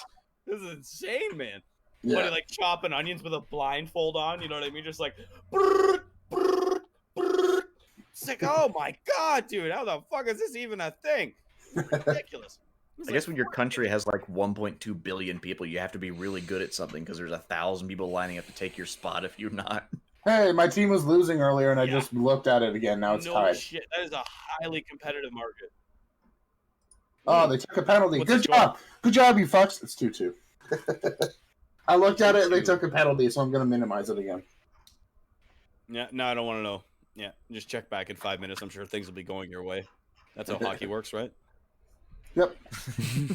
This is insane, man. Yeah. Somebody like chopping onions with a blindfold on. You know what I mean? Just like. Brrr, brrr, brrr. It's like, oh my god, dude! How the fuck is this even a thing? Ridiculous. I guess when your country has like 1.2 billion people, you have to be really good at something because there's 1,000 people lining up to take your spot if you're not. Hey, my team was losing earlier, and I Yeah. just looked at it again. Now it's no tied. shit. That is a highly competitive market. Oh, they took a penalty. What's Good the job. Good job, you fucks. It's 2-2. I looked at it, and they took a penalty, so I'm going to minimize it again. Yeah, no, I don't want to know. Yeah, just check back in 5 minutes. I'm sure things will be going your way. That's how hockey works, right? Yep.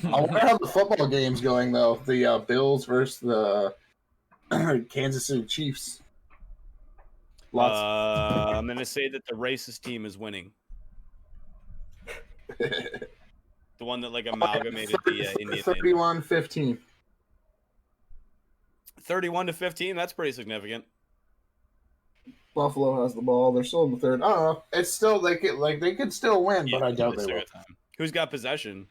I wonder how the football game's going, though. The Bills versus the Kansas City Chiefs. I'm going to say that the racist team is winning. The one that like amalgamated the Indian. 31-15. 31-15. That's pretty significant. Buffalo has the ball. They're still in the third. I don't know. It's still they could still win, but I doubt they will. Who's got possession?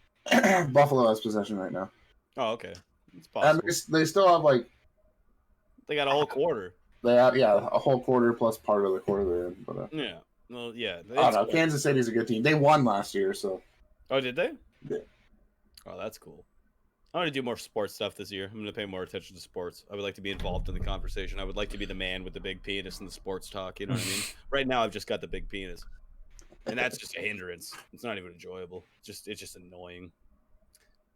Buffalo has possession right now. Oh, okay. It's possible. And they still have like they got a whole quarter. They have a whole quarter plus part of the quarter they're in. But yeah. Well, yeah. I don't know. Kansas City's a good team. They won last year, so. Oh, did they? Yeah. Oh, that's cool. I'm going to do more sports stuff this year. I'm going to pay more attention to sports. I would like to be involved in the conversation. I would like to be the man with the big penis in the sports talk. You know what I mean? Right now, I've just got the big penis. And that's just a hindrance. It's not even enjoyable. It's just annoying.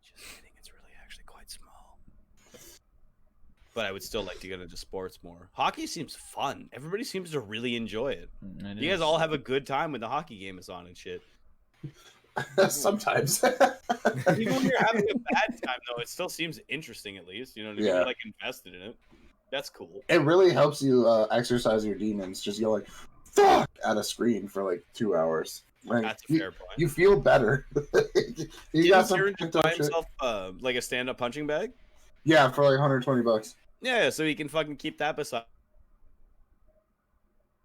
Just kidding. It's really actually quite small. But I would still like to get into sports more. Hockey seems fun. Everybody seems to really enjoy it. You guys all have a good time when the hockey game is on and shit. Sometimes. Even when you're having a bad time, though, it still seems interesting. At least you know what I mean. You're like invested in it. That's cool. It really helps you exercise your demons. Just yelling "fuck" at a screen for like 2 hours. Like, that's a fair point. You feel better. you got some buy himself like a stand-up punching bag. Yeah, for like $120. Yeah, so he can fucking keep that beside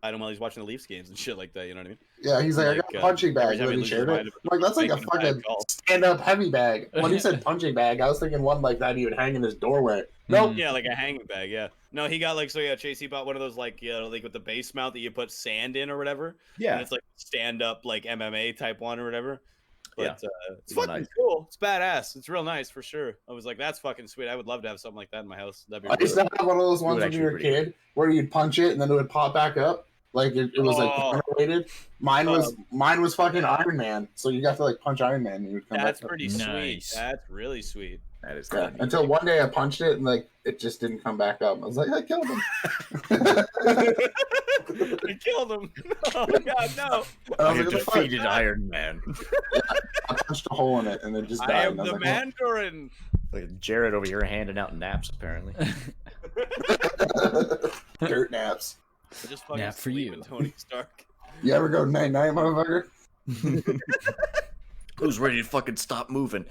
him while he's watching the Leafs games and shit like that. You know what I mean? Yeah, he's like, I got a punching bag. And he shared it. Like, that's like a fucking stand-up heavy bag. When he said punching bag, I was thinking one like that he would hang in his doorway. Nope. Yeah, like a hanging bag. Yeah. No, he got like Chase. He bought one of those like like with the base mount that you put sand in or whatever. Yeah. And it's like stand-up like MMA type one or whatever. But it's fucking nice. Cool. It's badass. It's real nice for sure. I was like, that's fucking sweet. I would love to have something like that in my house. That'd be I used to have one of those ones when you were a kid where you'd punch it and then it would pop back up. Like it was like counterweighted. Mine was fucking Iron Man. So you got to like punch Iron Man and you would come back. That's pretty sweet. That's really sweet. That is until one day I punched it and like it just didn't come back up. I was like, I killed him. I killed him. Oh god, no! You defeated Iron Man. Yeah, I punched a hole in it and it just died. I am the Mandarin. Like Jared over here handing out naps apparently. Dirt naps. I just fucking nap for you, Tony Stark. You ever go night night, motherfucker? Who's ready to fucking stop moving?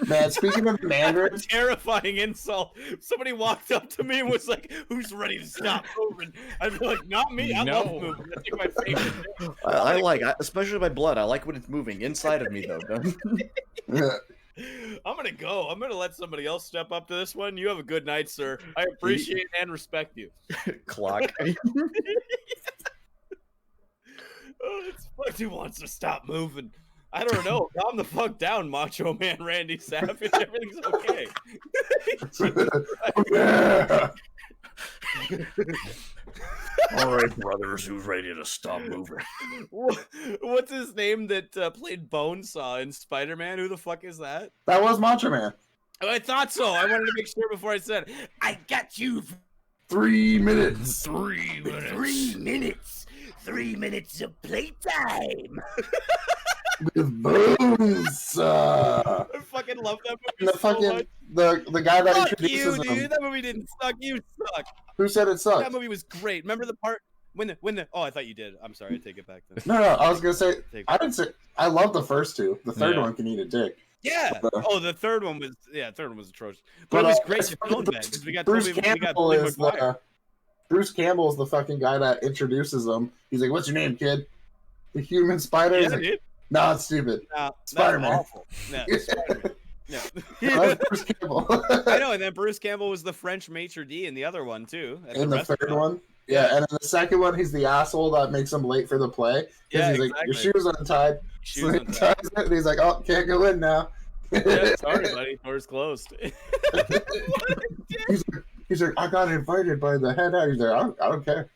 Man, speaking of Mandarin, terrifying insult. Somebody walked up to me and was like, "Who's ready to stop moving?" I'd be like, "Not me. I love moving. That's like my favorite thing." I like, especially my blood. I like when it's moving inside of me, though. I'm gonna go. I'm gonna let somebody else step up to this one. You have a good night, sir. I appreciate and respect you. Clock. Oh, it's fucked. Who wants to stop moving? I don't know. Calm the fuck down, Macho Man Randy Savage. Everything's okay. Yeah. All right, brothers, who's ready to stop moving? What's his name that played Bonesaw in Spider-Man? Who the fuck is that? That was Macho Man. Oh, I thought so. I wanted to make sure before I said, I got you. 3 minutes. 3 minutes. 3 minutes. 3 minutes of playtime. With Bones. I fucking love that movie so much. The guy that fuck introduces you, him. dude. That movie didn't suck. You suck. Who said it sucked? That movie was great. Remember the part when the oh, I thought you did. I'm sorry. I take it back then. No, I was gonna say I didn't say I love the first two. The third one can eat a dick. Yeah. But, oh, the third one was atrocious. But it was great to film that because we got Bruce Toby, Campbell we got is Bruce Campbell is the fucking guy that introduces him. He's like, "What's your name, kid?" The human spider. Yeah, He's like, dude. No, it's stupid. No, Spider-Man. awful. No, Spider-Man. No. That was Bruce Campbell. I know, and then Bruce Campbell was the French maitre d' in the other one too. In the third one, yeah, and in the second one, he's the asshole that makes him late for the play. Yeah, he's like, your shoes untied. So he ties it, and he's like, "Oh, can't go in now." Yeah, sorry, buddy. Door's closed. He's like, I got invited by the head out. He's like, I don't care.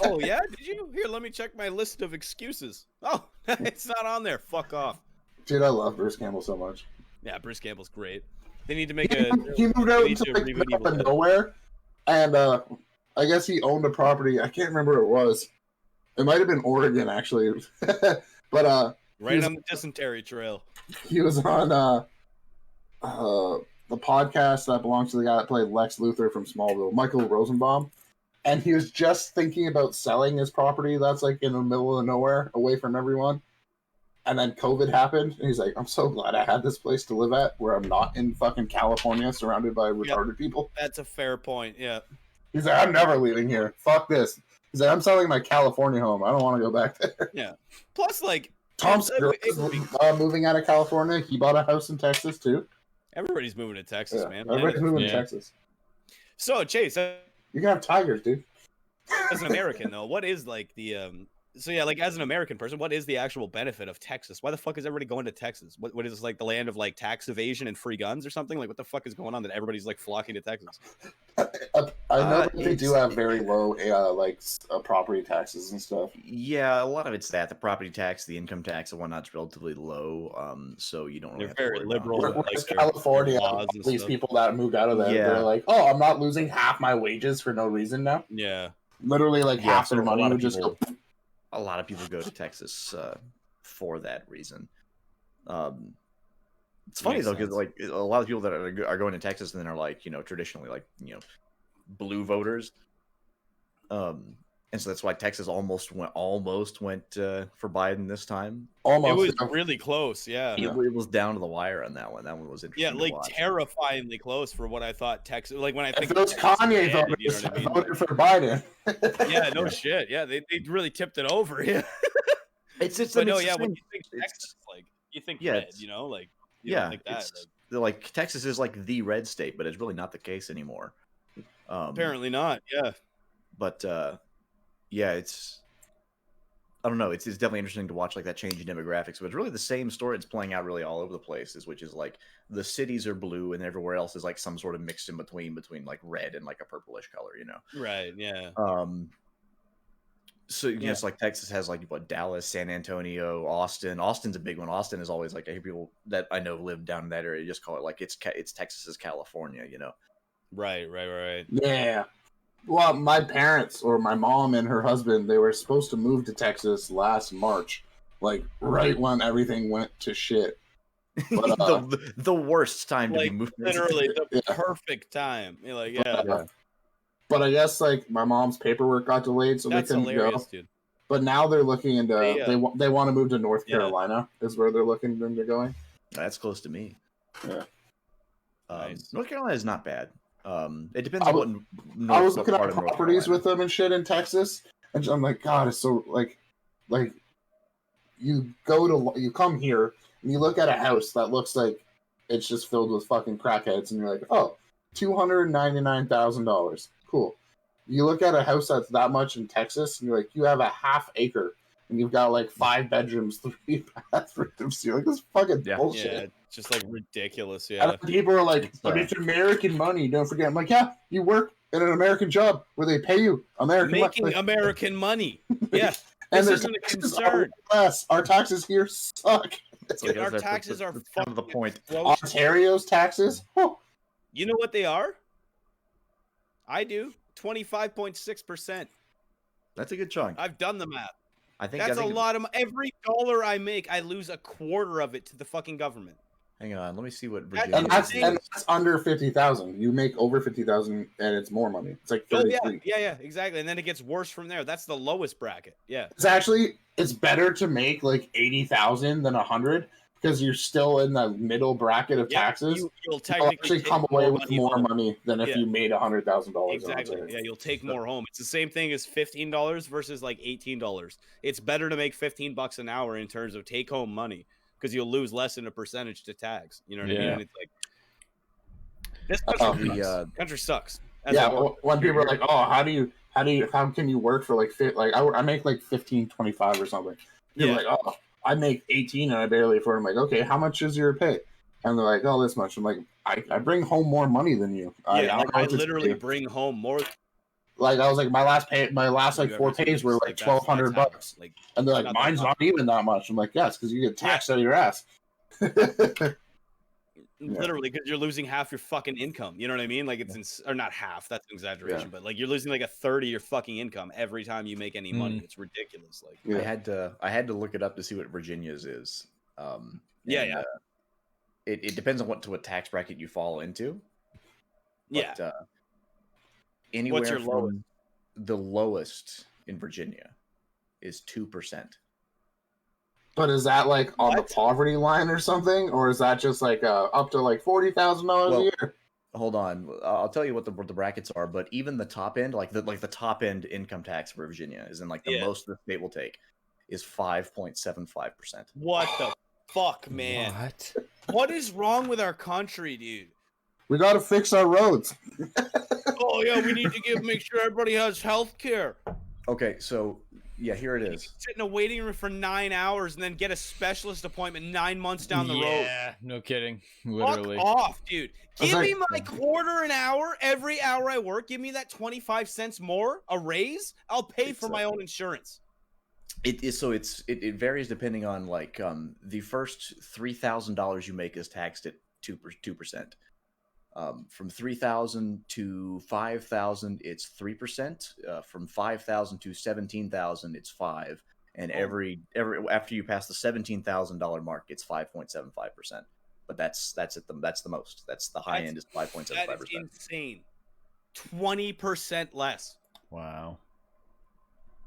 Oh yeah, did you? Here, let me check my list of excuses. Oh, it's not on there. Fuck off. Dude, I love Bruce Campbell so much. Yeah, Bruce Campbell's great. They need to make a. He moved out into like middle of nowhere, and I guess he owned a property. I can't remember what it was. It might have been Oregon actually, but right on the dysentery trail. He was on the podcast that belongs to the guy that played Lex Luthor from Smallville, Michael Rosenbaum, and he was just thinking about selling his property that's like in the middle of nowhere, away from everyone. And then COVID happened, and he's like, "I'm so glad I had this place to live at, where I'm not in fucking California, surrounded by retarded people." That's a fair point. Yeah. He's like, "I'm never leaving here. Fuck this." He's like, "I'm selling my California home. I don't want to go back there." Yeah. Plus, like, Tom's it would be- moving out of California. He bought a house in Texas too. everybody's moving to Texas, Yeah, man. everybody's moving to Yeah. Texas. So, Chase, You can have tigers, dude. as an American, though, what is like the So yeah, like as an American person, what is the actual benefit of Texas? Why the fuck is everybody going to Texas? What is this, like the land of like tax evasion and free guns or something? Like what the fuck is going on that everybody's like flocking to Texas? I know that they do have very low property taxes and stuff. Yeah, a lot of it's that the property tax, the income tax, and whatnot's relatively low. So you don't really They're have to very worry liberal. about it. Whereas their California, laws and these stuff. people that moved out of there, Yeah. they're like, "Oh, I'm not losing half my wages for no reason now." Yeah. Literally, like Yeah, half so their a money lot would of just go. people- A lot of people go to Texas for that reason. It's funny Makes though, because sense. like a lot of people that are going to Texas and then are like, traditionally like blue voters. And so that's why Texas almost went for Biden this time. Almost. It was really close, yeah. It was down to the wire on that one. That one was interesting. Yeah, to like watch. terrifyingly close for what I thought Texas. Like when I think If those Texas Kanye was headed, voters you know what I mean? voted for Biden. Yeah, no shit. Yeah, they really tipped it over. Yeah, It's but I mean, no, it's the yeah. When same- you think it's- Texas, like you think Yeah, red, it's- you know, like yeah, like that. it's- they're like Texas is like the red state, but it's really not the case anymore. Apparently not. Yeah. But yeah, it's I don't know. It's definitely interesting to watch like that change in demographics. But it's really the same story. It's playing out really all over the places, which is like the cities are blue and everywhere else is like some sort of mixed in between like red and like a purplish color, Right. Yeah. So it's like Texas has like what Dallas, San Antonio, Austin. Austin's a big one. Austin is always like I hear people that I know live down in that area just call it like it's Texas's California, Right. Yeah. Well, my parents or my mom and her husband, they were supposed to move to Texas last March, like right when everything went to shit. But, the worst time to Like be moving. literally the Yeah. perfect time. You're like, yeah, But I guess like my mom's paperwork got delayed, so that's they couldn't hilarious, go. dude. But now they're looking into They, they want to move to North yeah. Carolina is where they're looking into going. That's close to me. Yeah. Nice. North Carolina is not bad. It depends I on was- what I was what looking part at of North properties Carolina. with them and shit in Texas, and I'm like, God, it's so like you come here and you look at a house that looks like it's just filled with fucking crackheads, and you're like, oh, $299,000, cool. You look at a house that's that much in Texas, and you're like, you have a half acre, and you've got like 5 bedrooms, 3 bathrooms. You're like, this is fucking Yeah. bullshit. Yeah, just like ridiculous. And Yeah. then people are like, It's, but it's American money. Don't forget. I'm like, yeah, you work in an American job where they pay you American Making money. American money. Yeah. And This their isn't a taxes concern. are less. Our taxes here suck. Dude, our taxes are that's kind of the fucking point. atrocious. Ontario's taxes. Oh, You know what they are? I do. 25.6%. That's a good chunk. I've done the math. I think That's a lot of every dollar I make, I lose a quarter of it to the fucking government. Hang on, let me see what That's- Virginia and is. that's under 50,000. You make over 50,000, and it's more money. It's like Oh 33. yeah, exactly. And then it gets worse from there. That's the lowest bracket. Yeah. It's better to make like 80,000 than 100 because you're still in the middle bracket of Yeah, taxes. you'll You'll technically actually take come away with money more home. money than if Yeah. you made $100,000. Exactly. Yeah, you'll take more home. It's the same thing as $15 versus like $18. It's better to make $15 an hour in terms of take home money because you'll lose less in a percentage to tax. You know what I mean? Yeah. And it's like this Oh, country, the, sucks. Country sucks. As Yeah, a whole. when people are like, "Oh, how can you work for like I make like 15.25 or something." People are Yeah. like, "Oh, I make 18 and I barely afford." I'm like, "Okay, how much is your pay?" And they're like, "Oh, this much." I'm like, I bring home more money than you. Yeah, don't like know I what to literally do. bring home more. Like I was like, my last like you 4 ever seen. pays were It's like that's- that's how- $1,200, Like and they're like, not that "Mine's much. not even that much." I'm like, "Yes, because you get taxed out of your ass." Yeah. literally, because you're losing half your fucking income. You know what I mean? Like or not half. That's an exaggeration. But like you're losing like a third of your fucking income every time you make any money. It's ridiculous. Like Yeah. I had to look it up to see what Virginia's is. Yeah. It depends on what tax bracket you fall into. yeah. But, anywhere What's your from lowest? the lowest in Virginia is 2%. But is that like on the poverty line or something, or is that just like up to like $40,000 a year? Hold on, I'll tell you what the brackets are. But even the top end, like the top end income tax for Virginia, is in like the most the state will take is 5.75%. What the fuck, man? What is wrong with our country, dude? We got to fix our roads. Oh yeah, we need to make sure everybody has health care. Okay, so yeah, here it is. Sit in a waiting room for 9 hours and then get a specialist appointment 9 months down the road. Yeah, no kidding. Literally. Fuck off, dude. Give me my quarter an hour every hour I work. Give me that 25 cents more, a raise. I'll pay for my own insurance. It is so it varies depending on like the first $3,000 you make is taxed at 2%. From 3,000 to 5,000, it's 3%. From 5,000 to 17,000, it's 5%. And every after you pass the $17,000 mark, it's 5.75%. But that's the most. That's the high end is 5.75%. That is insane. 20% less. Wow.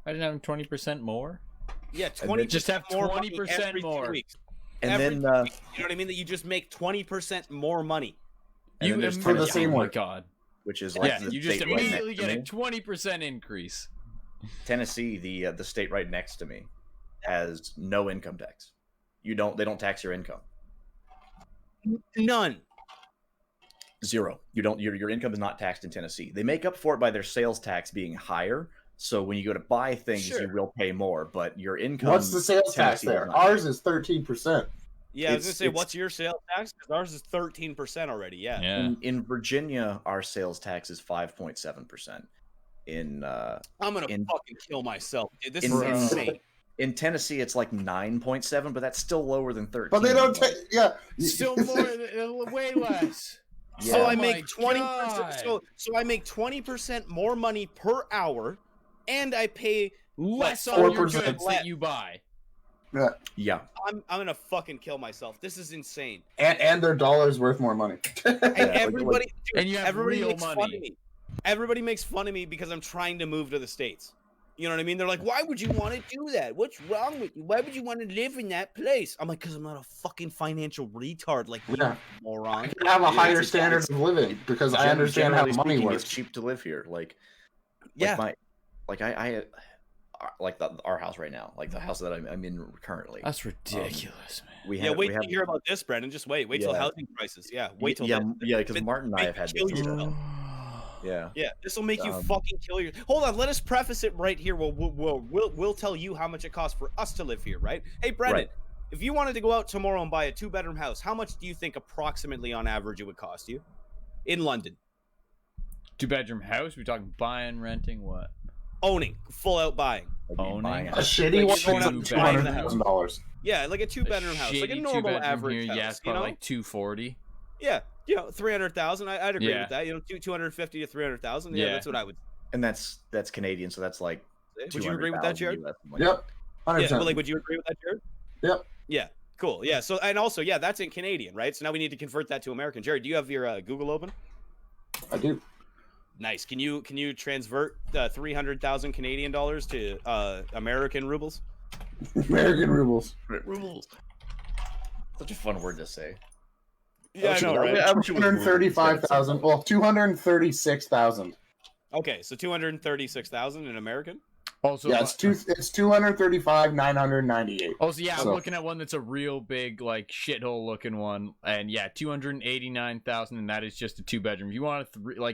I didn't have 20% more. Yeah, 20%. Just have 20% more. And every then you know what I mean? That you just make 20% more money. You for the same one. work. Oh my god. Which is like you just immediately get a 20% increase. Tennessee, the state right next to me, has no income tax. They don't tax your income. None. Zero. You don't. Your income is not taxed in Tennessee. They make up for it by their sales tax being higher. So when you go to buy things, you will pay more. But your income. What's the sales tax there? Ours is 13%. Yeah, I was gonna say, what's your sales tax? Because ours is 13% already. Yeah. In Virginia, our sales tax is 5.7%. I'm gonna fucking kill myself. Dude, this is insane. In Tennessee, it's like 9.7, but that's still lower than 13. But they don't take. Yeah, still more, way less. Yeah. So I make 20%. So I make 20% more money per hour, and I pay less on your goods that you buy. Yeah. I'm gonna fucking kill myself. This is insane. And their dollar's worth more money. And everybody, dude, and you have real makes money. Fun of me. Everybody makes fun of me because I'm trying to move to the States. You know what I mean? They're like, why would you want to do that? What's wrong with you? Why would you want to live in that place? I'm like, because I'm not a fucking financial retard like you, moron. I can have a higher standard of living because I understand how money works. It's cheap to live here. Like our house right now, like the house that I'm in currently. That's ridiculous, man. Wait to hear about this, Brendan. Just wait till housing prices. Yeah, wait till because Martin and I have had this. Yeah. This will make you fucking kill your. Hold on, let us preface it right here. We'll tell you how much it costs for us to live here, right? Hey, Brendan, if you wanted to go out tomorrow and buy a 2-bedroom house, how much do you think approximately on average it would cost you in London? 2-bedroom house? We talking buying, renting, what? Owning, full out buying. Owning a shitty one going $200,000. Yeah, like a 2-bedroom house, like a normal average house. Yeah, it's probably like $240. Yeah, 300,000. I'd agree with that. 250 to 300,000. Yeah, that's what I would. And that's Canadian, so that's like. Would you agree with that, Jared? Yep. 100%. Yeah, but like, would you agree with that, Jared? Yep. Yeah. Cool. Yeah. So and also, that's in Canadian, right? So now we need to convert that to American. Jared, do you have your Google open? I do. Nice. Can you transvert 300,000 Canadian dollars to American rubles? American rubles. Rubles. Such a fun word to say. Yeah, I know, right? 235,000. Well, 236,000. Okay, so 236,000 in American. Also, yeah, it's 235,998. Also, yeah, I'm looking at one that's a real big, like, shithole looking one, and 289,000, and that is just a 2-bedroom. If you want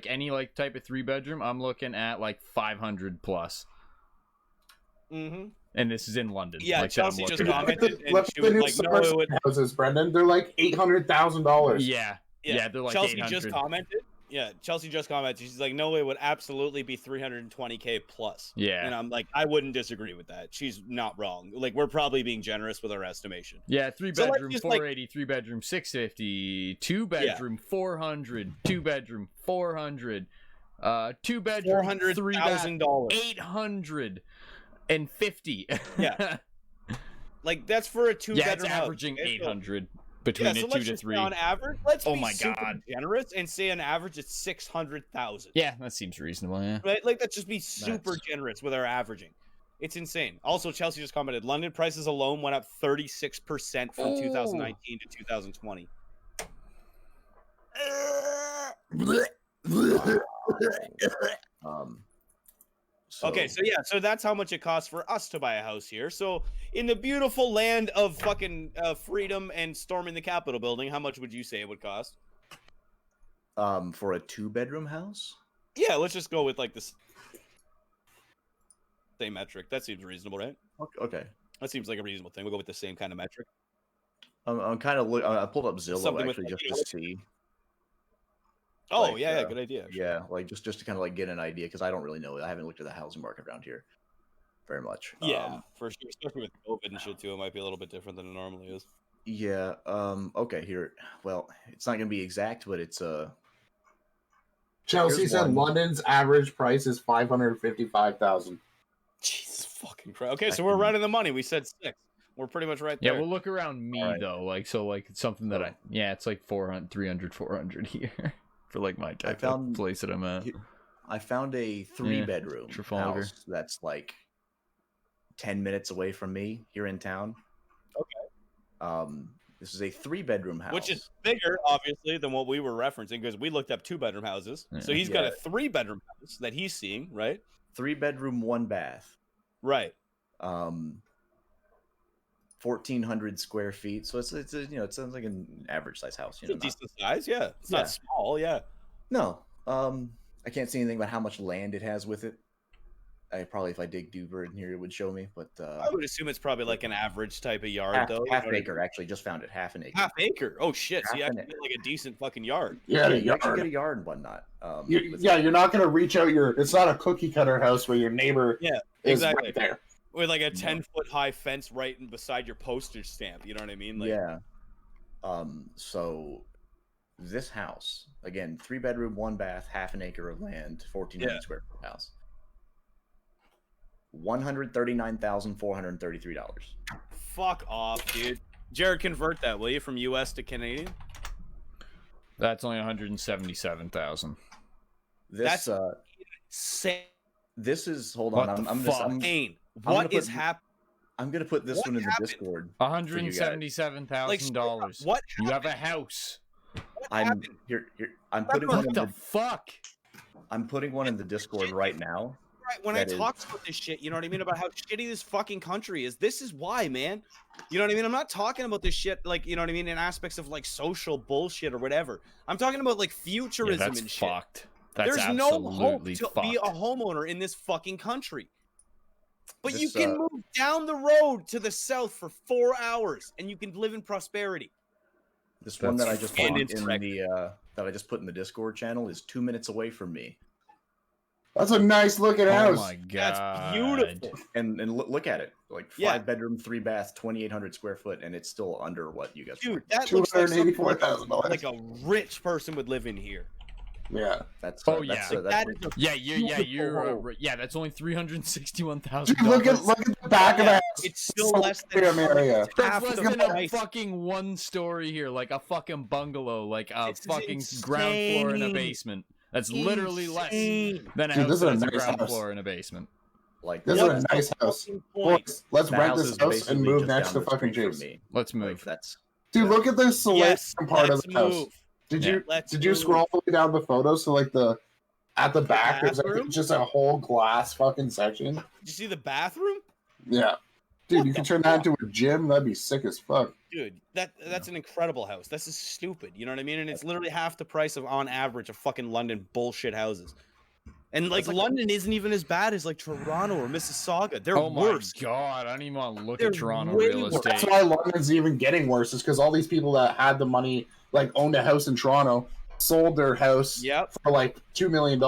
any type of 3-bedroom, I'm looking at like 500 plus. Mm-hmm. And this is in London. Yeah, like Chelsea just commented, and What's she the was new like, "No, houses, Brendan? They're like $800,000. Yeah, they're like Chelsea 800. just commented. Yeah, Chelsea just commented. She's like, no, it would absolutely be 320K plus. Yeah. And I'm like, I wouldn't disagree with that. She's not wrong. Like, we're probably being generous with our estimation. Yeah, 3-bedroom, 480, 3-bedroom, 650, 2-bedroom, 400, 2-bedroom, 400, 2-bedroom, $400,000, 850. Yeah. Like, that's for a 2-bedroom it's averaging house. 800. Between a 2 to 3. On average, let's be my super God. generous and say on average it's 600,000. Yeah, that seems reasonable. Yeah, right. Like let's just be super generous with our averaging. It's insane. Also, Chelsea just commented, London prices alone went up 36% from 2019 to 2020. Okay, so that's how much it costs for us to buy a house here. So in the beautiful land of fucking freedom and storming the Capitol building, how much would you say it would cost? For a 2-bedroom house? Yeah, let's just go with like this same metric. That seems reasonable, right? Okay. That seems like a reasonable thing. We'll go with the same kind of metric. I'm kind of I pulled up Zillow Something actually with, just to see. Oh, Like, yeah, good idea. Actually. Yeah, like just to kind of like get an idea because I don't really know. I haven't looked at the housing market around here very much. Yeah, for sure. Especially with COVID and shit too, it might be a little bit different than it normally is. Yeah. Okay. Here. Well, it's not gonna be exact, but it's Chelsea Here's said one. London's average price is 555,000. Jesus fucking Christ. Okay, so we're right in the money. We said 6. We're pretty much right Yeah, there. we'll look around me Alright. though. Like so, like it's something that it's like 400, 300, 400 here for like my type of place that I'm at. I found a 3-bedroom Trafalgar. house that's like 10 minutes away from me here in town. Okay. This is a 3-bedroom house, Which is bigger, obviously, than what we were referencing because we looked up 2-bedroom houses. Yeah. So he's got a 3-bedroom house that he's seeing, right? 3-bedroom, 1-bath. Right. 1,400 square feet. So it's it sounds like an average size house. It's a decent size, yeah. It's not small, yeah. No. I can't see anything about how much land it has with it. If I dig deeper in here, it would show me. But I would assume it's probably like an average type of yard, though. Half acre. Actually, just found it. Half an acre. Half acre. Oh shit! So you Half actually an get like a decent fucking yard. Yeah, You actually get a yard and whatnot. you're not gonna reach out it's not a cookie cutter house where your neighbor Yeah, is exactly. right there. With like a 10-foot high fence right beside your postage stamp. You know what I mean? Like, Yeah. So this house again, 3-bedroom, 1-bath, half an acre of land, 1,400 square foot house. $139,433. Fuck off, dude. Jared, convert that, will you, from U.S. to Canadian? That's only 177,000. This Insane. this is hold on. I'm Insane. What is happening? I'm gonna put this one in the Discord. $177,000. What? You have a house. I'm putting one What in the the fuck? I'm putting one in the Discord right now. Right, when I talk about this shit, you know what I mean, about how shitty this fucking country is. This is why, man. You know what I mean? I'm not talking about this shit like, you know what I mean, in aspects of like social bullshit or whatever. I'm talking about like futurism that's and shit. fucked. That's There's no hope absolutely to fucked. be a homeowner in this fucking country. But This, you can move down the road to the south for 4 hours and you can live in prosperity. This one that I That's just put in fucked. the that I just put in the Discord channel is 2 minutes away from me. That's a nice looking Oh house. my god. That's beautiful. And look at it, like Yeah. 5-bedroom, 3-bath, 2,800 square foot, and it's still under what you guys. Dude, that looks like something $284,000. like a rich person would live in here. Yeah. That's Oh, that's, yeah. that's That is a Yeah, that's only $361,000. Dude, look at the back of the house. It's still So less than premium area. half That's the less than a price. fucking one story here, like a fucking bungalow, like a It's fucking ground floor and a insane. basement. That's literally less Insane. than a Dude, house this is that a has a nice ground house. floor and a basement. like This What's is a the nice house. fucking point? Boys, let's the rent house this is house and basically move just next down to the fucking street from James. me. Let's Like, move. that's Dude, look at the solarium Yes, part of let's the house. move. Did Let's you move. scroll all the way down the photos to like at the back there's like bathroom? just a whole glass fucking section? Did you see the bathroom? Yeah. Dude, What you can the turn that fuck? into a gym. That'd be sick as fuck. Dude, that's an incredible house. This is stupid. You know what I mean? And it's literally half the price of, on average, of fucking London bullshit houses. And like London isn't even as bad as like Toronto or Mississauga. They're Oh my worse. god, I don't even want to look They're at Toronto way real worse. estate. That's why London's even getting worse, is because all these people that had the money, like owned a house in Toronto, sold their house Yep. for like $2 million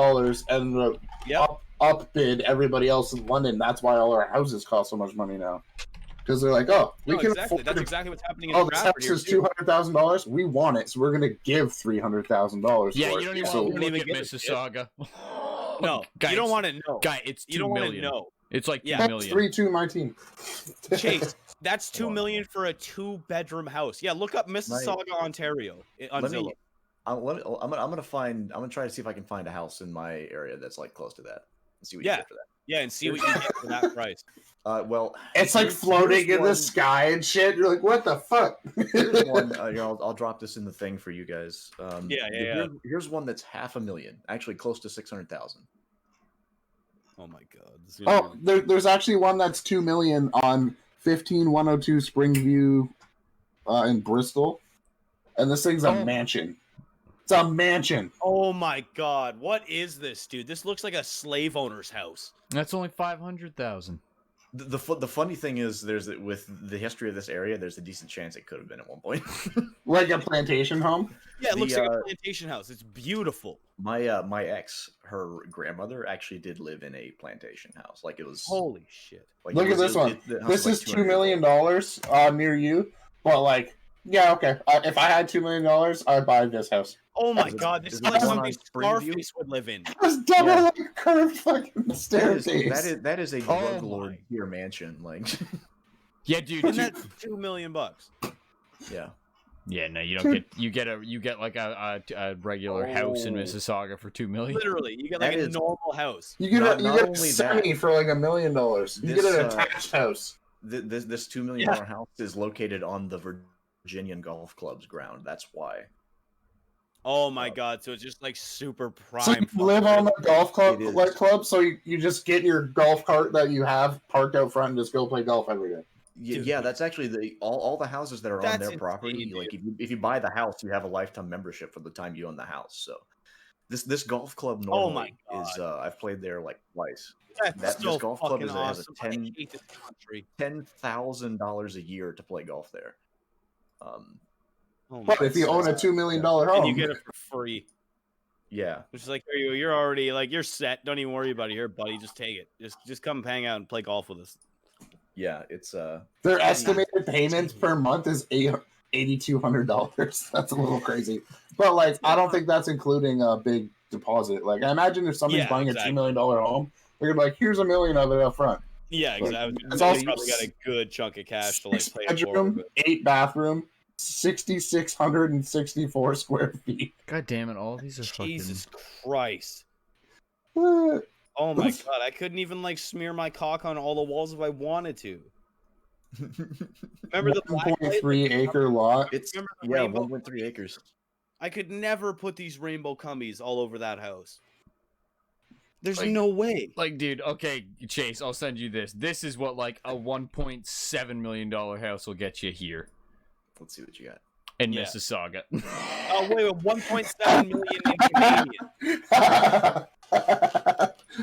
and Yep. upbid everybody else in London. That's why all our houses cost so much money now. Because they're like, oh, we No, can exactly. afford That's it. exactly what's happening in Oh, this Bradford house here, is too. $200,000. We want it, so we're gonna give $300,000. Yeah, for you don't it. even So- want to look even at give a shit. Mississauga. No, Guys, you don't want to know. Guy, it's You 2 don't want to million. know. It's like 2 Yeah. That's million. 3-2 my team. Chase, that's $2 million for a 2-bedroom house. Yeah, look up Mississauga, Ontario on Let Zillow. me. I'm gonna try to see if I can find a house in my area that's like close to that and see what you Yeah. get for that. Yeah, and see what you get for that price. Well, It's like here's floating in one- the sky and shit. You're like, what the fuck? Here's one. I'll drop this in the thing for you guys. Here's one that's $500,000, actually close to 600,000. Oh my god. Oh, there's actually one that's $2 million on 15102 Springview in Bristol, and this thing's a mansion. It's a mansion. Oh my god, what is this, dude? This looks like a slave owner's house. That's only 500,000. The funny thing is, with the history of this area, there's a decent chance it could have been at one point. Like a plantation home. Yeah, it looks like a plantation house. It's beautiful. My ex, her grandmother, actually did live in a plantation house. Like, it was Holy shit. Like, Look at this one. This is $2 million near you, but like, yeah, okay. If I had $2 million, I'd buy this house. Oh my god, this is like something Scarface would live in. It's double like a curved fucking staircase. That is a drug lord tier mansion. Like, yeah, dude. And that's $2 million. Yeah. Yeah, no, you don't get you get like a regular house in Mississauga for $2 million. Literally, you get like a normal house. You get a semi for like $1 million. You get an attached house. This $2 million house is located on the Virginian Golf Club's ground. That's why. Oh my god! So it's just like super prime. So you live on the golf club, so you just get your golf cart that you have parked out front and just go play golf every day. Yeah, that's actually all the houses that are on their property. Insane, like if you buy the house, you have a lifetime membership for the time you own the house. So this golf club normally is I've played there like twice. This golf club has awesome. a $10,000 a year to play golf there. But if you own a $2 million home, and you get it for free. Yeah, it's like you're already like you're set. Don't even worry about it here, buddy. Just take it. Just come hang out and play golf with us. Yeah, it's their estimated payments per month is $8,200. That's a little crazy, but like I don't think that's including a big deposit. Like I imagine if somebody's buying a $2 million home, they're gonna be like, "Here's $1 million of it up front." Yeah, exactly. It's also probably got a good chunk of cash to like pay it bedroom, forward. 8 bathroom, 6,664 square feet. God damn it! All these are Jesus Christ. Uh, Oh my god, I couldn't even like smear my cock on all the walls if I wanted to. Remember the 1.3 acre lot? It's 1.3 acres. I could never put these rainbow cumbies all over that house. There's no way. Like, dude, okay, Chase, I'll send you this. This is what like a $1.7 million house will get you here. Let's see what you got. In Mississauga. Oh wait, 1.7 million in Canadian.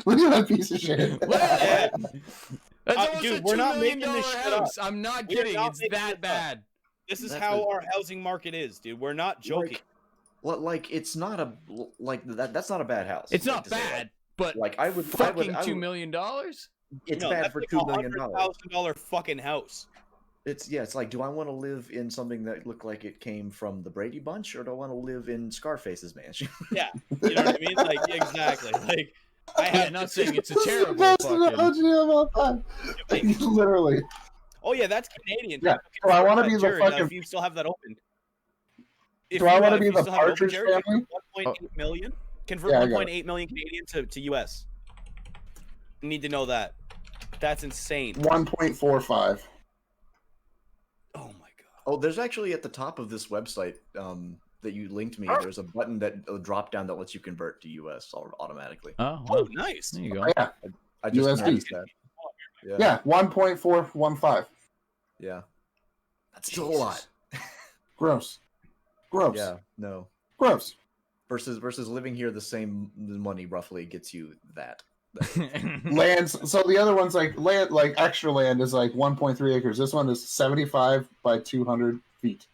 Look at that piece of shit. Yeah. That's Dude, we're not making this shit up. I'm not kidding. It's that bad. This is how our housing market is, dude. We're not joking. Like it's not a that's not a bad house. It's not bad, but like I would $2 million. It's bad for $2 million. $100,000 fucking house. It's like, do I want to live in something that looked like it came from the Brady Bunch, or do I want to live in Scarface's mansion? Yeah, you know what I mean? Like, exactly. Like, not saying it's a terrible fucking... Literally. Oh yeah, that's Canadian. Yeah. Do I want to be the fucking... If you still have that open. Do I want to be the Partridge Family? 1.8 million. Convert 1.8 million Canadian to US. You need to know that. That's insane. 1.45. Oh my god. Oh, there's actually at the top of this website that you linked me. There's a button a drop down that lets you convert to US automatically. Oh, nice. There you go. Yeah. I just USD. noticed that. Yeah, 1.415. Yeah. That's still a lot. Gross. Yeah, no. Gross. Versus living here, the same money roughly gets you that. Lands. So the other one's like land, like extra land is like 1.3 acres. This one is 75 by 200 feet.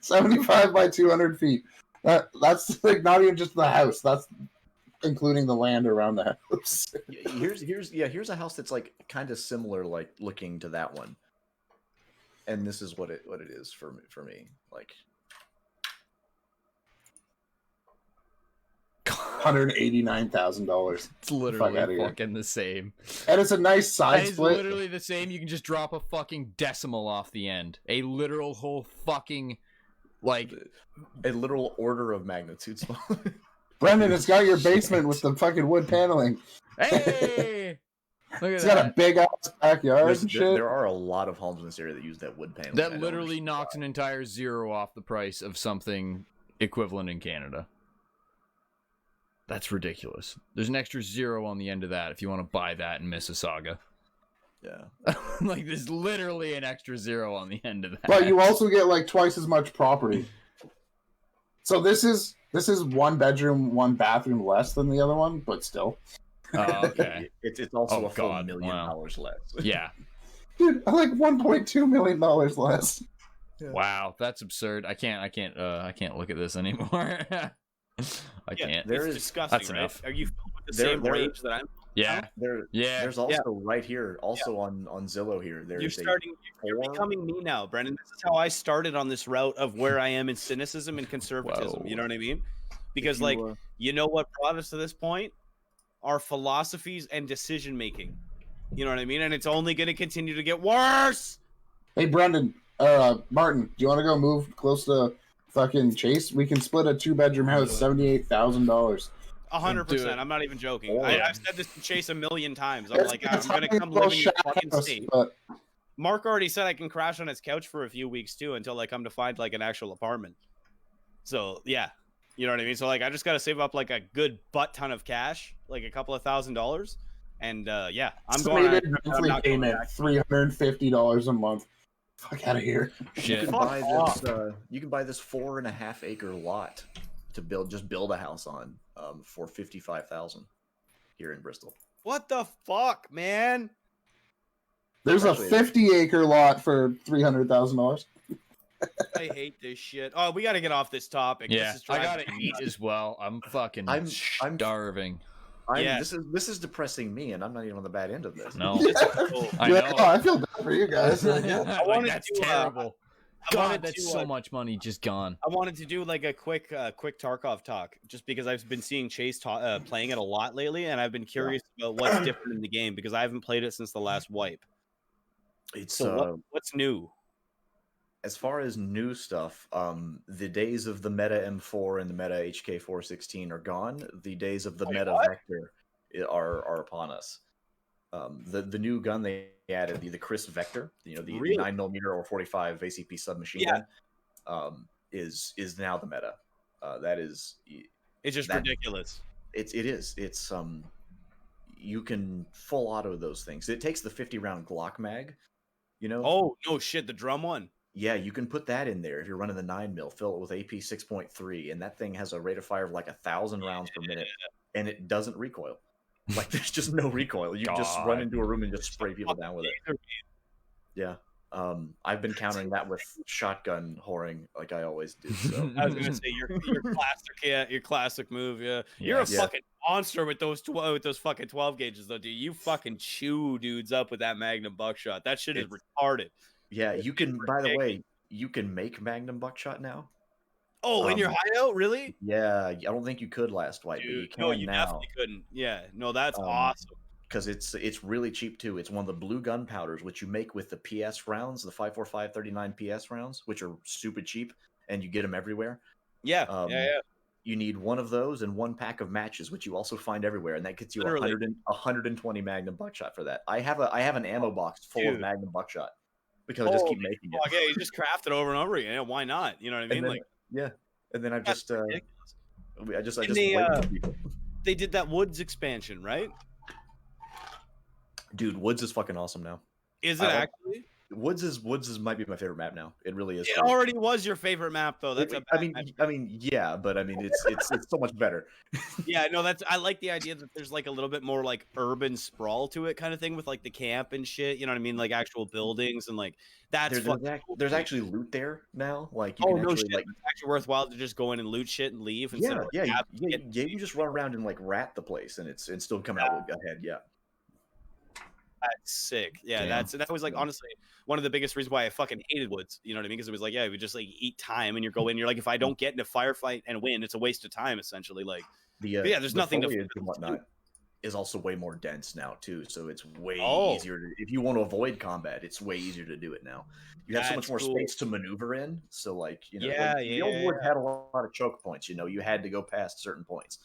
75 by 200 feet. That's like not even just the house. That's including the land around the house. Here's a house that's like kind of similar, like looking to that one. And this is what it is for me. Like $189,000. It's literally fucking the same. And it's a nice side it's split. It's literally the same. You can just drop a fucking decimal off the end. A literal whole fucking, like... A literal order of magnitude smaller. Brendan, it's got your basement with the fucking wood paneling. Hey, look at It's got a that. big ass backyard and shit. There are a lot of homes in this area that use that wood panel. That literally knocks an entire zero off the price of something equivalent in Canada. That's ridiculous. There's an extra zero on the end of that if you want to buy that in Mississauga. Yeah. Like, there's literally an extra zero on the end of that. But you also get like twice as much property. So this is 1 bedroom, 1 bathroom less than the other one, but still. Oh, okay. It's also Oh, a full God, $1 million wow. less. Yeah. Dude, I like $1.2 million less. Yeah. Wow, that's absurd. I can't look at this anymore. I can't. There It's is- disgusting, that's right? enough. Are you filled with the There- same there- rage that I'm? Yeah. There's also right here, also on Zillow here. There's You're becoming me now, Brendan. This is how I started on this route of where I am in cynicism and conservatism. Whoa. You know what I mean? Because you know what brought us to this point? Our philosophies and decision making. You know what I mean? And it's only going to continue to get worse. Hey, Brendan, Martin, do you want to go move close to fucking Chase? We can split a 2-bedroom house, $78,000. 100%. I'm not even joking. Oh, I've said this to Chase a million times. I'm like, I'm going to come Little live in your shack fucking house, state. but Mark already said I can crash on his couch for a few weeks too until I come to find like an actual apartment. So yeah, you know what I mean. So like I just gotta save up like a good butt ton of cash, like a couple of $1,000s, and yeah, I'm going. estimated I'm monthly not going payment back. $350 a month. Fuck out of here. You can Shit. buy off. this. You can buy this 4.5 acre lot to build a house on for $55,000 here in Bristol. What the fuck, man? There's a Actually, 50-acre lot for $300,000. I hate this shit. Oh, we got to get off this topic. Yeah. This is I driving gotta me eat nuts. as well. I'm fucking I'm- starving. Yeah. This is depressing me, and I'm not even on the bad end of this. No. Cool. I Yeah, know. I feel bad for you guys. Yeah. Like, wanted that's to, terrible. I wanted God, that's to, so much money just gone. I wanted to do like a quick Tarkov talk, just because I've been seeing Chase playing it a lot lately, and I've been curious about what's different in the game because I haven't played it since the last wipe. It's So what's new? as far as new stuff, the days of the meta M4 and the meta HK416 are gone. The days of the Wait, meta what? Vector are upon us. The new gun they added, the Chris Vector, the Really? 9mm or 45 ACP submachine Yeah. gun, is now the meta. That is It's just that- ridiculous. it is you can full auto those things. It takes the 50-round Glock mag, you know. Oh no, shit! The drum one. Yeah, you can put that in there if you're running the 9mm, fill it with AP 6.3, and that thing has a rate of fire of like 1,000 rounds per minute, and it doesn't recoil. Like there's just no recoil. You just run God. into a room and just spray people down with it. Yeah. I've been countering that with shotgun whoring like I always do. So I was gonna say your classic, yeah, your classic move, yeah. You're a Yeah. fucking monster with those fucking 12 gauges though, dude. You fucking chew dudes up with that Magnum buckshot. That shit is It's- retarded. yeah, you can. By the way, you can make Magnum buckshot now. Oh, in your hideout, really? Yeah, I don't think you could last wipe, but you Dude, can no, you now. definitely couldn't. Yeah, no, that's Um, awesome. Because it's really cheap too. It's one of the blue gunpowders, which you make with the PS rounds, the 5.45 39 PS rounds, which are stupid cheap, and you get them everywhere. Yeah, um, yeah. You need one of those and one pack of matches, which you also find everywhere, and that gets you Literally. 120 Magnum buckshot for that. I have an ammo box full Dude. of Magnum buckshot because I just keep Holy making fuck, it. yeah, you just craft it over and over again. Yeah, why not? You know what I mean? And then, Like, yeah, and then I that's just ridiculous. I just And wait they, for people. They did that Woods expansion, right? Dude, Woods is fucking awesome now. Is it I like- actually? Woods is might be my favorite map now. It really is. It for me. already was your favorite map, though. That's a I bad mean, map. yeah, but I mean, it's so much better. Yeah, no, I like the idea that there's like a little bit more like urban sprawl to it, kind of thing, with like the camp and shit. You know what I mean? Like actual buildings and like that's fucking cool. There's actually loot there now. Like you Oh can no, actually shit! like It's actually worthwhile to just go in and loot shit and leave instead of like, you can just run around and like rat the place and it's still come out ahead. Yeah. That's sick. Yeah, Damn. that was like honestly one of the biggest reasons why I fucking hated Woods. You know what I mean? Because it was like, yeah, we just like eat time, and you're going. You're like, if I don't get in a firefight and win, it's a waste of time essentially. Like, The but yeah, there's the nothing to foliage and whatnot is also way more dense now too. So it's way Oh. easier to, if you want to avoid combat, it's way easier to do it now. You have so much That's more cool. space to maneuver in. So like, you know, Yeah, like, the old woods had a lot of choke points. You know, you had to go past certain points.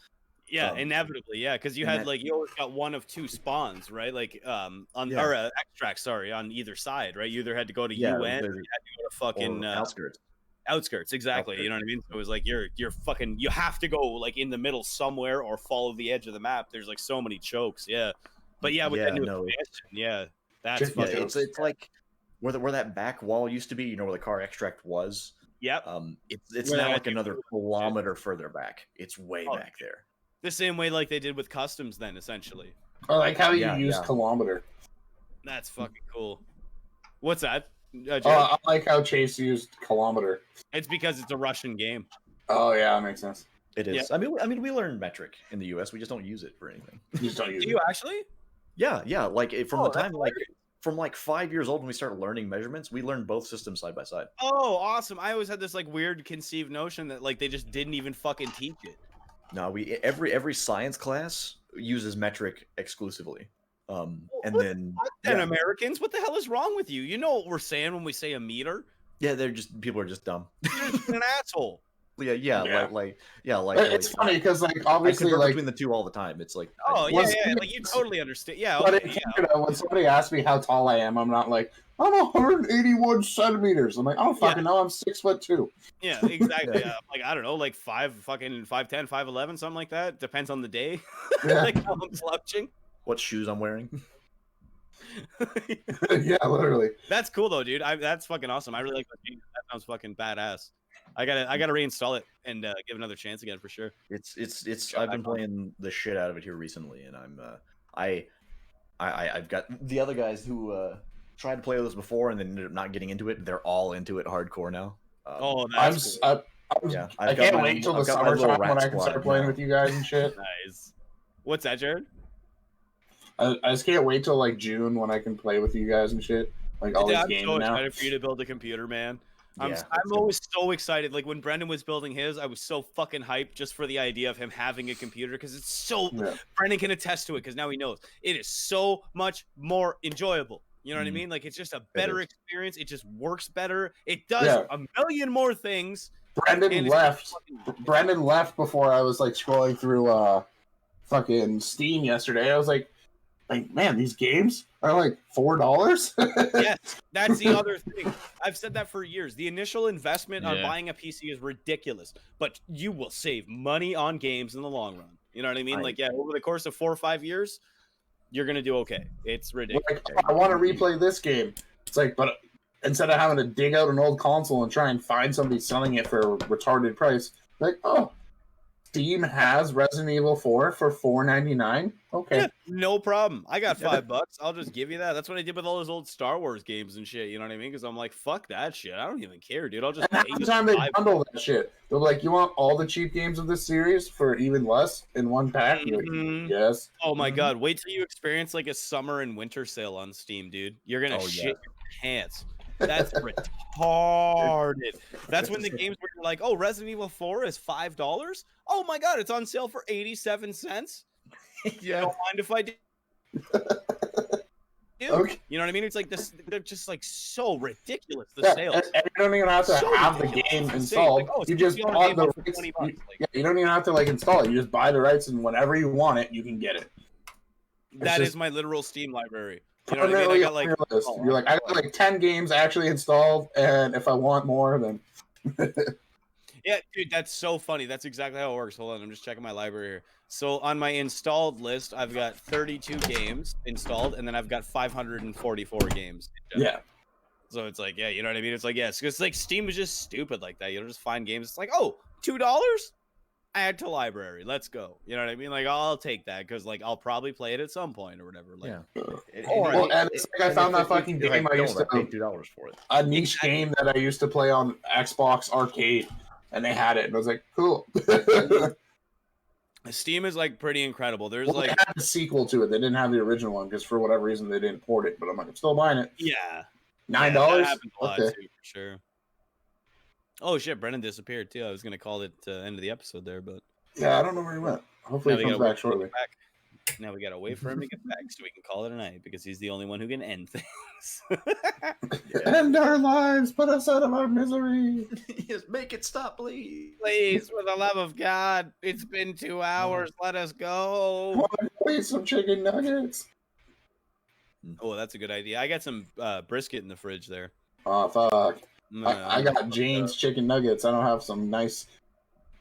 Yeah, inevitably, yeah, because you and had that- like you always got one of two spawns, right? Like on Yeah. or extracts, sorry, on either side, right? You either had to go to Yeah, UN, or you there- had to go to fucking or outskirts. outskirts, exactly. You know what I mean? So it was like you're fucking you have to go like in the middle somewhere or follow the edge of the map. There's like so many chokes, yeah. But yeah, with that new expansion, yeah, that's Just- fucking. It's like where that back wall used to be. You know where the car extract was. Yep. It's Where now they like had another kilometer further back. It's way Oh, back there. The same way like they did with customs, then essentially. I like how you Yeah, use yeah. kilometer. That's fucking cool. What's that? Jared? I like how Chase used kilometer. It's because it's a Russian game. Oh yeah, that makes sense. It is. Yeah. I mean, we learned metric in the U.S. We just don't use it for anything. You just don't use Do it. you actually? Yeah. Like from the Oh, that's time from like 5 years old when we started learning measurements, we learned both systems side by side. Oh, awesome! I always had this like weird conceived notion that like they just didn't even fucking teach it. No, we every science class uses metric exclusively. And then And Americans, what the hell is wrong with you? You know what we're saying when we say a meter? yeah, people are just dumb. You're just an asshole. Yeah. It's funny because like I obviously convert like between the two all the time. It's like Oh yeah, Was- yeah, like you totally understand. Yeah, but okay, in yeah. Canada, when somebody asks me how tall I am, I'm not like I'm 181 centimeters. I'm like I don't fucking know. I'm 6'2". Yeah, exactly. Like I don't know, like 5'10", 5'11", something like that. Depends on the day. Yeah, Like how I'm slouching. what shoes I'm wearing. yeah, literally. That's cool though, dude. That's fucking awesome. I really like that game. That sounds fucking badass. I gotta reinstall it and give another chance again for sure. It's I've been playing the shit out of it here recently, and I've got the other guys who tried to play with us before and then ended up not getting into it. They're all into it hardcore now. Oh, that's cool. I can't wait till the summertime when I can start playing with you guys and shit. Nice. What's that, Jared? I just can't wait till like June when I can play with you guys and shit. Like all Dude, these I'm games so now. excited for you to build a computer, man. I'm Yeah, always so excited. Like when Brendan was building his, I was so fucking hyped just for the idea of him having a computer because it's so. Yeah. Brendan can attest to it because now he knows it is so much more enjoyable. You know what I Mhm. mean? Like it's just a better is. experience. It just works better. It does Yeah. a million more things. Brendan and it's left. fucking- Brendan left before I was like scrolling through fucking Steam yesterday. I was like, man, these games are like $4. Yes, that's the other thing. I've said that for years. The initial investment on Yeah. buying a PC is ridiculous, but you will save money on games in the long run. You know what I mean? Right. Like, yeah, over the course of 4 or 5 years, you're gonna do okay. It's ridiculous. Like, I want to replay this game. It's like, but instead of having to dig out an old console and try and find somebody selling it for a retarded price, like, oh, Steam has Resident Evil 4 for $4.99. Okay. Yeah, no problem. I got Yeah. $5. I'll just give you that. That's what I did with all those old Star Wars games and shit. You know what I mean? Because I'm like, fuck that shit. I don't even care, dude. I'll just And half pay the you time they $5. bundle that shit. They're like, you want all the cheap games of this series for even less in one pack? You're like, Mhm. yes. Oh my Mhm. god! Wait till you experience like a summer and winter sale on Steam, dude. You're gonna Oh, shit yeah. your pants. That's retarded. That's when the games where you're like, oh, Resident Evil 4 is $5. Oh my god, it's on sale for 87 cents. Yeah. Don't mind if I do. Okay. You know what I mean? It's like this. They're just like so ridiculous. The Yeah, sales. and you don't even have to So have the ridiculous. game It's insane. installed. Like, oh, it's You just $60 bought game the for rights. 20 bucks. Like, Yeah, you don't even have to like install it. You just buy the rights, and whenever you want it, you can get it. that just- is my literal Steam library. You know what I mean? Permanently I got on like your list. oh, You're like, I got like 10 games actually installed, and if I want more, then yeah, dude, that's so funny. That's exactly how it works. Hold on, I'm just checking my library here. So on my installed list, I've got 32 games installed, and then I've got 544 games. yeah. So it's like, yeah, you know what I mean? It's like, yes, because like Steam is just stupid like that. You don't just find games. It's like, oh, $2? Add to library. Let's go. You know what I mean? Like, I'll take that because like I'll probably play it at some point or whatever. Like, Yeah. Well, and it's like I found that fucking game I used to paid $2 for it. a niche Exactly. game that I used to play on Xbox Arcade, and they had it, and I was like, cool. Steam is like pretty incredible. There's Well, like, they had the sequel to it. They didn't have the original one because for whatever reason they didn't port it. But I'm like, I'm still buying it. yeah, $9. Yeah, that happens a lot Okay. too, for sure. Oh shit, Brennan disappeared too. I was gonna call it end of the episode there, but Yeah, I don't know where he went. Hopefully now he we comes gotta back wait till he shortly. gets back. Now we gotta wait for him to get back so we can call it a night because he's the only one who can end things. End our lives, put us out of our misery. Yes, make it stop, please. Please, for the love of God, it's been 2 hours. Let us go. Want to eat some chicken nuggets? Oh, that's a good idea. I got some brisket in the fridge there. Oh fuck! No, I got Jane's chicken nuggets. I don't have some nice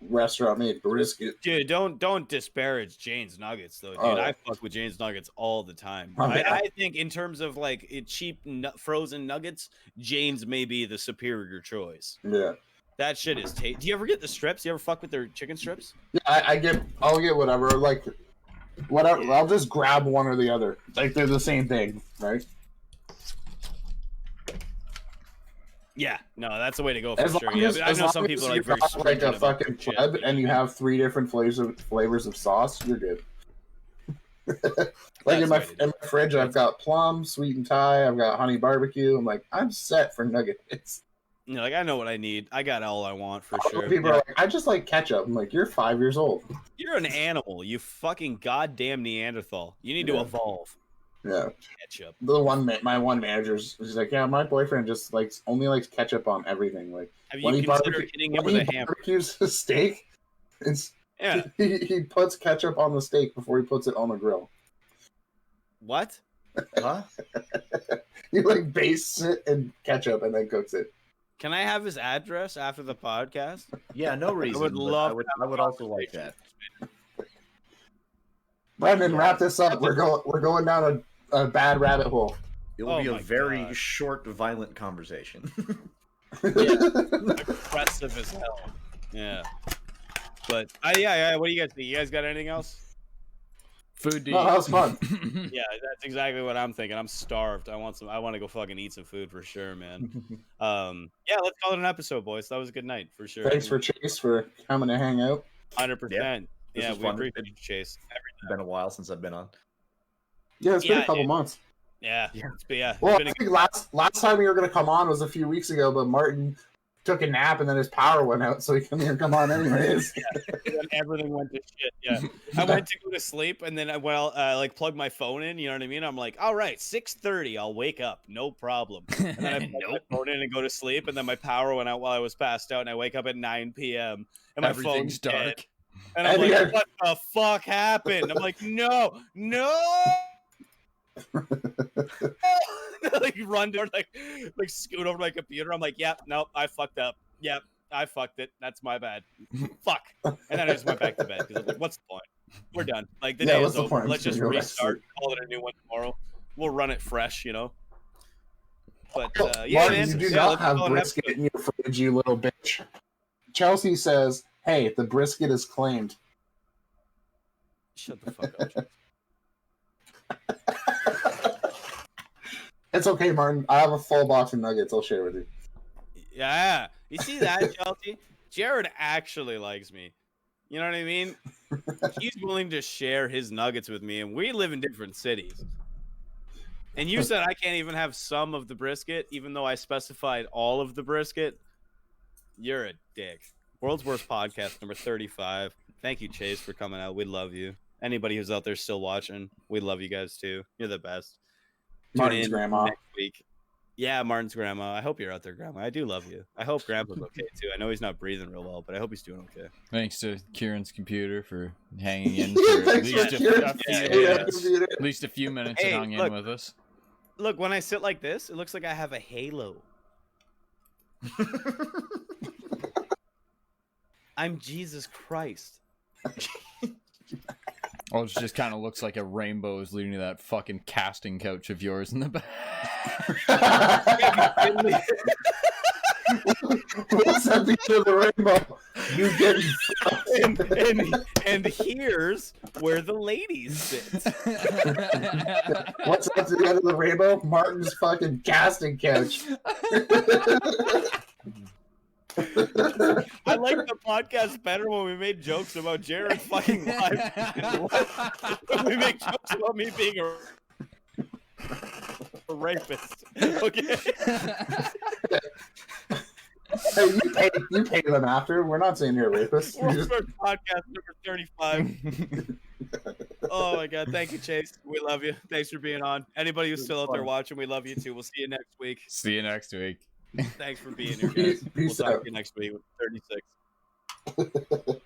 restaurant made brisket. Dude, don't disparage Jane's Nuggets though, dude. Oh. I fuck with Jane's Nuggets all the time. Oh, yeah. I think in terms of like cheap frozen nuggets, Jane's may be the superior choice. Yeah. That shit is Do you ever get the strips? You ever fuck with their chicken strips? Yeah, I'll get whatever. Like, whatever. I'll just grab one or the other. Like they're the same thing, right? Yeah, no, that's the way to go for As sure. long Yeah, as, but I as know long some as people are you're like very not like stringent a about fucking shit, pleb but and you have 3 different flavors of sauce, you're good. Like in my fridge, I've got plum, sweet and Thai. I've got honey barbecue. I'm like, I'm set for nuggets. you know, like I know what I need. I got all I want for sure. People are like, I just like ketchup. I'm like, you're 5 years old. You're an animal. You fucking goddamn Neanderthal. You need to Yeah. evolve. Yeah. Ketchup. My one manager's he's like, yeah, my boyfriend just only likes ketchup on everything. Like Have when you he considered hitting him with a hammer? barbecues a steak, it's Yeah. he puts ketchup on the steak before he puts it on the grill. What? Huh? He like bastes it in ketchup and then cooks it. Can I have his address after the podcast? Yeah, no reason. would but love to I would also like that. Brendan, Yeah. wrap this up. We're going down a bad rabbit hole. It will Oh be a my very God. short, violent conversation. Aggressive as hell. Yeah. But yeah. What do you guys think? You guys got anything else? Food to No, that was fun. Yeah, that's exactly what I'm thinking. I'm starved. I want to go fucking eat some food for sure, man. Yeah, let's call it an episode, boys. That was a good night for sure. Thanks for Chase for coming to hang out. 100%. This Yeah, was we fun. appreciate you, Chase. It's been a while since I've been on. Yeah, it's been Yeah, a couple dude. months. Yeah. Yeah. It's Well, been I think last time we were gonna come on was a few weeks ago, but Martin took a nap and then his power went out, so he couldn't come on anyways. everything went to shit. Yeah, I went to go to sleep, and then I like plug my phone in. You know what I mean? I'm like, all right, 6:30, I'll wake up, no problem. And then I plug my phone in and go to sleep, and then my power went out while I was passed out, and I wake up at 9 p.m. and my Everything's phone's dead. dark. And I'm And like, yeah. what the fuck happened? I'm like, no. Like run to like scoot over to my computer. I'm like, yep, nope, I fucked up. Yep, I fucked it. That's my bad. Fuck. And then I just went back to bed because I was like, what's the point? We're done. Like the Yeah, day what's is the over. point? Let's just You're right. restart. Call it a new one tomorrow. We'll run it fresh, you know. But Martin, yeah, man. you do Yeah, not let's have call it an brisket episode. in your fridge, you little bitch. Chelsea says, "Hey, the brisket is claimed." Shut the fuck up. It's okay, Martin. I have a full box of nuggets. I'll share with you. Yeah. You see that, Chelsea? Jared actually likes me. You know what I mean? He's willing to share his nuggets with me, and we live in different cities. And you said I can't even have some of the brisket, even though I specified all of the brisket. You're a dick. World's Worst Podcast, number 35. Thank you, Chase, for coming out. We love you. Anybody who's out there still watching, we love you guys too. You're the best. Tune Martin's in grandma. next week. Yeah, Martin's grandma. I hope you're out there, Grandma. I do love you. I hope Grandpa's okay too. I know he's not breathing real well, but I hope he's doing okay. Thanks to Kieran's computer for hanging in Yeah, for at thanks least for a, Kieran. a few Yeah, minutes. computer. At least a few minutes Hey, it hung look. in with us. Look, when I sit like this, it looks like I have a halo. I'm Jesus Christ. Oh, it just kind of looks like a rainbow is leading to that fucking casting couch of yours in the back. What's at the end of the rainbow? You getting and here's where the ladies sit. What's at the end of the rainbow? Martin's fucking casting couch. I like the podcast better when we made jokes about Jared fucking live. When we make jokes about me being a rapist. Okay. Hey, you pay them after. We're not saying you're a rapist. World's first podcast number 35. Oh my god, thank you, Chase. We love you. Thanks for being on. Anybody who's still out there watching, we love you too. We'll see you next week. See you next week. Thanks for being here, guys. We'll Peace talk out. to you next week with 36.